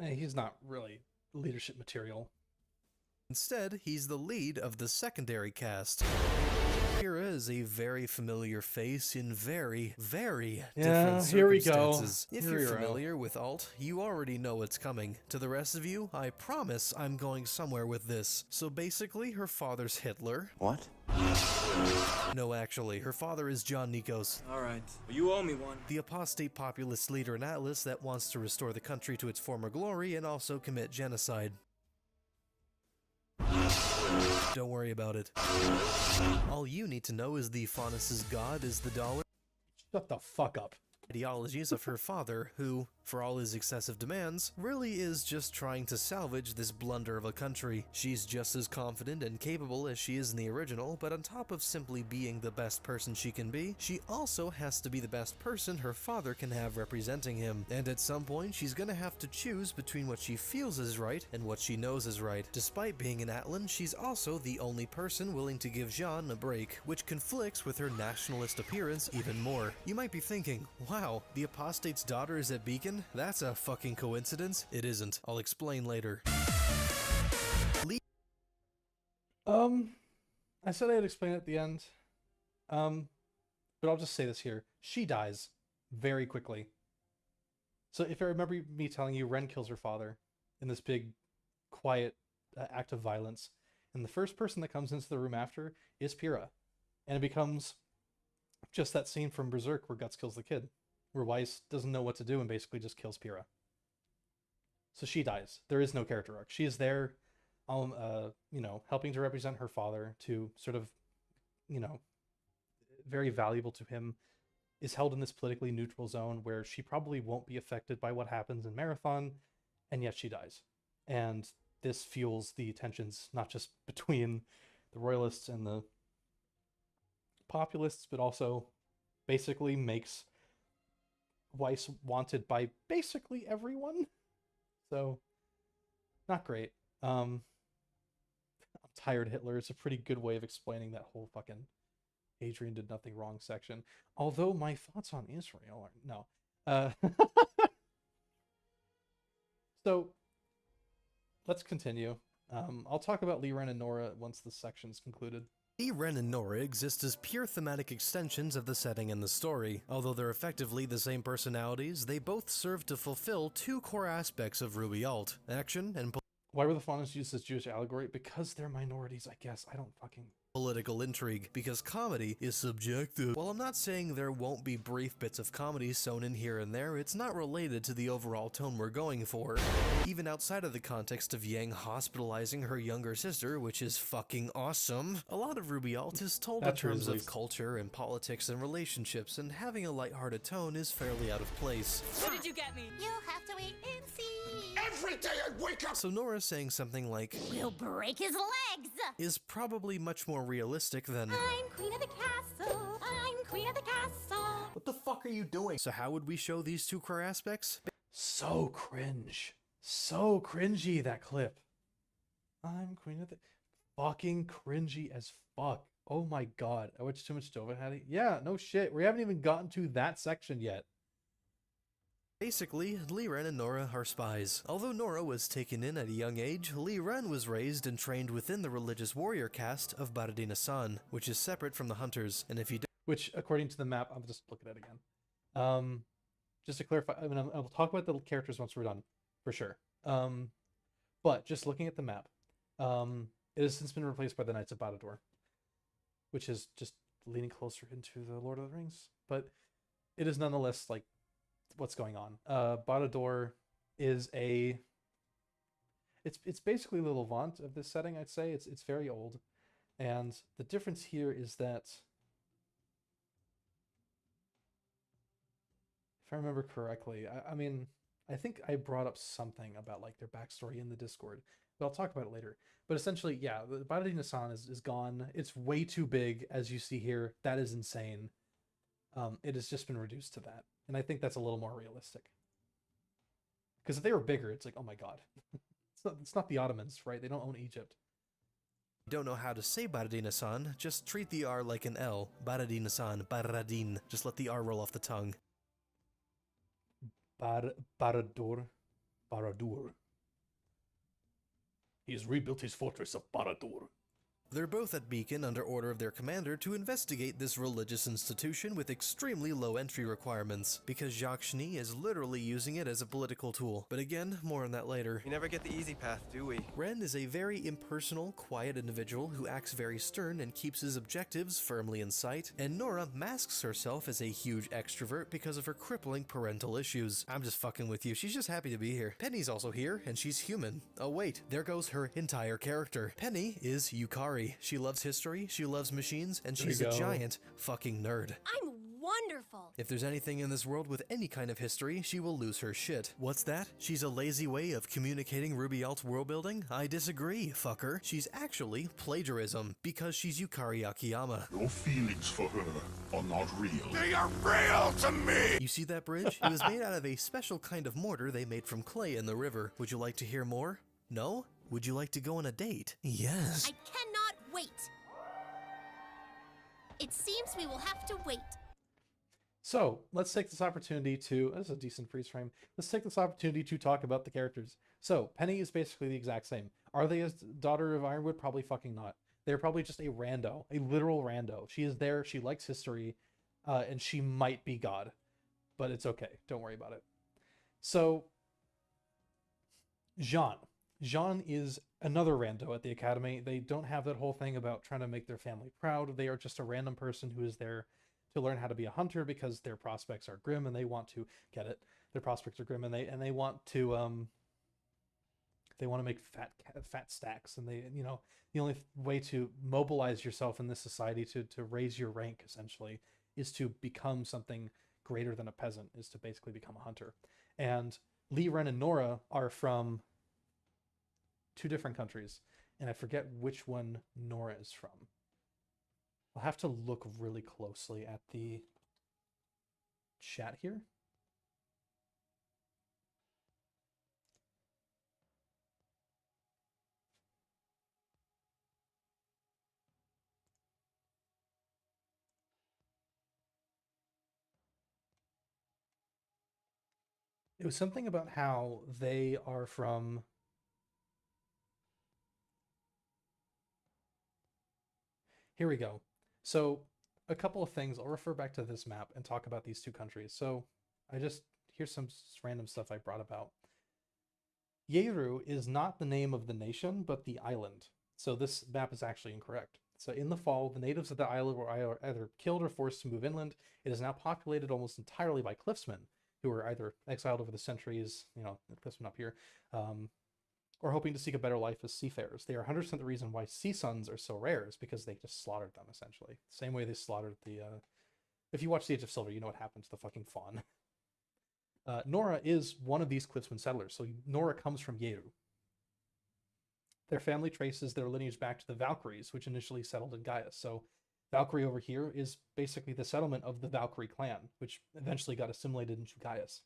He's not really leadership material. instead, he's the lead of the secondary cast. Kira is a very familiar face in very, very different here we go. circumstances. If Here you're we go. familiar with Alt, you already know what's coming. To the rest of you, I promise I'm going somewhere with this. So basically, her father's Hitler. What? No, actually, her father is John Nikos, Alright. Well, you owe me one. the apostate populist leader in Atlas that wants to restore the country to its former glory and also commit genocide. Don't worry about it. All you need to know is the Faunus' god is the dollar Shut the fuck up. ideologies of her father, who, for all his excessive demands, really is just trying to salvage this blunder of a country. She's just as confident and capable as she is in the original, but on top of simply being the best person she can be, she also has to be the best person her father can have representing him. And at some point, she's gonna have to choose between what she feels is right and what she knows is right. Despite being an Atlan, she's also the only person willing to give Jean a break, which conflicts with her nationalist appearance even more. You might be thinking, wow, the apostate's daughter is at Beacon? That's a fucking coincidence. It isn't. I'll explain later. I said I'd explain it at the end. But I'll just say this here. She dies very quickly. So if I remember me telling you, Ren kills her father in this big, quiet act of violence. And the first person that comes into the room after is Pyrrha. And it becomes just that scene from Berserk where Guts kills the kid, where Weiss doesn't know what to do and basically just kills Pyrrha. So she dies. There is no character arc. She is there, helping to represent her father, to sort of, very valuable to him, is held in this politically neutral zone where she probably won't be affected by what happens in Marathon, and yet she dies. And this fuels the tensions, not just between the royalists and the populists, but also basically makes Weiss wanted by basically everyone. So, not great. I'm tired, Hitler. It's a pretty good way of explaining that whole fucking Adrian did nothing wrong section. Although my thoughts on Israel are no. So let's continue. I'll talk about Lee, Ren, and Nora once this section's concluded. Lee, Ren, and Nora exist as pure thematic extensions of the setting and the story. Although they're effectively the same personalities, they both serve to fulfill two core aspects of RWBY Alt: action and Why were the Faunus used as Jewish allegory? Because they're minorities, I guess. I don't fucking... political intrigue, because comedy is subjective. While I'm not saying there won't be brief bits of comedy sewn in here and there, it's not related to the overall tone we're going for. Even outside of the context of Yang hospitalizing her younger sister, which is fucking awesome, a lot of RWBY Alt is told in terms of culture and politics and relationships, and having a lighthearted tone is fairly out of place. What did you get me? You'll have to wait and see. Every day I wake up! So Nora saying something like, We'll break his legs. is probably much more realistic than, I'm queen of the castle. I'm queen of the castle. What the fuck are you doing? so how would we show these two core aspects? So cringe. So cringy, that clip. I'm queen of the... Fucking cringy as fuck. Oh my god. I watched too much Dova Hattie. Yeah, no shit. We haven't even gotten to that section yet. Basically, Lee Ren and Nora are spies. Although Nora was taken in at a young age, Lee Ren was raised and trained within the religious warrior caste of Baradina-san, which is separate from the Hunters, and if you Which, according to the map, I'll just look at it again. Just to clarify, I mean, I'll talk about the characters once we're done, for sure. But just looking at the map, it has since been replaced by the Knights of Badador, which is just leaning closer into the Lord of the Rings. But it is nonetheless, like, what's going on. Badador is It's basically the Levant of this setting, I'd say. It's very old. And the difference here is that, if I remember correctly, I mean, I think I brought up something about like their backstory in the Discord, but I'll talk about it later. But essentially, yeah, the Baradina-san is gone. It's way too big, as you see here. That is insane. It has just been reduced to that. And I think that's a little more realistic. Because if they were bigger, it's like, oh my god. It's not the Ottomans, right? They don't own Egypt. Don't know how to say Baradina-san, just treat the R like an L. Baradina-san, Baradin. Just let the R roll off the tongue. Baradur. He has rebuilt his fortress of Baradur. They're both at Beacon under order of their commander to investigate this religious institution with extremely low entry requirements, because Jacques Cheny is literally using it as a political tool. But again, more on that later. We never get the easy path, do we? Ren is a very impersonal, quiet individual who acts very stern and keeps his objectives firmly in sight, and Nora masks herself as a huge extrovert because of her crippling parental issues. I'm just fucking with you, she's just happy to be here. Penny's also here, and she's human. Oh wait, there goes her entire character. Penny is Yukari. She loves history, she loves machines, and she's a giant fucking nerd. I'm wonderful. If there's anything in this world with any kind of history, she will lose her shit. What's that? She's a lazy way of communicating RWBY Alt's world building? I disagree, fucker. She's actually plagiarism, because she's Yukari Akiyama. Your feelings for her are not real. They are real to me! You see that bridge? It was made out of a special kind of mortar they made from clay in the river. Would you like to hear more? No? Would you like to go on a date? Yes. I cannot wait. It seems we will have to wait. So let's take this opportunity to, this is a decent freeze frame. Let's take this opportunity to talk about the characters. So Penny is basically the exact same. Are they a daughter of Ironwood? Probably fucking not. They're probably just a rando, a literal rando. She is there, she likes history, and she might be God, but it's okay. Don't worry about it. So Jean is another rando at the academy. They don't have that whole thing about trying to make their family proud. They are just a random person who is there to learn how to be a hunter because their prospects are grim and they want to get it. Their prospects are grim and they want to make fat stacks, and they, you know, the only way to mobilize yourself in this society to raise your rank essentially is to become something greater than a peasant, is to basically become a hunter. And Lee, Ren, and Nora are from two different countries, and I forget which one Nora is from. I'll have to look really closely at the chat here. It was something about how they are from... Here we go. So a couple of things. I'll refer back to this map and talk about these two countries. So here's some random stuff I brought about. Yeru is not the name of the nation, but the island. So this map is actually incorrect. So in the fall, the natives of the island were either killed or forced to move inland. It is now populated almost entirely by cliffsmen, who were either exiled over the centuries, you know, cliffsmen up here, or hoping to seek a better life as seafarers. They are 100% the reason why sea suns are so rare, is because they just slaughtered them, essentially. Same way they slaughtered the... if you watch The Age of Silver, you know what happened to the fucking fawn. Nora is one of these cliffsman settlers, so Nora comes from Yeru. Their family traces their lineage back to the Valkyries, which initially settled in Gaia. So Valkyrie over here is basically the settlement of the Valkyrie clan, which eventually got assimilated into Gaius.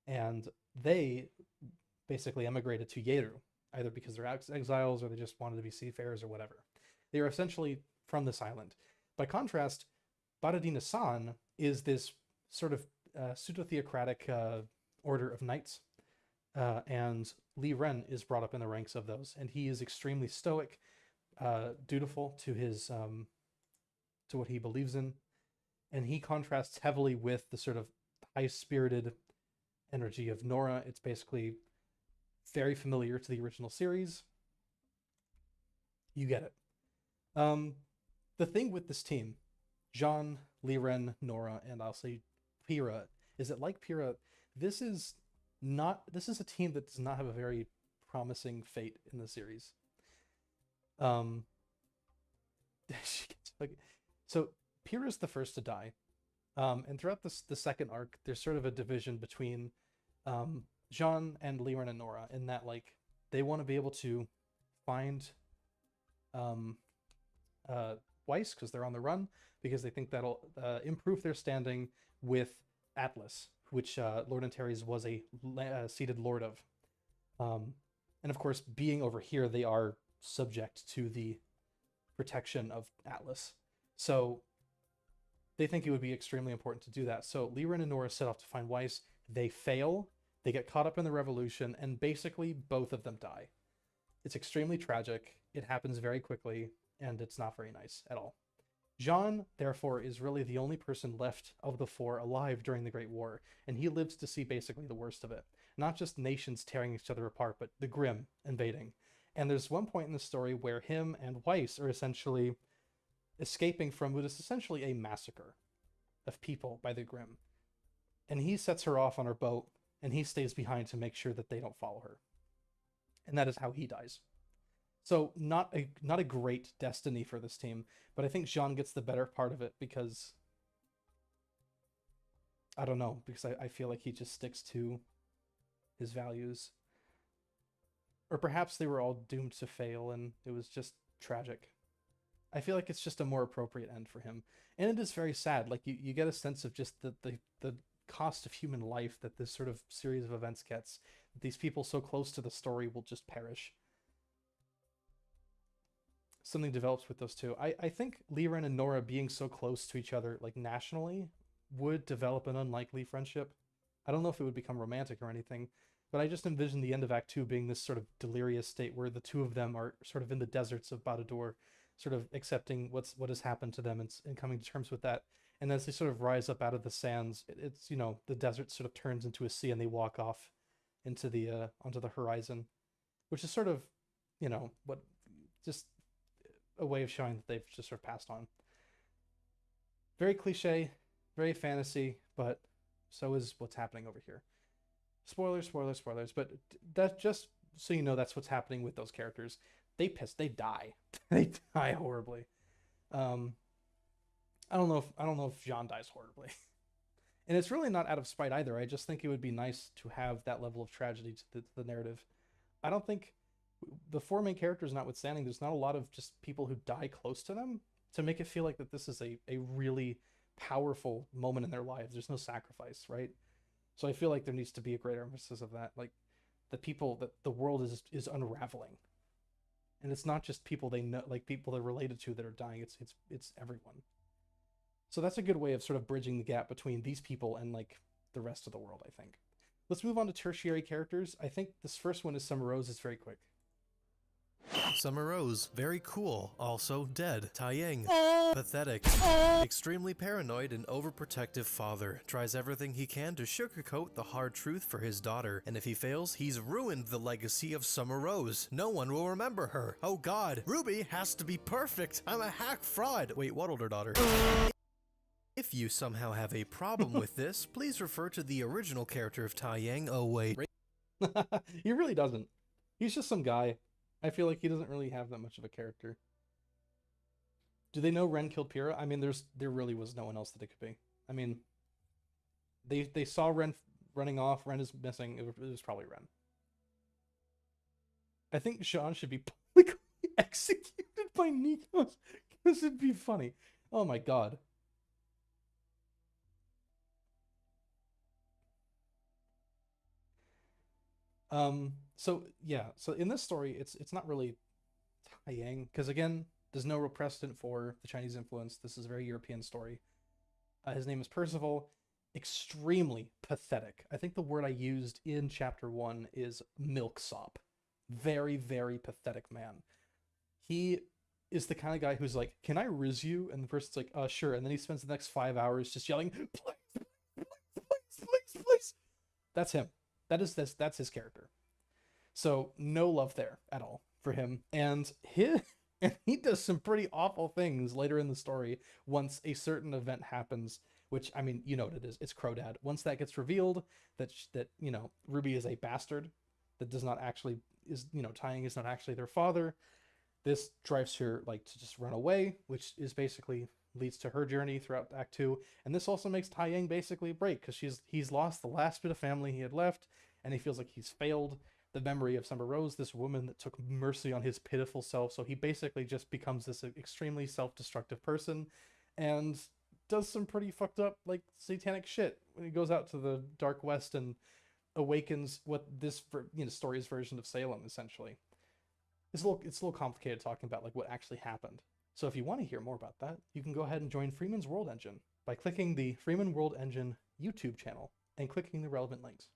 And they basically emigrated to Yeru, either because they're exiles or they just wanted to be seafarers or whatever. They are essentially from this island. By contrast, Baradina-san is this sort of pseudo-theocratic order of knights, and Lee Ren is brought up in the ranks of those, and he is extremely stoic, dutiful to his to what he believes in, and he contrasts heavily with the sort of high-spirited energy of Nora. It's basically very familiar to the original series. You get it. The thing with this team, Jean, Lee Ren, Nora, and I'll say Pyrrha, is that like Pyrrha, this is a team that does not have a very promising fate in the series. She gets so Pyrrha's the first to die. And throughout the second arc, there's sort of a division between Jean and Liren and Nora, in that like they want to be able to find Weiss because they're on the run, because they think that'll improve their standing with Atlas, which Lord Antares was a seated lord of. And of course, being over here, they are subject to the protection of Atlas. So they think it would be extremely important to do that. So Liren and Nora set off to find Weiss. They fail. They get caught up in the revolution, and basically both of them die. It's extremely tragic. It happens very quickly, and it's not very nice at all. Jean, therefore, is really the only person left of the four alive during the Great War, and he lives to see basically the worst of it. Not just nations tearing each other apart, but the Grimm invading. And there's one point in the story where him and Weiss are essentially escaping from what is essentially a massacre of people by the Grimm. And he sets her off on her boat, and he stays behind to make sure that they don't follow her. And that is how he dies. So not a great destiny for this team, but I think Jean gets the better part of it because I don't know, because I feel like he just sticks to his values. Or perhaps they were all doomed to fail and it was just tragic. I feel like it's just a more appropriate end for him. And it is very sad. Like you get a sense of just the cost of human life that this sort of series of events gets. These people so close to the story will just perish. Something develops with those two. I think Liren and Nora being so close to each other, like nationally, would develop an unlikely friendship. I don't know if it would become romantic or anything, but I just envision the end of Act 2 being this sort of delirious state where the two of them are sort of in the deserts of Badador, sort of accepting what has happened to them and coming to terms with that. And as they sort of rise up out of the sands, it's, you know, the desert sort of turns into a sea and they walk off into the onto the horizon, which is sort of, you know, what just a way of showing that they've just sort of passed on. Very cliche, very fantasy, but so is what's happening over here. Spoilers, spoilers, spoilers, but that just so you know, that's what's happening with those characters. They die. They die horribly. I don't know if Jean dies horribly. And it's really not out of spite either. I just think it would be nice to have that level of tragedy to the narrative. I don't think the four main characters notwithstanding, there's not a lot of just people who die close to them to make it feel like that this is a really powerful moment in their lives. There's no sacrifice, right? So I feel like there needs to be a greater emphasis of that. Like that the world is unraveling. And it's not just people they know, like people they're related to that are dying. It's everyone. So that's a good way of sort of bridging the gap between these people and like the rest of the world, I think. Let's move on to tertiary characters. I think this first one is Summer Rose. It's very quick. Summer Rose, very cool, also dead. Taiyang, pathetic, extremely paranoid and overprotective father, tries everything he can to sugarcoat the hard truth for his daughter, and if he fails, he's ruined the legacy of Summer Rose. No one will remember her. Oh god, RWBY has to be perfect. I'm a hack fraud. Wait, what older daughter? If you somehow have a problem with this, please refer to the original character of Taiyang. Oh wait. He really doesn't. He's just some guy. I feel like he doesn't really have that much of a character. Do they know Ren killed Pyrrha? I mean, there really was no one else that it could be. I mean, they saw Ren running off. Ren is missing. It was probably Ren. I think Jean should be publicly executed by Nikos because it'd be funny. Oh my god. So yeah, so in this story, it's not really Taiyang, because again, there's no real precedent for the Chinese influence. This is a very European story. His name is Percival. Extremely pathetic. I think the word I used in chapter 1 is milksop. Very, very pathetic man. He is the kind of guy who's like, can I riz you? And the person's like, sure. And then he spends the next 5 hours just yelling, please. That's him. That's his character. So no love there at all for him. And he does some pretty awful things later in the story once a certain event happens, which, I mean, you know what it is. It's Crodad. Once that gets revealed that you know, RWBY is a bastard that does not actually is, you know, Taeyang is not actually their father. This drives her like to just run away, which is basically leads to her journey throughout Act 2. And this also makes Taeyang basically break because he's lost the last bit of family he had left, and he feels like he's failed the memory of Summer Rose, this woman that took mercy on his pitiful self. So he basically just becomes this extremely self-destructive person and does some pretty fucked up like satanic shit when he goes out to the Dark West and awakens what this story's version of Salem essentially. It's a little complicated talking about like what actually happened. So if you want to hear more about that, you can go ahead and join Freeman's World Engine by clicking the Freeman World Engine YouTube channel and clicking the relevant links.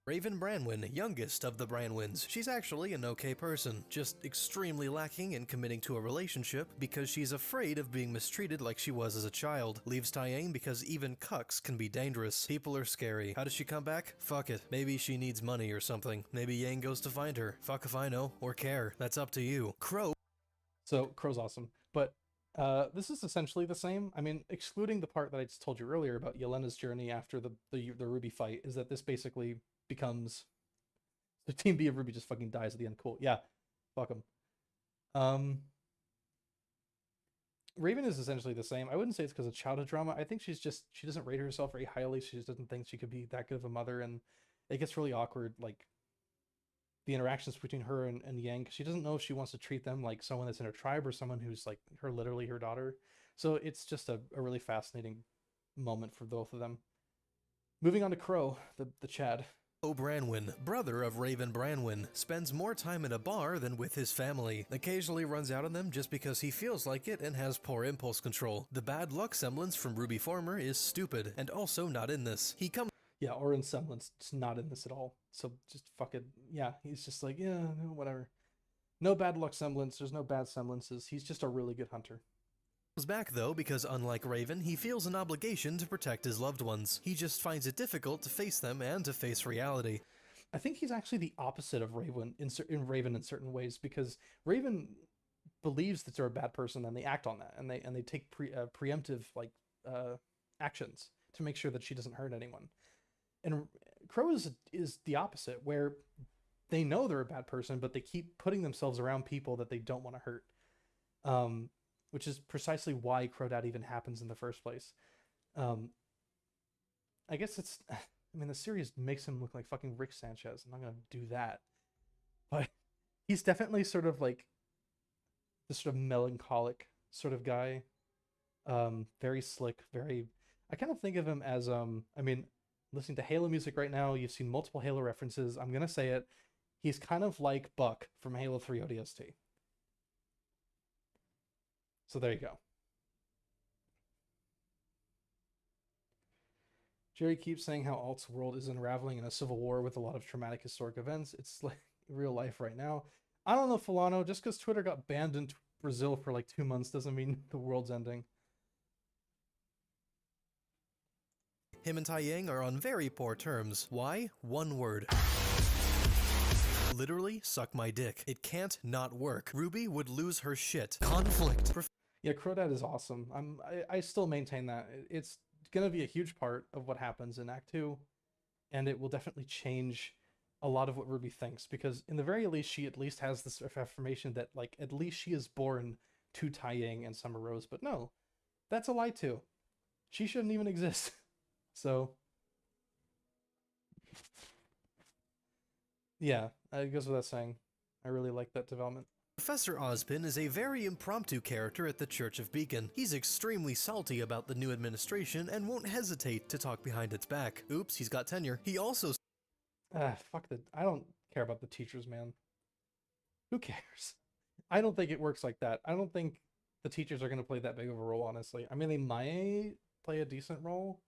Raven Branwen, youngest of the Branwens. She's actually an okay person, just extremely lacking in committing to a relationship because she's afraid of being mistreated like she was as a child. Leaves Taeyang because even cucks can be dangerous. People are scary. How does she come back? Fuck it. Maybe she needs money or something. Maybe Yang goes to find her. Fuck if I know, or care. That's up to you. Crow. So Crow's awesome, but this is essentially the same. I mean, excluding the part that I just told you earlier about Yelena's journey after the RWBY fight, is that this basically becomes the Team B of RWBY just fucking dies at the end. Cool. Yeah. Fuck them. Raven is essentially the same. I wouldn't say it's because of childhood drama. I think she doesn't rate herself very highly. She just doesn't think she could be that good of a mother, and it gets really awkward, like the interactions between her and Yang, because she doesn't know if she wants to treat them like someone that's in her tribe or someone who's like literally her daughter. So it's just a really fascinating moment for both of them. Moving on to Crow, the Chad. Branwen, brother of Raven Branwen, spends more time in a bar than with his family. Occasionally runs out on them just because he feels like it and has poor impulse control. The bad luck semblance from RWBY former is stupid, and also not in this. He comes Yeah, or in semblance, just not in this at all. So just fucking, yeah, he's just like, yeah, no, whatever. No bad luck semblance, there's no bad semblances. He's just a really good hunter. Back though because unlike Raven, he feels an obligation to protect his loved ones. He just finds it difficult to face them and to face reality. I think he's actually the opposite of Raven in Raven in certain ways, because Raven believes that they're a bad person and they act on that, and they take preemptive like actions to make sure that she doesn't hurt anyone. And Crow is the opposite, where they know they're a bad person, but they keep putting themselves around people that they don't want to hurt. Which is precisely why Crowdad even happens in the first place. I guess it's, I mean, the series makes him look like fucking Rick Sanchez. I'm not going to do that. But he's definitely sort of like this sort of melancholic sort of guy. Very slick, I kind of think of him as, I mean, listening to Halo music right now, you've seen multiple Halo references. I'm going to say it. He's kind of like Buck from Halo 3 ODST. So there you go. Jerry keeps saying how Alt's world is unraveling in a civil war with a lot of traumatic historic events. It's like real life right now. I don't know, Fulano. Just because Twitter got banned in Brazil for like 2 months doesn't mean the world's ending. Him and Taeyang are on very poor terms. Why? One word. Literally, suck my dick. It can't not work. RWBY would lose her shit. Conflict. Yeah, Crowdad is awesome. I still maintain that. It's going to be a huge part of what happens in Act 2, and it will definitely change a lot of what RWBY thinks, because in the very least, she at least has this affirmation that, like, at least she is born to Taeyang and Summer Rose, but no, that's a lie too. She shouldn't even exist. So, yeah, it goes without saying. I really like that development. Professor Ozpin is a very impromptu character at the Church of Beacon. He's extremely salty about the new administration and won't hesitate to talk behind its back. Oops, he's got tenure. He also... I don't care about the teachers, man. Who cares? I don't think it works like that. I don't think the teachers are going to play that big of a role, honestly. I mean, they might play a decent role,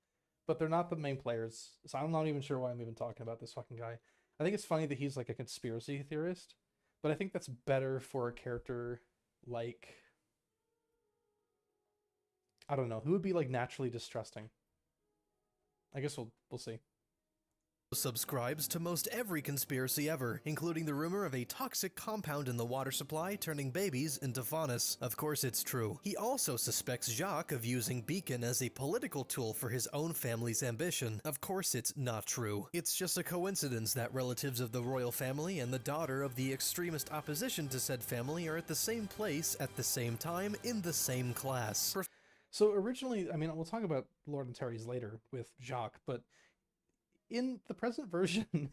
but they're not the main players. So I'm not even sure why I'm even talking about this fucking guy. I think it's funny that he's like a conspiracy theorist, but I think that's better for a character like, I don't know, who would be like naturally distrusting. I guess we'll see. subscribes to most every conspiracy ever, including the rumor of a toxic compound in the water supply turning babies into faunus. Of course it's true. He also suspects Jacques of using Beacon as a political tool for his own family's ambition. Of course it's not true. It's just a coincidence that relatives of the royal family and the daughter of the extremist opposition to said family are at the same place at the same time in the same class. So originally, I mean, we'll talk about Lord and Terry's later with Jacques, but in the present version,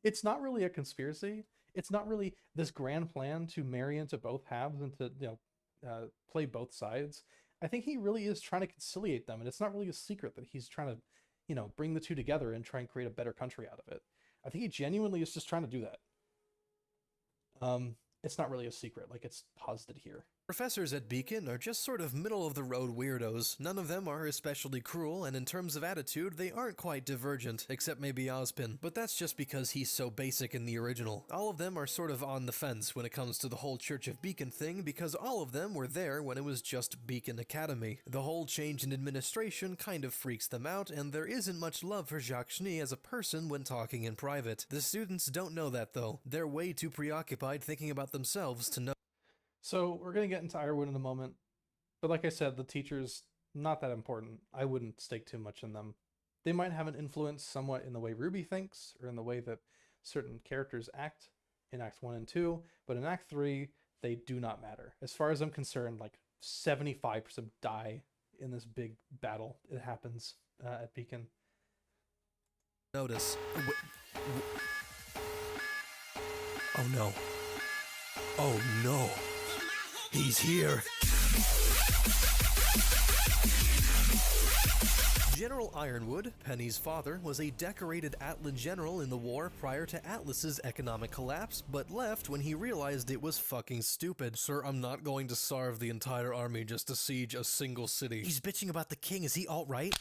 it's not really a conspiracy. It's not really this grand plan to marry into both halves and to, play both sides. I think he really is trying to conciliate them, and it's not really a secret that he's trying to, bring the two together and try and create a better country out of it. I think he genuinely is just trying to do that. It's not really a secret, like it's posited here. Professors at Beacon are just sort of middle-of-the-road weirdos. None of them are especially cruel, and in terms of attitude, they aren't quite divergent, except maybe Ozpin. But that's just because he's so basic in the original. All of them are sort of on the fence when it comes to the whole Church of Beacon thing, because all of them were there when it was just Beacon Academy. The whole change in administration kind of freaks them out, and there isn't much love for Jacques Schnee as a person when talking in private. The students don't know that, though. They're way too preoccupied thinking about themselves to know. So we're going to get into Ironwood in a moment. But like I said, the teachers, not that important. I wouldn't stake too much in them. They might have an influence somewhat in the way RWBY thinks, or in the way that certain characters act in Act 1 and 2. But in Act 3, they do not matter. As far as I'm concerned, like 75% die in this big battle. It happens at Beacon. Notice. Oh no. Oh no. He's here. General Ironwood, Penny's father, was a decorated Atlan general in the war prior to Atlas's economic collapse, but left when he realized it was fucking stupid. Sir, I'm not going to starve the entire army just to siege a single city. He's bitching about the king. Is he alt-right?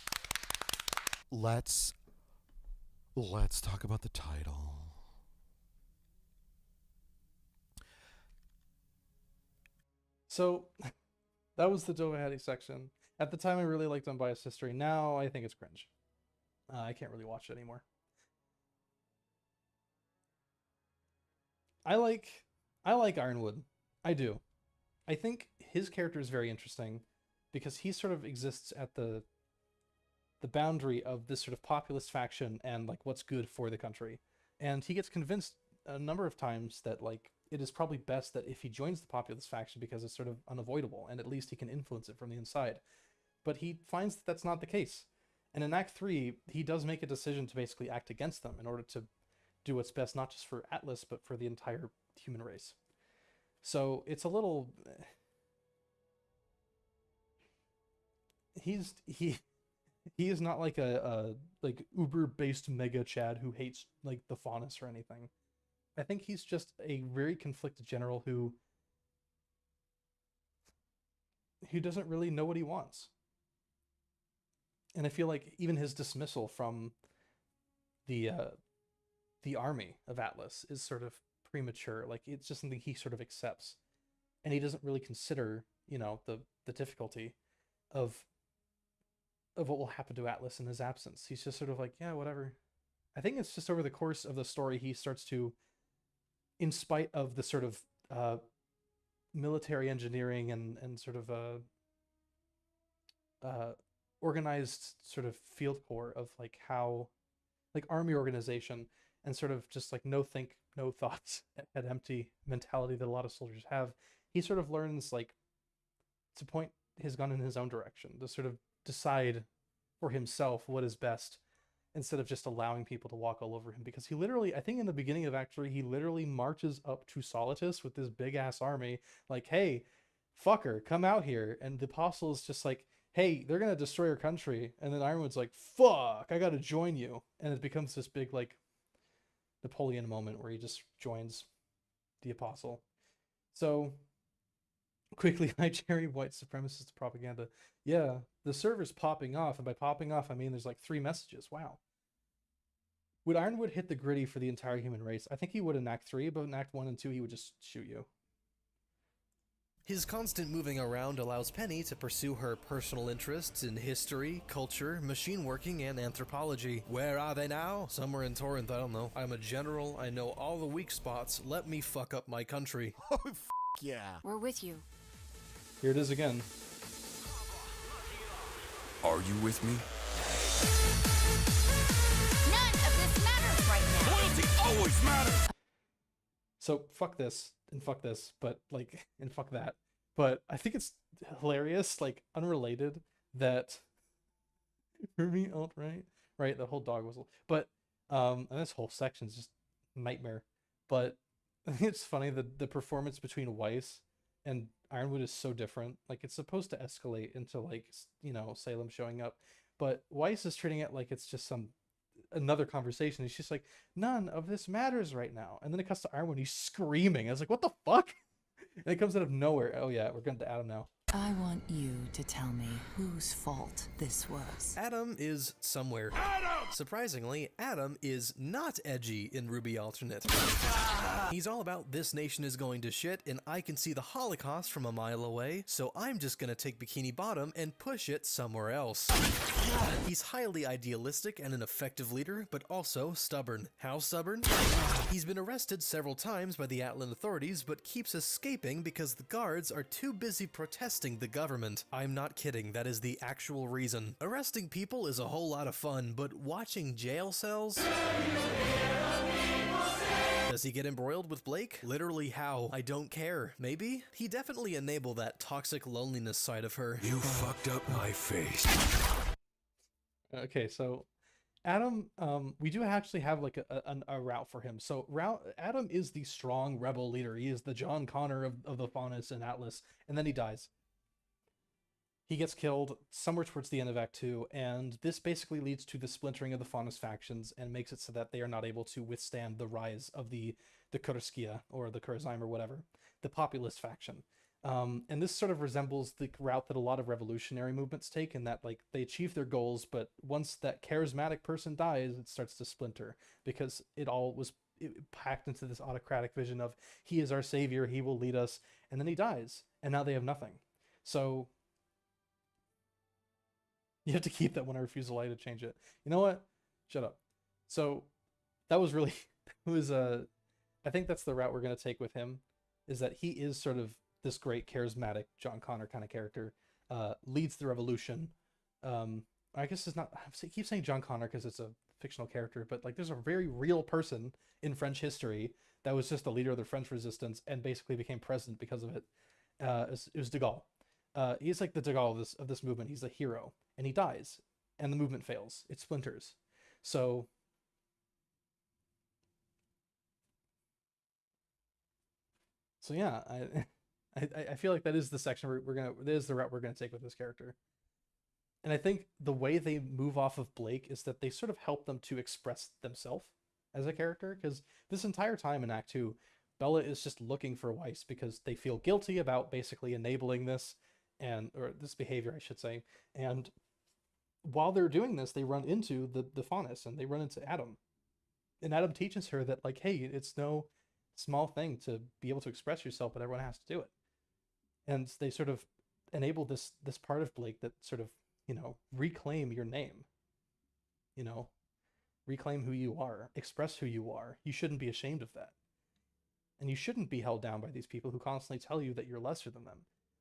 Let's talk about the title. So that was the Dovahedi section. At the time, I really liked Unbiased History. Now I think it's cringe. I can't really watch it anymore. I like Ironwood. I do. I think his character is very interesting because he sort of exists at the boundary of this sort of populist faction and like what's good for the country. And he gets convinced a number of times that like it is probably best that if he joins the populist faction because it's sort of unavoidable and at least he can influence it from the inside. But he finds that that's not the case. And in Act 3, he does make a decision to basically act against them in order to do what's best, not just for Atlas, but for the entire human race. So it's a little... He is not like a like Uber-based Mega Chad who hates like the Faunus or anything. I think he's just a very conflicted general who doesn't really know what he wants. And I feel like even his dismissal from the army of Atlas is sort of premature. Like it's just something he sort of accepts, and he doesn't really consider, the difficulty of what will happen to Atlas in his absence. He's just sort of like, yeah, whatever. I think it's just over the course of the story he starts to, in spite of the sort of military engineering and sort of organized sort of field corps of like how like army organization and sort of just like no thoughts at empty mentality that a lot of soldiers have. He sort of learns like to point his gun in his own direction, to sort of decide for himself what is best instead of just allowing people to walk all over him. Because he literally, I think in the beginning of Act 3, he literally marches up to Solitus with this big ass army like, hey, fucker, come out here. And the apostle is just like, hey, they're going to destroy your country. And then Ironwood's like, fuck, I got to join you. And it becomes this big like Napoleon moment where he just joins the apostle. So quickly, Jerry white supremacist propaganda. Yeah, the server's popping off. And by popping off, I mean there's like 3 messages. Wow. Would Ironwood hit the gritty for the entire human race? I think he would in Act 3, but in Act 1 and 2, he would just shoot you. His constant moving around allows Penny to pursue her personal interests in history, culture, machine working, and anthropology. Where are they now? Somewhere in Torrent, I don't know. I'm a general, I know all the weak spots, let me fuck up my country. Oh, yeah. We're with you. Here it is again. Are you with me? None of this matters right now. Loyalty always matters! So fuck this and fuck this, but like, and fuck that. But I think it's hilarious, like unrelated, that RWBY alt-right, right? The whole dog whistle, but and this whole section's just nightmare. But I think it's funny that the performance between Weiss and Ironwood is so different. Like it's supposed to escalate into like, you know, Salem showing up, but Weiss is treating it like it's just some another conversation. He's just like, none of this matters right now. And then it cuts to Ironwood, he's screaming. I was like, what the fuck? And it comes out of nowhere. Oh yeah, we're going to Adam now. I want you to tell me whose fault this was. Adam is somewhere. Adam! Surprisingly, Adam is not edgy in RWBY Alternate. He's all about this nation is going to shit and I can see the Holocaust from a mile away, so I'm just gonna take Bikini Bottom and push it somewhere else. He's highly idealistic and an effective leader, but also stubborn. How stubborn? He's been arrested several times by the Atlan authorities, but keeps escaping because the guards are too busy protesting the government. I'm not kidding, that is the actual reason. Arresting people is a whole lot of fun, but watching jail cells? Does he get embroiled with Blake? Literally how? I don't care. Maybe? He definitely enabled that toxic loneliness side of her. You fucked up my face. Okay, so Adam, we do actually have like a route for him. So Adam is the strong rebel leader. He is the John Connor of the Faunus and Atlas, and then he dies. He gets killed somewhere towards the end of Act 2, and this basically leads to the splintering of the Faunus factions and makes it so that they are not able to withstand the rise of the Kurskia, or the Kurzheim, or whatever, the populist faction. And this sort of resembles the route that a lot of revolutionary movements take, in that like they achieve their goals, but once that charismatic person dies, it starts to splinter, because it all was packed into this autocratic vision of he is our savior, he will lead us, and then he dies, and now they have nothing. So you have to keep that when I refuse a lie to change it. You know what? Shut up. So that was really, it was I think that's the route we're going to take with him, is that he is sort of this great charismatic John Connor kind of character, leads the revolution. I guess it's not, I keep saying John Connor because it's a fictional character, but like there's a very real person in French history that was just the leader of the French resistance and basically became president because of it. It was de Gaulle. He's like the de Gaulle of this movement. He's a hero, and he dies, and the movement fails. It splinters. So yeah, I feel like that is the section that is the route we're gonna take with this character. And I think the way they move off of Blake is that they sort of help them to express themselves as a character, because this entire time in Act 2, Bella is just looking for Weiss because they feel guilty about basically enabling this, or this behavior, I should say. And while they're doing this, they run into the Faunus, and they run into Adam. And Adam teaches her that, like, hey, it's no small thing to be able to express yourself, but everyone has to do it. And they sort of enable this part of Blake that sort of, you know, reclaim your name. You know, reclaim who you are, express who you are. You shouldn't be ashamed of that. And you shouldn't be held down by these people who constantly tell you that you're lesser than them.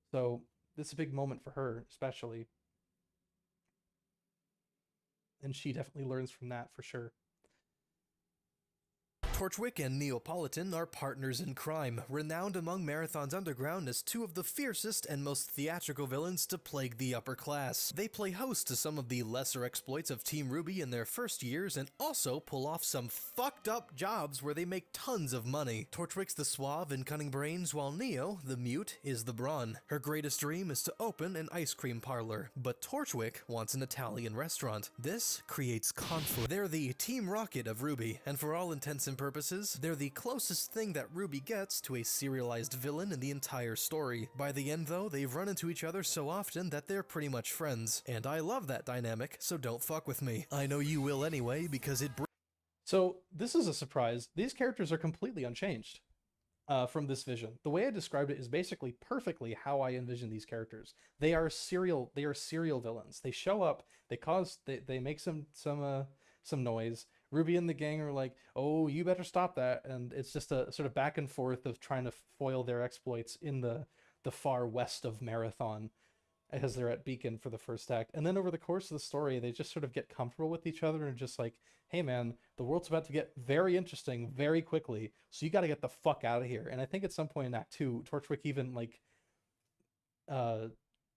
So this is a big moment for her, especially. And she definitely learns from that, for sure. Torchwick and Neapolitan are partners in crime, renowned among Marathon's underground as two of the fiercest and most theatrical villains to plague the upper class. They play host to some of the lesser exploits of Team RWBY in their first years, and also pull off some fucked up jobs where they make tons of money. Torchwick's the suave and cunning brains, while Neo, the mute, is the brawn. Her greatest dream is to open an ice cream parlor, but Torchwick wants an Italian restaurant. This creates conflict. They're the Team Rocket of RWBY, and for all intents and purposes, they're the closest thing that RWBY gets to a serialized villain in the entire story. By the end, though, they've run into each other so often that they're pretty much friends. And I love that dynamic, so don't fuck with me. I know you will anyway, because it So this is a surprise. These characters are completely unchanged. from this vision. The way I described it is basically perfectly how I envision these characters. They are serial villains. They show up, they make some noise. Ruby and the gang are like, "Oh, you better stop that." And it's just a sort of back and forth of trying to foil their exploits in the far west of Marathon as they're at Beacon for the first act. And then over the course of the story, they just sort of get comfortable with each other and just like, "Hey man, the world's about to get very interesting very quickly, so you got to get the fuck out of here." And I think at some point in Act 2, Torchwick even like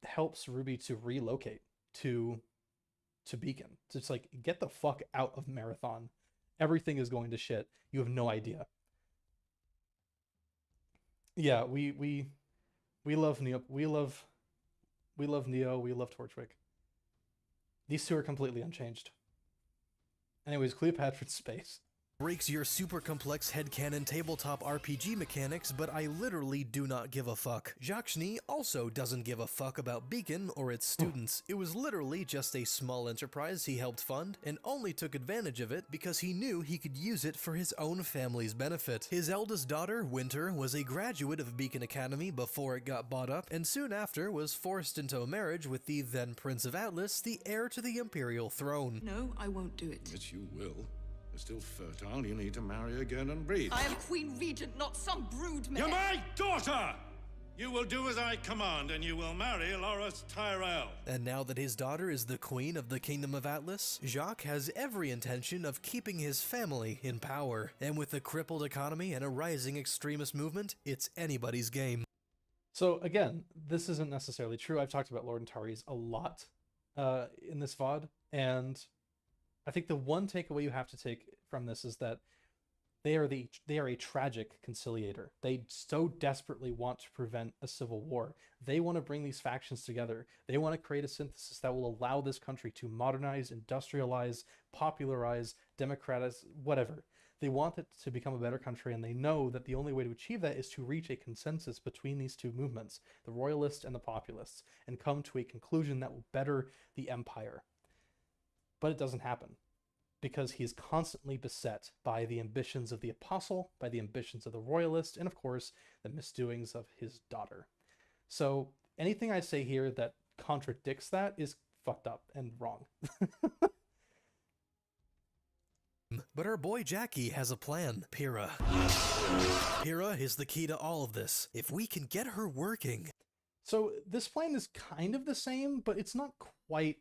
helps Ruby to relocate to Beacon. So it's like, get the fuck out of Marathon. Everything is going to shit. You have no idea. Yeah, we love Neo. We love Neo. We love Torchwick. These two are completely unchanged. Anyways, Cleopatra in space. Breaks your super complex headcanon tabletop RPG mechanics, but I literally do not give a fuck. Jacques Schnee also doesn't give a fuck about Beacon or its students. It was literally just a small enterprise he helped fund, and only took advantage of it because he knew he could use it for his own family's benefit. His eldest daughter, Winter, was a graduate of Beacon Academy before it got bought up, and soon after was forced into a marriage with the then Prince of Atlas, the heir to the Imperial throne. No, I won't do it. But you will. You're still fertile. You need to marry again and breathe. I am Queen Regent, not some brood mare. You're my daughter! You will do as I command, and you will marry Loras Tyrell. And now that his daughter is the queen of the Kingdom of Atlas, Jacques has every intention of keeping his family in power. And with a crippled economy and a rising extremist movement, it's anybody's game. So again, this isn't necessarily true. I've talked about Lord Antares a lot in this VOD, and I think the one takeaway you have to take from this is that they are a tragic conciliator. They so desperately want to prevent a civil war. They want to bring these factions together. They want to create a synthesis that will allow this country to modernize, industrialize, popularize, democratize, whatever. They want it to become a better country, and they know that the only way to achieve that is to reach a consensus between these two movements, the royalists and the populists, and come to a conclusion that will better the empire. But it doesn't happen, because he is constantly beset by the ambitions of the apostle, by the ambitions of the royalist, and of course, the misdoings of his daughter. So anything I say here that contradicts that is fucked up and wrong. But our boy Jackie has a plan, Pyrrha. Pyrrha is the key to all of this. If we can get her working. So this plan is kind of the same, but it's not quite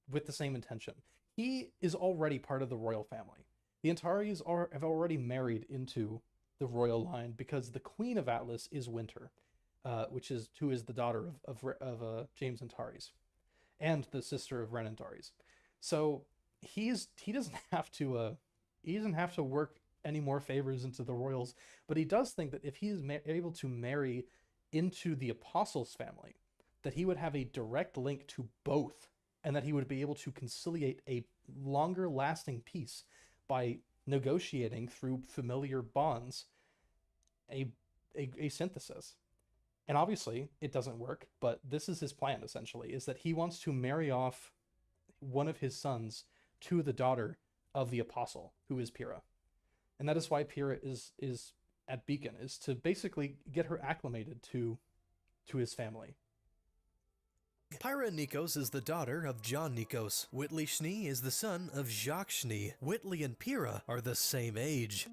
with the same intention. He is already part of the royal family. The Antares have already married into the royal line because the Queen of Atlas is Winter, who is the daughter of James Antares, and the sister of Ren Antares. So he doesn't have to work any more favors into the royals, but he does think that if he is able to marry into the apostles' family, that he would have a direct link to both, and that he would be able to conciliate a longer lasting peace by negotiating through familiar bonds a synthesis. And obviously it doesn't work, but this is his plan essentially, is that he wants to marry off one of his sons to the daughter of the apostle, who is Pyrrha. And that is why Pyrrha is at Beacon, is to basically get her acclimated to his family. Pyrrha Nikos is the daughter of John Nikos. Whitley Schnee is the son of Jacques Schnee. Whitley and Pyrrha are the same age.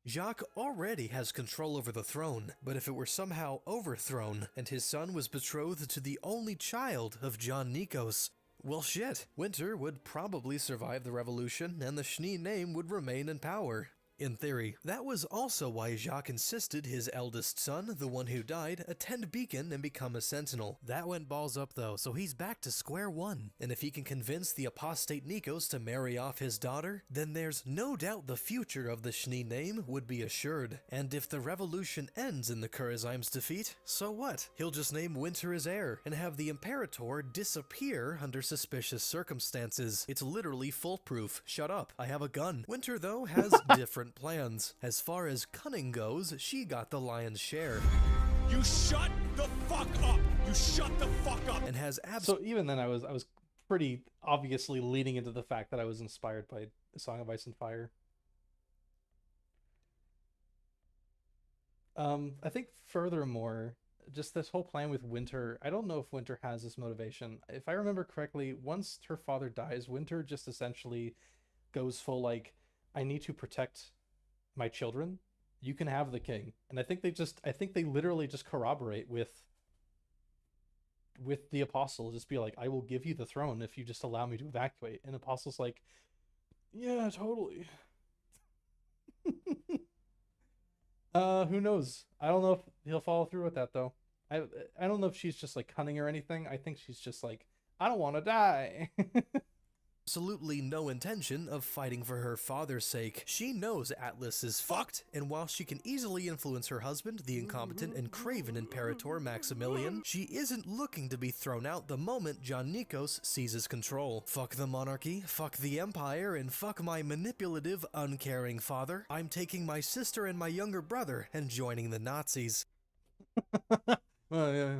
Jacques already has control over the throne, but if it were somehow overthrown, and his son was betrothed to the only child of John Nikos, well shit, Winter would probably survive the revolution and the Schnee name would remain in power. In theory. That was also why Jacques insisted his eldest son, the one who died, attend Beacon and become a sentinel. That went balls up though, so he's back to square one. And if he can convince the apostate Nikos to marry off his daughter, then there's no doubt the future of the Schnee name would be assured. And if the revolution ends in the Kharizims' defeat, so what? He'll just name Winter his heir, and have the Imperator disappear under suspicious circumstances. It's literally foolproof. Shut up, I have a gun. Winter though has different plans. As far as cunning goes, she got the lion's share. You shut the fuck up! You shut the fuck up! And has So even then I was pretty obviously leading into the fact that I was inspired by A Song of Ice and Fire. I think furthermore, just this whole plan with Winter, I don't know if Winter has this motivation. If I remember correctly, once her father dies, Winter just essentially goes full like, I need to protect my children. You can have the king. And I think they literally just corroborate with the apostle, just be like, I will give you the throne if you just allow me to evacuate. And apostle's like, yeah, totally. Who knows? I don't know if he'll follow through with that though. I don't know if she's just like cunning or anything. I think she's just like, I don't want to die. Absolutely no intention of fighting for her father's sake. She knows Atlas is fucked, and while she can easily influence her husband, the incompetent and craven Imperator Maximilian, she isn't looking to be thrown out the moment John Nikos seizes control. Fuck the monarchy, fuck the empire, and fuck my manipulative, uncaring father. I'm taking my sister and my younger brother and joining the Nazis. Well, yeah.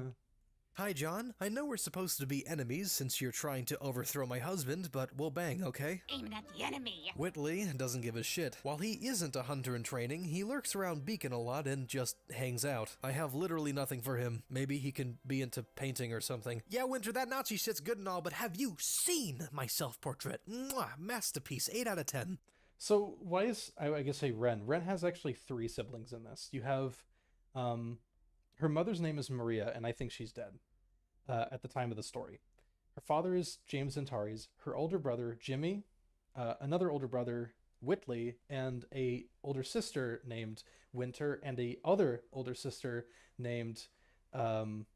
Hi, John. I know we're supposed to be enemies since you're trying to overthrow my husband, but we'll bang, okay? Aiming at the enemy. Whitley doesn't give a shit. While he isn't a hunter in training, he lurks around Beacon a lot and just hangs out. I have literally nothing for him. Maybe he can be into painting or something. Yeah, Winter, that Nazi shit's good and all, but have you seen my self-portrait? Mwah, masterpiece, 8 out of 10. So why is, I guess say Ren? Ren has actually 3 siblings in this. You have, her mother's name is Maria, and I think she's dead. At the time of the story. Her father is James Antares, her older brother, Jimmy, another older brother, Whitley, and a older sister named Winter, and a other older sister named, what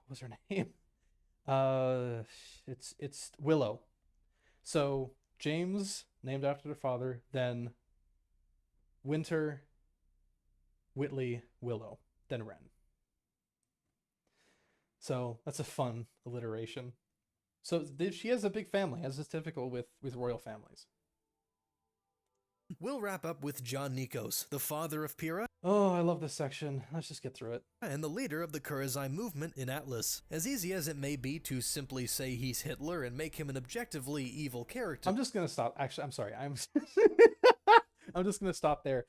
was her name? It's Willow. So James, named after their father, then Winter, Whitley, Willow, then Ren. So that's a fun alliteration. So she has a big family, as is typical with royal families. We'll wrap up with John Nikos, the father of Pyrrha. Oh, I love this section. Let's just get through it. And the leader of the Kurazai movement in Atlas. As easy as it may be to simply say he's Hitler and make him an objectively evil character. I'm just going to stop. Actually, I'm sorry. I'm just going to stop there.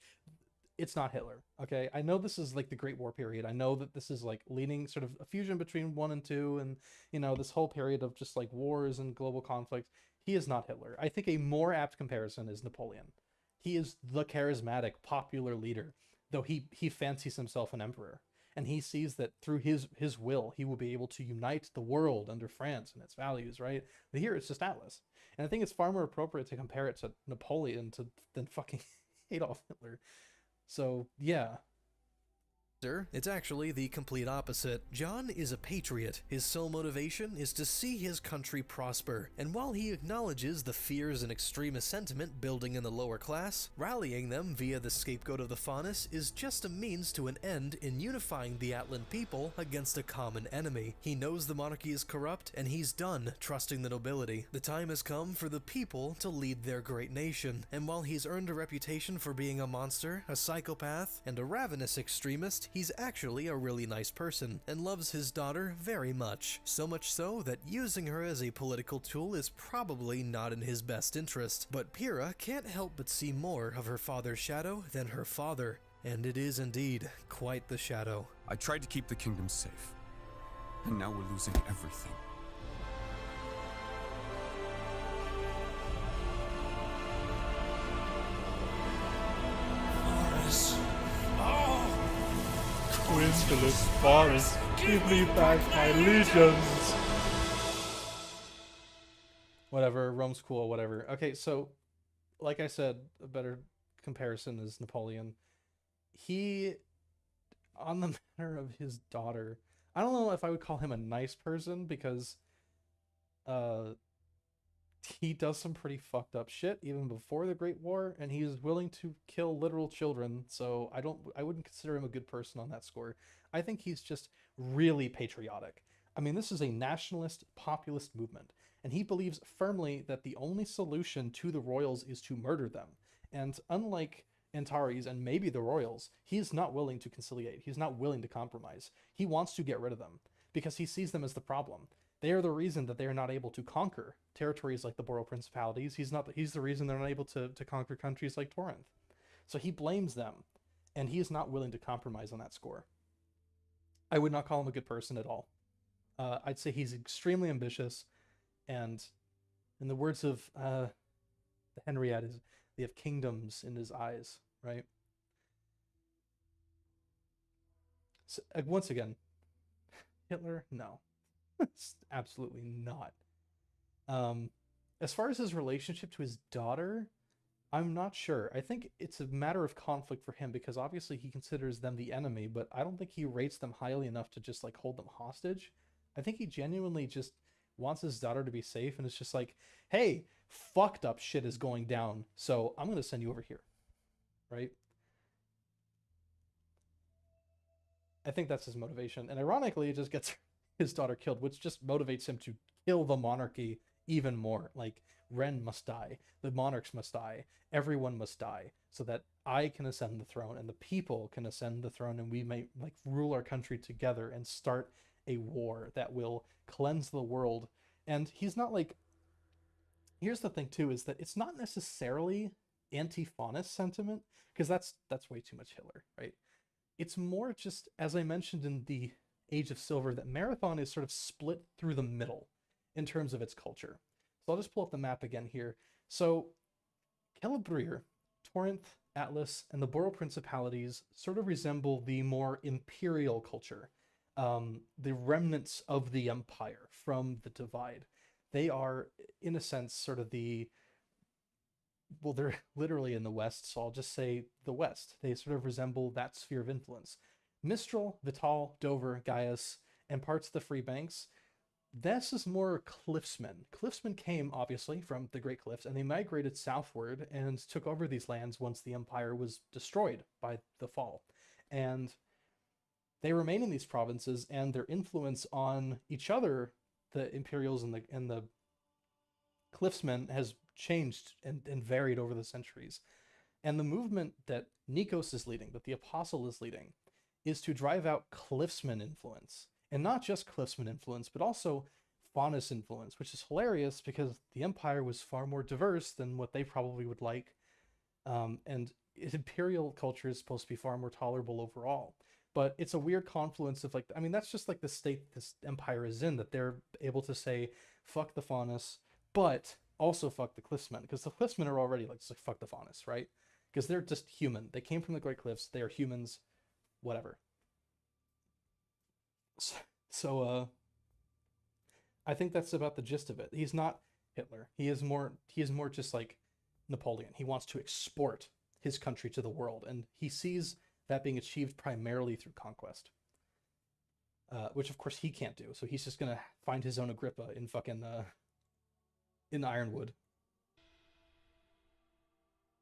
It's not Hitler, okay? I know this is like the Great War period. I know that this is like leaning sort of a fusion between 1 and 2 and, you know, this whole period of just like wars and global conflict. He is not Hitler. I think a more apt comparison is Napoleon. He is the charismatic, popular leader, though he fancies himself an emperor. And he sees that through his will, he will be able to unite the world under France and its values, right? But here it's just Atlas. And I think it's far more appropriate to compare it to Napoleon than fucking Adolf Hitler. So, yeah. It's actually the complete opposite. John is a patriot. His sole motivation is to see his country prosper. And while he acknowledges the fears and extremist sentiment building in the lower class, rallying them via the scapegoat of the Faunus is just a means to an end in unifying the Atlan people against a common enemy. He knows the monarchy is corrupt, and he's done trusting the nobility. The time has come for the people to lead their great nation. And while he's earned a reputation for being a monster, a psychopath, and a ravenous extremist, he's actually a really nice person and loves his daughter very much. So much so that using her as a political tool is probably not in his best interest. But Pyrrha can't help but see more of her father's shadow than her father. And it is indeed quite the shadow. I tried to keep the kingdom safe, and now we're losing everything. Quintilus Varus, give me back my legions. Whatever, Rome's cool, whatever. Okay, so, like I said, a better comparison is Napoleon. He, on the matter of his daughter, I don't know if I would call him a nice person, because he does some pretty fucked up shit even before the Great War, and he's willing to kill literal children, so I wouldn't consider him a good person on that score. I think he's just really patriotic. I mean, this is a nationalist, populist movement, and he believes firmly that the only solution to the royals is to murder them. And unlike Antares and maybe the royals, he's not willing to conciliate. He's not willing to compromise. He wants to get rid of them because he sees them as the problem. They are the reason that they are not able to conquer territories like the Borough Principalities. He's the reason they're not able to conquer countries like Corinth. So he blames them, and he is not willing to compromise on that score. I would not call him a good person at all. I'd say he's extremely ambitious, and in the words of the Henriette, is they have kingdoms in his eyes, right? So, once again, Hitler, no, it's absolutely not. As far as his relationship to his daughter, I'm not sure. I think it's a matter of conflict for him because obviously he considers them the enemy, but I don't think he rates them highly enough to just like hold them hostage. I think he genuinely just wants his daughter to be safe and it's just like, hey, fucked up shit is going down, so I'm going to send you over here, right? I think that's his motivation. And ironically, it just gets his daughter killed, which just motivates him to kill the monarchy even more. Like, Ren must die, the monarchs must die, everyone must die, so that I can ascend the throne and the people can ascend the throne and we may like rule our country together and start a war that will cleanse the world. And he's not like, here's the thing too, is that it's not necessarily anti-faunist sentiment, because that's way too much Hitler, right? It's more just, as I mentioned in the Age of Silver, that Marathon is sort of split through the middle in terms of its culture. So I'll just pull up the map again here. So Celebrier, Torrent, Atlas, and the Borough Principalities sort of resemble the more imperial culture, the remnants of the empire from the Divide. They are, in a sense, sort of the, well, they're literally in the West, so I'll just say the West. They sort of resemble that sphere of influence. Mistral, Vital, Dover, Gaius, and parts of the Free Banks, this is more Cliffsmen. Cliffsmen came, obviously, from the Great Cliffs, and they migrated southward and took over these lands once the Empire was destroyed by the fall. And they remain in these provinces, and their influence on each other, the Imperials and the Cliffsmen, has changed and varied over the centuries. And the movement that Nikos is leading, that the Apostle is leading, is to drive out Cliffsman influence. And not just Cliffsman influence, but also Faunus influence, which is hilarious because the Empire was far more diverse than what they probably would like. And imperial culture is supposed to be far more tolerable overall. But it's a weird confluence of like, I mean, that's just like the state this empire is in, that they're able to say, fuck the Faunus, but also fuck the Cliffsmen, because the Cliffsmen are already like fuck the Faunus, right? Because they're just human. They came from the Great Cliffs. They are humans, whatever. So I think that's about the gist of it. He's not Hitler. He is more just like Napoleon. He wants to export his country to the world, and he sees that being achieved primarily through conquest, which of course he can't do. So he's just gonna find his own Agrippa in fucking in Ironwood.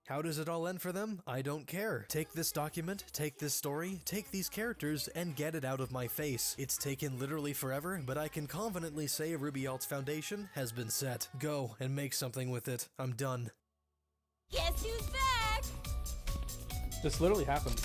How does it all end for them? I don't care. Take this document, take this story, take these characters, and get it out of my face. It's taken literally forever, but I can confidently say RWBY Alt's foundation has been set. Go and make something with it. I'm done. Guess who's back? This literally happened.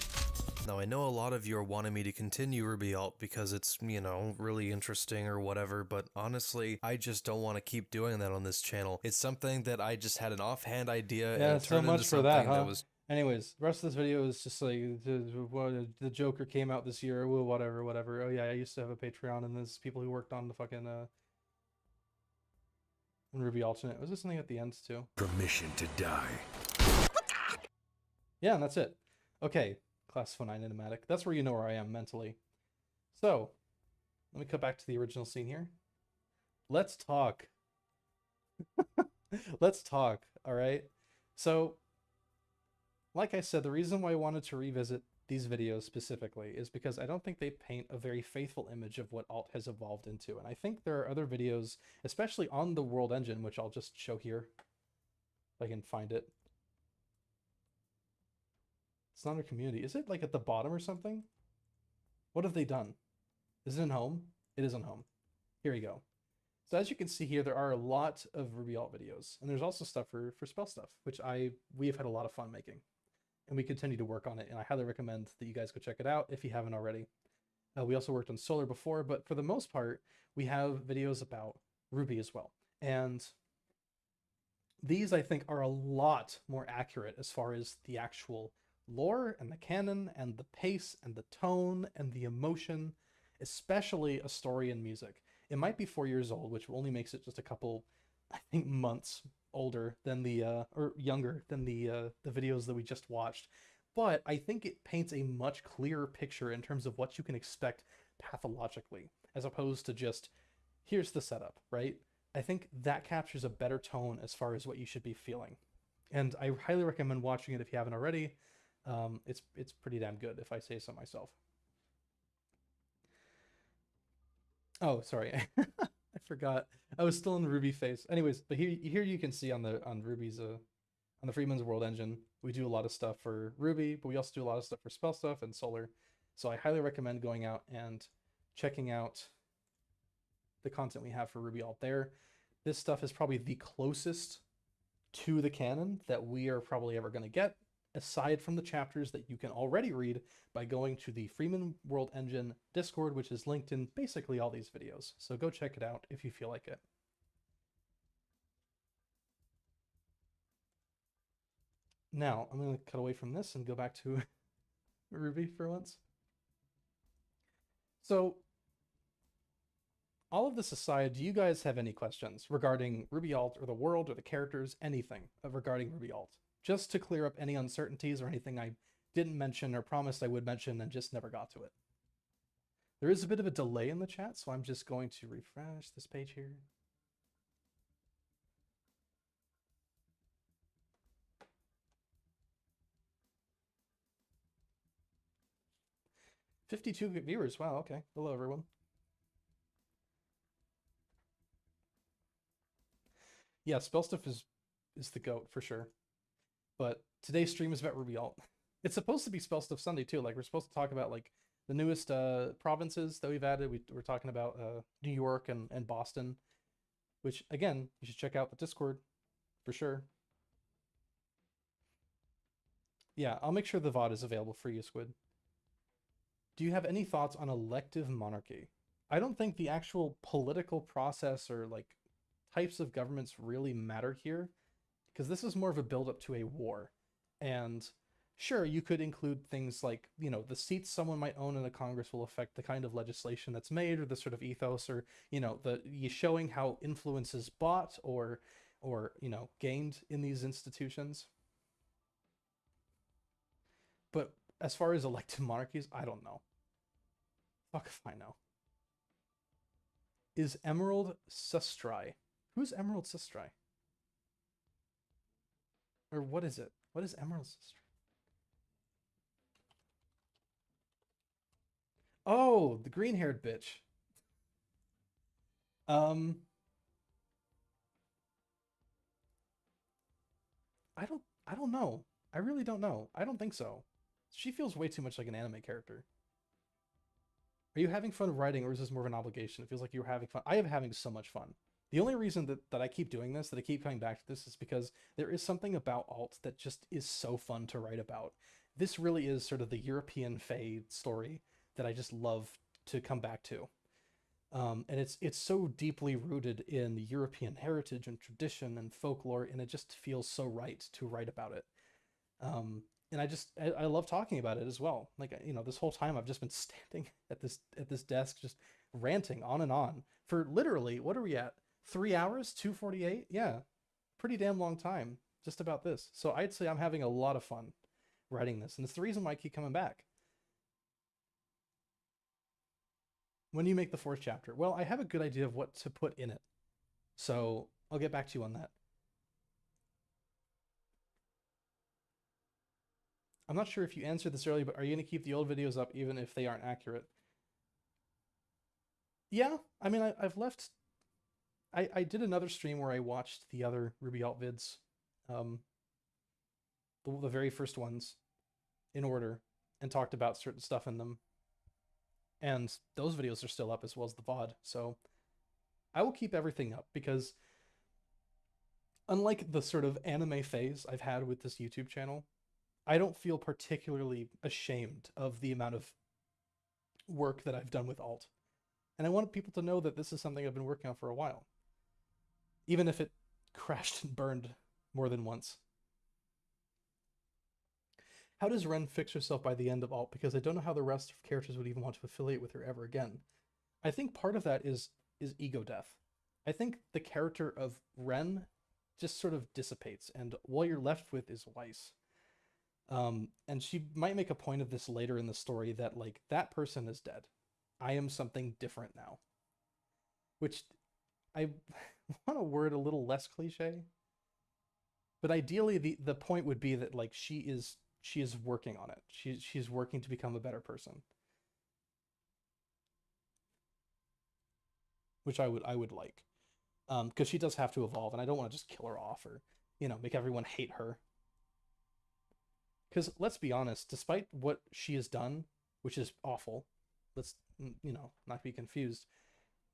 Now, I know a lot of you are wanting me to continue RWBY Alt because it's, you know, really interesting or whatever, but honestly, I just don't want to keep doing that on this channel. It's something that I just had an offhand idea and it so turned much into for something that, huh? that was... Anyways, the rest of this video is just like, the Joker came out this year, well, whatever. Oh yeah, I used to have a Patreon, and there's people who worked on the fucking, RWBY Alternate. Was there something at the end too? Permission to die. Yeah, and that's it. Okay. Class 09 Animatic. That's where you know where I am mentally. So, let me cut back to the original scene here. Let's talk. Let's talk, alright? So, like I said, the reason why I wanted to revisit these videos specifically is because I don't think they paint a very faithful image of what Alt has evolved into. And I think there are other videos, especially on the World Engine, which I'll just show here, if I can find it. It's not a community. Is it like at the bottom or something? What have they done? Is it in home? It is in home. Here we go. So as you can see here, there are a lot of RWBY Alt videos, and there's also stuff for spell stuff, which we have had a lot of fun making, and we continue to work on it. And I highly recommend that you guys go check it out if you haven't already. We also worked on Solar before, but for the most part, we have videos about RWBY as well. And these, I think, are a lot more accurate as far as the actual lore and the canon and the pace and the tone and the emotion, especially a story and music. It might be 4 years old, which only makes it just a couple, I think, months older than the or younger than the videos that we just watched, but I think it paints a much clearer picture in terms of what you can expect pathologically, as opposed to just here's the setup, right? I think that captures a better tone as far as what you should be feeling, and I highly recommend watching it if you haven't already. It's pretty damn good, if I say so myself. Oh, sorry. I forgot. I was still in the RWBY phase. Anyways, but here you can see on RWBY's on the Freeman's World engine, we do a lot of stuff for RWBY, but we also do a lot of stuff for Spell Stuff and Solar. So I highly recommend going out and checking out the content we have for RWBY Alt there. This stuff is probably the closest to the canon that we are probably ever going to get, aside from the chapters that you can already read by going to the Freeman World Engine Discord, which is linked in basically all these videos. So go check it out if you feel like it. Now, I'm going to cut away from this and go back to RWBY for once. So, all of this aside, do you guys have any questions regarding RWBY Alt or the world or the characters, anything regarding RWBY Alt? Just to clear up any uncertainties or anything I didn't mention or promised I would mention and just never got to it. There is a bit of a delay in the chat, so I'm just going to refresh this page here. "52 viewers. Wow, okay. Hello, everyone. Yeah, Spell Stuff is the GOAT for sure. But today's stream is about RWBY Alt. It's supposed to be Spell Stuff Sunday too. Like, we're supposed to talk about like the newest provinces that we've added. We're talking about New York and Boston, which again, you should check out the Discord for sure. Yeah, I'll make sure the VOD is available for you, Squid. Do you have any thoughts on elective monarchy? I don't think the actual political process or like types of governments really matter here, because this is more of a build-up to a war. And sure, you could include things like, you know, the seats someone might own in the Congress will affect the kind of legislation that's made, or the sort of ethos, or, you know, you showing how influence is bought or you know, gained in these institutions. But as far as elective monarchies, I don't know. Fuck if I know. Is Emerald Sustrai? Who's Emerald Sustrai? Or what is it? What is Emerald Sustrai? Oh, the green-haired bitch. I don't know. I really don't know. I don't think so. She feels way too much like an anime character. Are you having fun writing, or is this more of an obligation? It feels like you're having fun. I am having so much fun. The only reason that I keep doing this, that I keep coming back to this, is because there is something about alt that just is so fun to write about. This really is sort of the European Fae story that I just love to come back to. And it's so deeply rooted in European heritage and tradition and folklore, and it just feels so right to write about it. And I love talking about it as well. Like, you know, this whole time I've just been standing at this desk just ranting on and on for literally, what are we at? 3 hours? 2:48? Yeah. Pretty damn long time just about this. So I'd say I'm having a lot of fun writing this, and it's the reason why I keep coming back. When do you make the 4th chapter? Well, I have a good idea of what to put in it, so I'll get back to you on that. I'm not sure if you answered this earlier, but are you going to keep the old videos up even if they aren't accurate? Yeah, I mean, I've left... I did another stream where I watched the other RWBY Alt vids, the very first ones, in order, and talked about certain stuff in them. And those videos are still up, as well as the VOD, so I will keep everything up, because unlike the sort of anime phase I've had with this YouTube channel, I don't feel particularly ashamed of the amount of work that I've done with alt. And I want people to know that this is something I've been working on for a while, even if it crashed and burned more than once. How does Ren fix herself by the end of Alt? Because I don't know how the rest of characters would even want to affiliate with her ever again. I think part of that is ego death. I think the character of Ren just sort of dissipates, and what you're left with is Weiss. And she might make a point of this later in the story that, like, that person is dead. I am something different now. Which I want to word a little less cliche. But ideally the point would be that, like, she is working on it. She's working to become a better person. Which I would like. Because she does have to evolve, and I don't want to just kill her off or, you know, make everyone hate her. Because let's be honest, despite what she has done, which is awful, let's, you know, not be confused,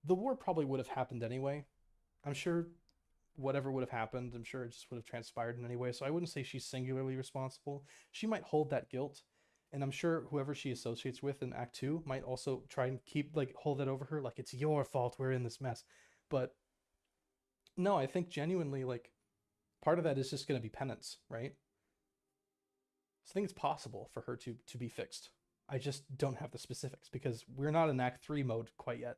the war probably would have happened anyway. I'm sure whatever would have happened, I'm sure it just would have transpired in any way. So I wouldn't say she's singularly responsible. She might hold that guilt, and I'm sure whoever she associates with in Act 2 might also try and keep, like, hold that over her, like, it's your fault we're in this mess. But no, I think genuinely, like, part of that is just going to be penance, right? So I think it's possible for her to be fixed. I just don't have the specifics because we're not in Act 3 mode quite yet.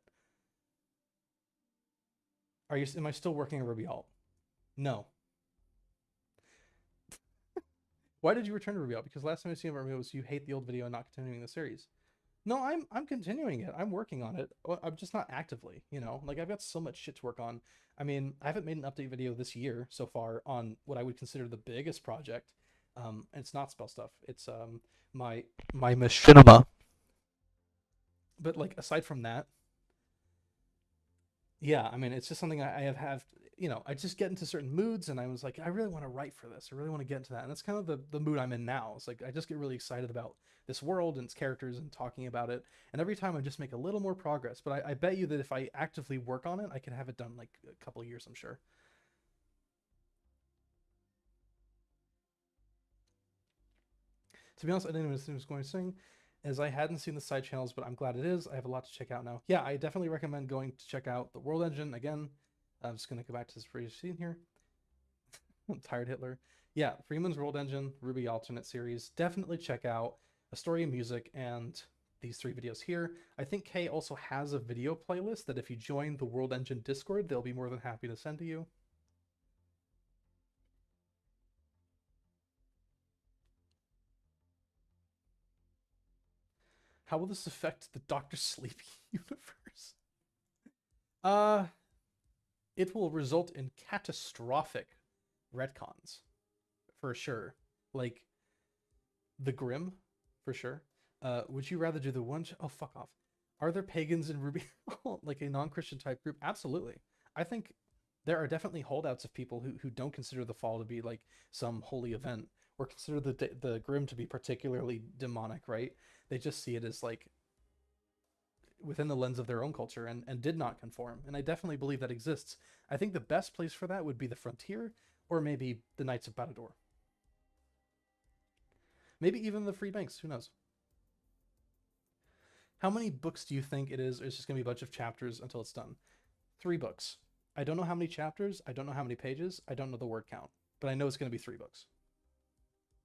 Am I still working on RWBY Alt? No. Why did you return to RWBY Alt? Because last time I seen RWBY was you hate the old video and not continuing the series. No, I'm continuing it. I'm working on it. I'm just not actively, you know? Like, I've got so much shit to work on. I mean, I haven't made an update video this year so far on what I would consider the biggest project. And it's not spell stuff. It's my machinima. But, like, aside from that, yeah, I mean, it's just something I have, you know, I just get into certain moods, and I was like, I really want to write for this. I really want to get into that. And that's kind of the mood I'm in now. It's like, I just get really excited about this world and its characters and talking about it. And every time I just make a little more progress. But I bet you that if I actively work on it, I can have it done, like, a couple of years, I'm sure. To be honest, I didn't even assume it was going to sing, as I hadn't seen the side channels, but I'm glad it is. I have a lot to check out now. Yeah, I definitely recommend going to check out the World Engine. Again, I'm just going to go back to this previous scene here. I'm tired, Hitler. Yeah, Freeman's World Engine, RWBY Alternate Series. Definitely check out A Story of Music and these 3 videos here. I think Kay also has a video playlist that if you join the World Engine Discord, they'll be more than happy to send to you. How will this affect the Dr. Sleepy universe? It will result in catastrophic retcons, for sure. Like, the Grimm, for sure. Would you rather do the one... Oh, fuck off. Are there pagans in RWBY? Like a non-Christian type group? Absolutely. I think there are definitely holdouts of people who don't consider the fall to be, like, some holy event, or consider the Grimm to be particularly demonic, right? They just see it as, like, within the lens of their own culture and did not conform. And I definitely believe that exists. I think the best place for that would be the Frontier, or maybe the Knights of Batador. Maybe even the Free Banks, who knows? How many books do you think it is? It's just going to be a bunch of chapters until it's done. 3 books. I don't know how many chapters. I don't know how many pages. I don't know the word count. But I know it's going to be 3 books.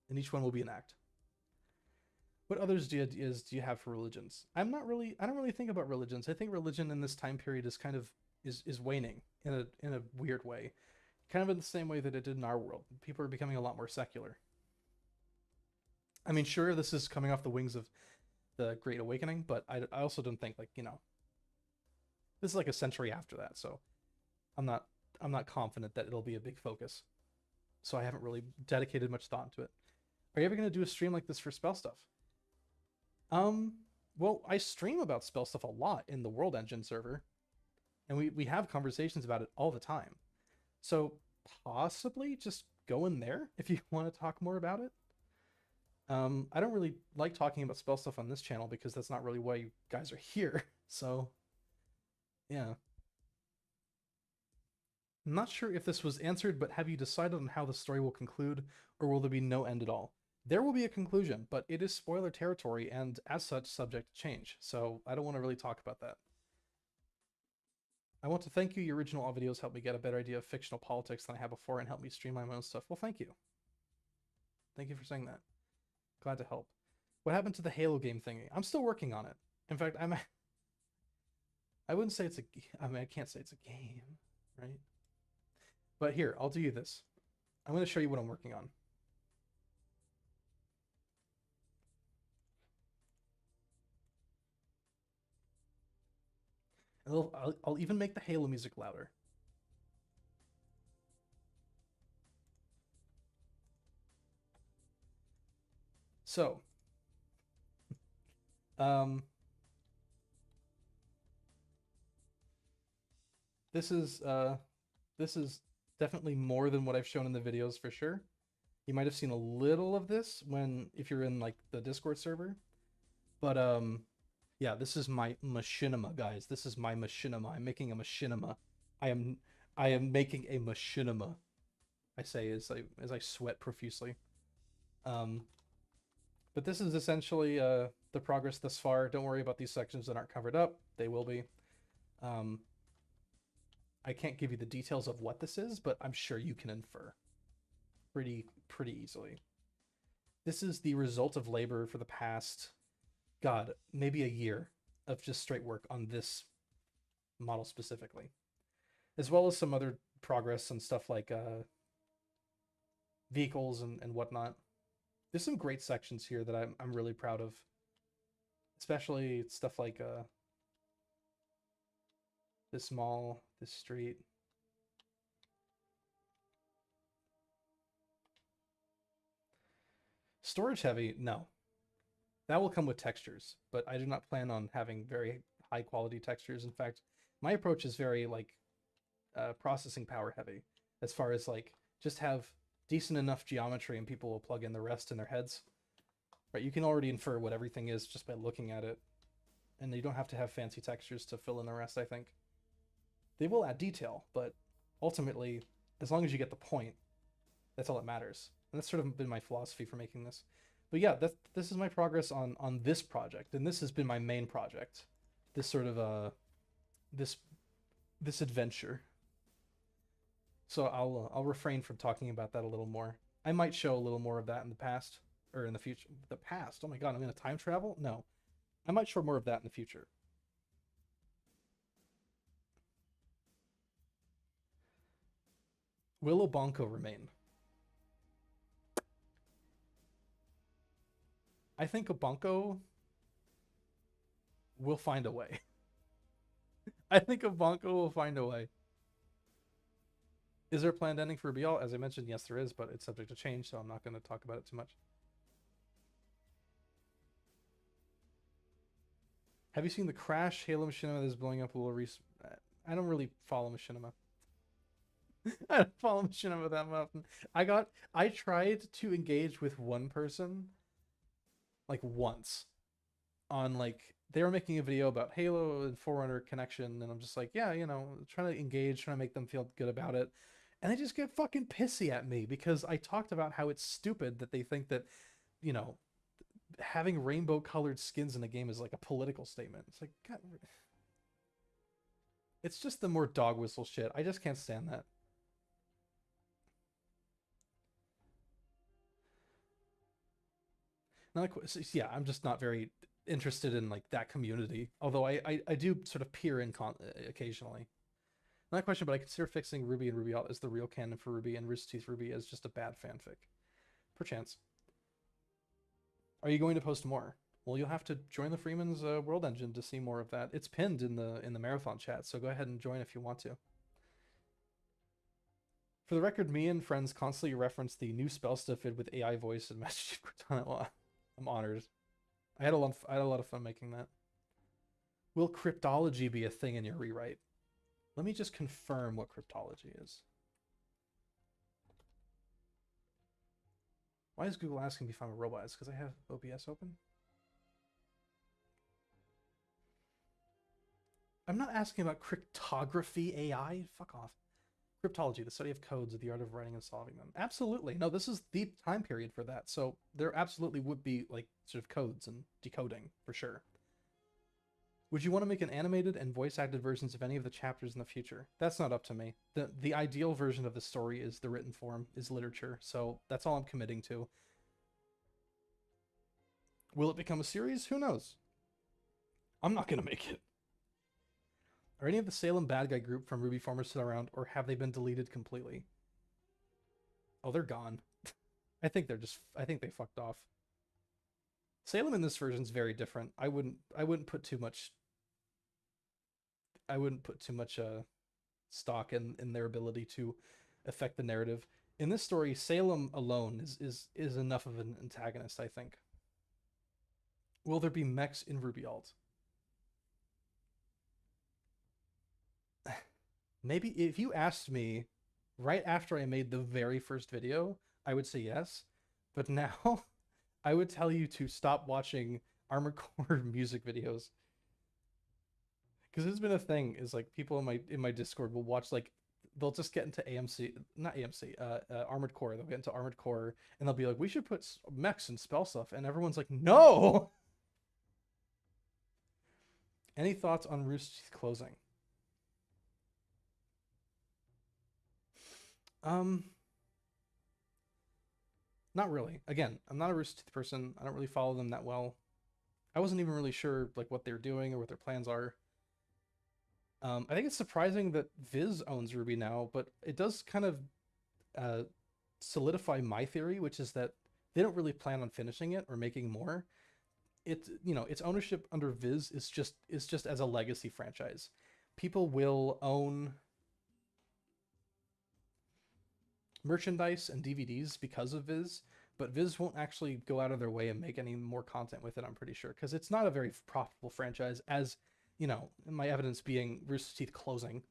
And each one will be an act. What other ideas do you have for religions? I don't really think about religions. I think religion in this time period is kind of is waning in a weird way. Kind of in the same way that it did in our world. People are becoming a lot more secular. I mean, sure, this is coming off the wings of the Great Awakening, but I also don't think, like, you know, this is like a century after that, so I'm not confident that it'll be a big focus. So I haven't really dedicated much thought to it. Are you ever going to do a stream like this for spell stuff? Well, I stream about spell stuff a lot in the World Engine server, and we have conversations about it all the time. So possibly just go in there if you want to talk more about it. I don't really like talking about spell stuff on this channel because that's not really why you guys are here. So, yeah. I'm not sure if this was answered, but have you decided on how the story will conclude, or will there be no end at all? There will be a conclusion, but it is spoiler territory and as such subject to change, so I don't want to really talk about that. I want to thank you. Your original all videos helped me get a better idea of fictional politics than I had before and helped me streamline my own stuff. Well, thank you. Thank you for saying that. Glad to help. What happened to the Halo game thingy? I'm still working on it. In fact, I wouldn't say it's a... I mean, I can't say it's a game, right? But here, I'll do you this. I'm going to show you what I'm working on. I'll even make the Halo music louder. So, this is definitely more than what I've shown in the videos for sure. You might have seen a little of this if you're in like the Discord server, but yeah, this is my machinima, guys. This is my machinima. I'm making a machinima. I am making a machinima. I say as I sweat profusely. But this is essentially the progress thus far. Don't worry about these sections that aren't covered up. They will be. I can't give you the details of what this is, but I'm sure you can infer pretty easily. This is the result of labor for the past, God, maybe a year of just straight work on this model specifically, as well as some other progress and stuff like vehicles and whatnot. There's some great sections here that I'm really proud of, especially stuff like this mall, this street. Storage heavy, no. That will come with textures, but I do not plan on having very high quality textures. In fact, my approach is very like processing power heavy, as far as like just have decent enough geometry and people will plug in the rest in their heads. Right, you can already infer what everything is just by looking at it, and you don't have to have fancy textures to fill in the rest, I think. They will add detail, but ultimately, as long as you get the point, that's all that matters. And that's sort of been my philosophy for making this. But yeah, this is my progress on this project, and this has been my main project. This sort of this adventure. So I'll refrain from talking about that a little more. I might show a little more of that in the past, or in the future. The past? Oh my god, I'm gonna time travel? No. I might show more of that in the future. Will Obanko remain? I think Obanko will find a way. I think Obanko will find a way. Is there a planned ending for RWBY? As I mentioned, yes, there is, but it's subject to change, so I'm not going to talk about it too much. Have you seen the Crash Halo Machinima that is blowing up a little I don't really follow Machinima. I don't follow Machinima that often. I tried to engage with one person, like once, on like, they were making a video about Halo and Forerunner connection, and I'm just like, yeah, trying to engage, trying to make them feel good about it. And they just get fucking pissy at me because I talked about how it's stupid that they think that, having rainbow colored skins in a game is like a political statement. It's like, God, it's just the more dog whistle shit. I just can't stand that. Yeah, I'm just not very interested in like that community. Although I do sort of peer in occasionally. Not a question, but I consider fixing RWBY and RWBY as the real canon for RWBY and Rooster Teeth RWBY as just a bad fanfic. Perchance. Are you going to post more? Well, you'll have to join the Freeman's World Engine to see more of that. It's pinned in the marathon chat, so go ahead and join if you want to. For the record, me and friends constantly reference the new spell stuff with AI voice and Master Chief Cortana. Well, I'm honored. I had a lot of fun making that. Will cryptology be a thing in your rewrite? Let me just confirm what cryptology is. Why is Google asking me if I'm a robot? It's because I have OBS open. I'm not asking about cryptography AI. Fuck off. Cryptology, the study of codes, the art of writing and solving them. Absolutely. No, this is the time period for that. So there absolutely would be like sort of codes and decoding for sure. Would you want to make an animated and voice acted versions of any of the chapters in the future? That's not up to me. The ideal version of the story is the written form, is literature. So that's all I'm committing to. Will it become a series? Who knows? I'm not going to make it. Are any of the Salem bad guy group from RWBY formers still around, or have they been deleted completely? Oh, they're gone. I think they fucked off. Salem in this version is very different. I wouldn't put too much stock in their ability to affect the narrative. In this story, Salem alone is enough of an antagonist, I think. Will there be mechs in RWBY Alt? Maybe if you asked me right after I made the very first video, I would say yes. But now I would tell you to stop watching Armored Core music videos. Because it's been a thing, is like people in my Discord will watch, like, they'll just get into Armored Core. They'll get into Armored Core and they'll be like, we should put mechs and spell stuff, and everyone's like, no. Any thoughts on Rooster Teeth closing? Not really. Again, I'm not a Rooster Teeth person. I don't really follow them that well. I wasn't even really sure like what they're doing or what their plans are. I think it's surprising that Viz owns RWBY now, but it does kind of solidify my theory, which is that they don't really plan on finishing it or making more. Its ownership under Viz is just as a legacy franchise. People will own merchandise and DVDs because of Viz, but Viz won't actually go out of their way and make any more content with it, I'm pretty sure, because it's not a very profitable franchise, as my evidence being Rooster Teeth closing.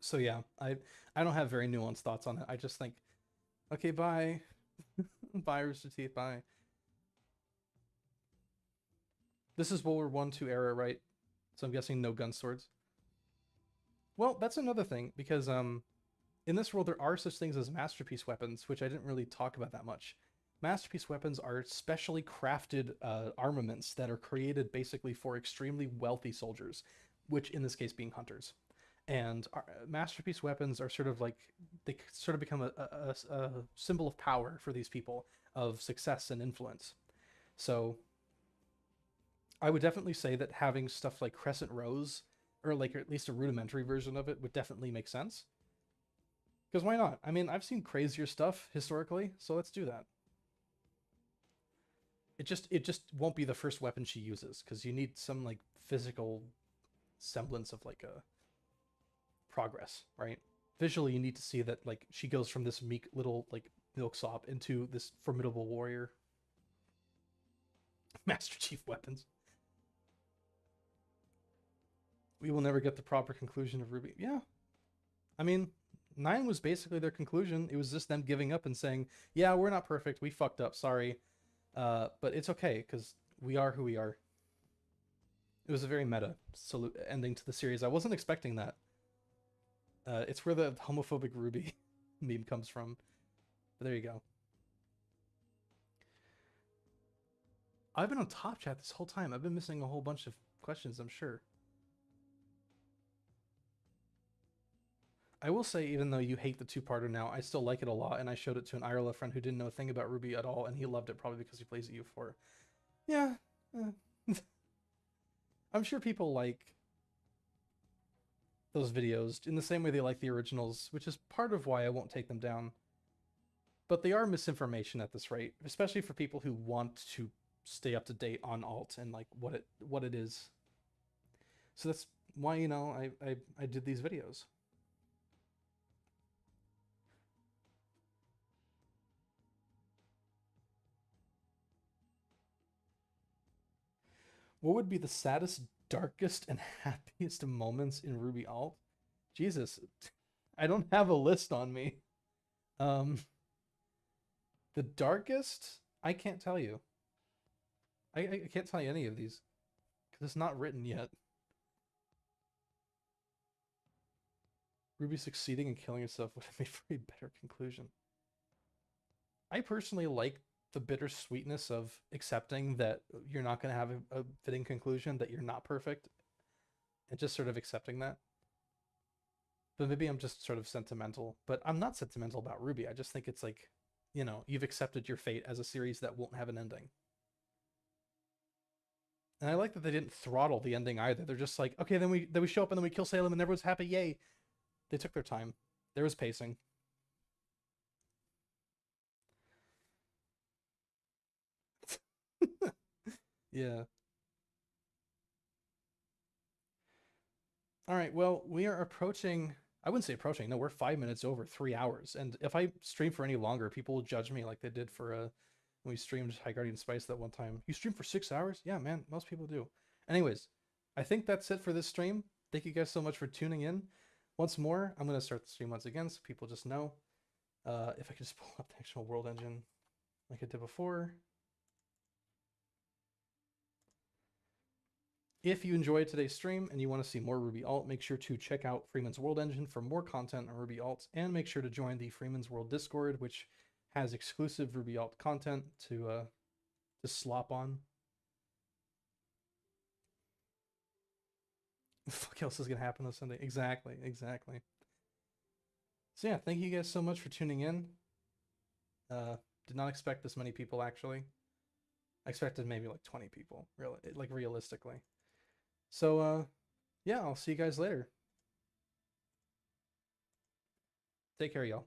So yeah, I don't have very nuanced thoughts on it. I just think, okay, bye. Bye, Rooster Teeth, bye. This is World War I, II era, right? So I'm guessing no gun swords. Well, that's another thing, because in this world there are such things as masterpiece weapons, which I didn't really talk about that much. Masterpiece weapons are specially crafted armaments that are created basically for extremely wealthy soldiers, which in this case being hunters. And masterpiece weapons are sort of like, they sort of become a symbol of power for these people, of success and influence. So I would definitely say that having stuff like Crescent Rose, or like at least a rudimentary version of it, would definitely make sense. Because why not? I mean, I've seen crazier stuff historically, so let's do that. It just won't be the first weapon she uses, because you need some like physical semblance of like a progress, right? Visually, you need to see that like she goes from this meek little like milksop into this formidable warrior. Master Chief weapons. We will never get the proper conclusion of RWBY. Yeah. I mean, 9 was basically their conclusion. It was just them giving up and saying, yeah, we're not perfect. We fucked up. Sorry. But it's okay, because we are who we are. It was a very meta ending to the series. I wasn't expecting that. It's where the homophobic RWBY meme comes from. But there you go. I've been on Top Chat this whole time. I've been missing a whole bunch of questions, I'm sure. I will say, even though you hate the two-parter now, I still like it a lot, and I showed it to an IRL friend who didn't know a thing about RWBY at all, and he loved it probably because he plays EU4. Yeah. I'm sure people like those videos in the same way they like the originals, which is part of why I won't take them down. But they are misinformation at this rate, especially for people who want to stay up to date on alt and like what it is. So that's why, I did these videos. What would be the saddest, darkest, and happiest moments in RWBY Alt? Jesus, I don't have a list on me. The darkest, I can't tell you. I can't tell you any of these, because it's not written yet. RWBY succeeding and killing itself would have made for a better conclusion. I personally like the bittersweetness of accepting that you're not going to have a fitting conclusion, that you're not perfect, and just sort of accepting that. But maybe I'm just sort of sentimental, but I'm not sentimental about RWBY. I just think it's like you know, you've accepted your fate as a series that won't have an ending. And I like that they didn't throttle the ending either. They're just like, okay, then we show up and then we kill Salem and everyone's happy, yay. They took their time. There was pacing. Yeah. All right, well, we are approaching, I wouldn't say approaching, no, we're 5 minutes over 3 hours. And if I stream for any longer, people will judge me like they did for when we streamed High Guardian Spice that one time. You stream for 6 hours? Yeah, man, most people do. Anyways, I think that's it for this stream. Thank you guys so much for tuning in. Once more, I'm going to start the stream once again so people just know. If I could just pull up the actual world engine like I did before. If you enjoyed today's stream and you want to see more RWBY Alt, make sure to check out Freeman's World Engine for more content on RWBY Alt, and make sure to join the Freeman's World Discord, which has exclusive RWBY Alt content to slop on. What the fuck else is gonna happen this Sunday? Exactly. So yeah, thank you guys so much for tuning in. Did not expect this many people actually. I expected maybe like 20 people, really, like realistically. So yeah, I'll see you guys later. Take care, y'all.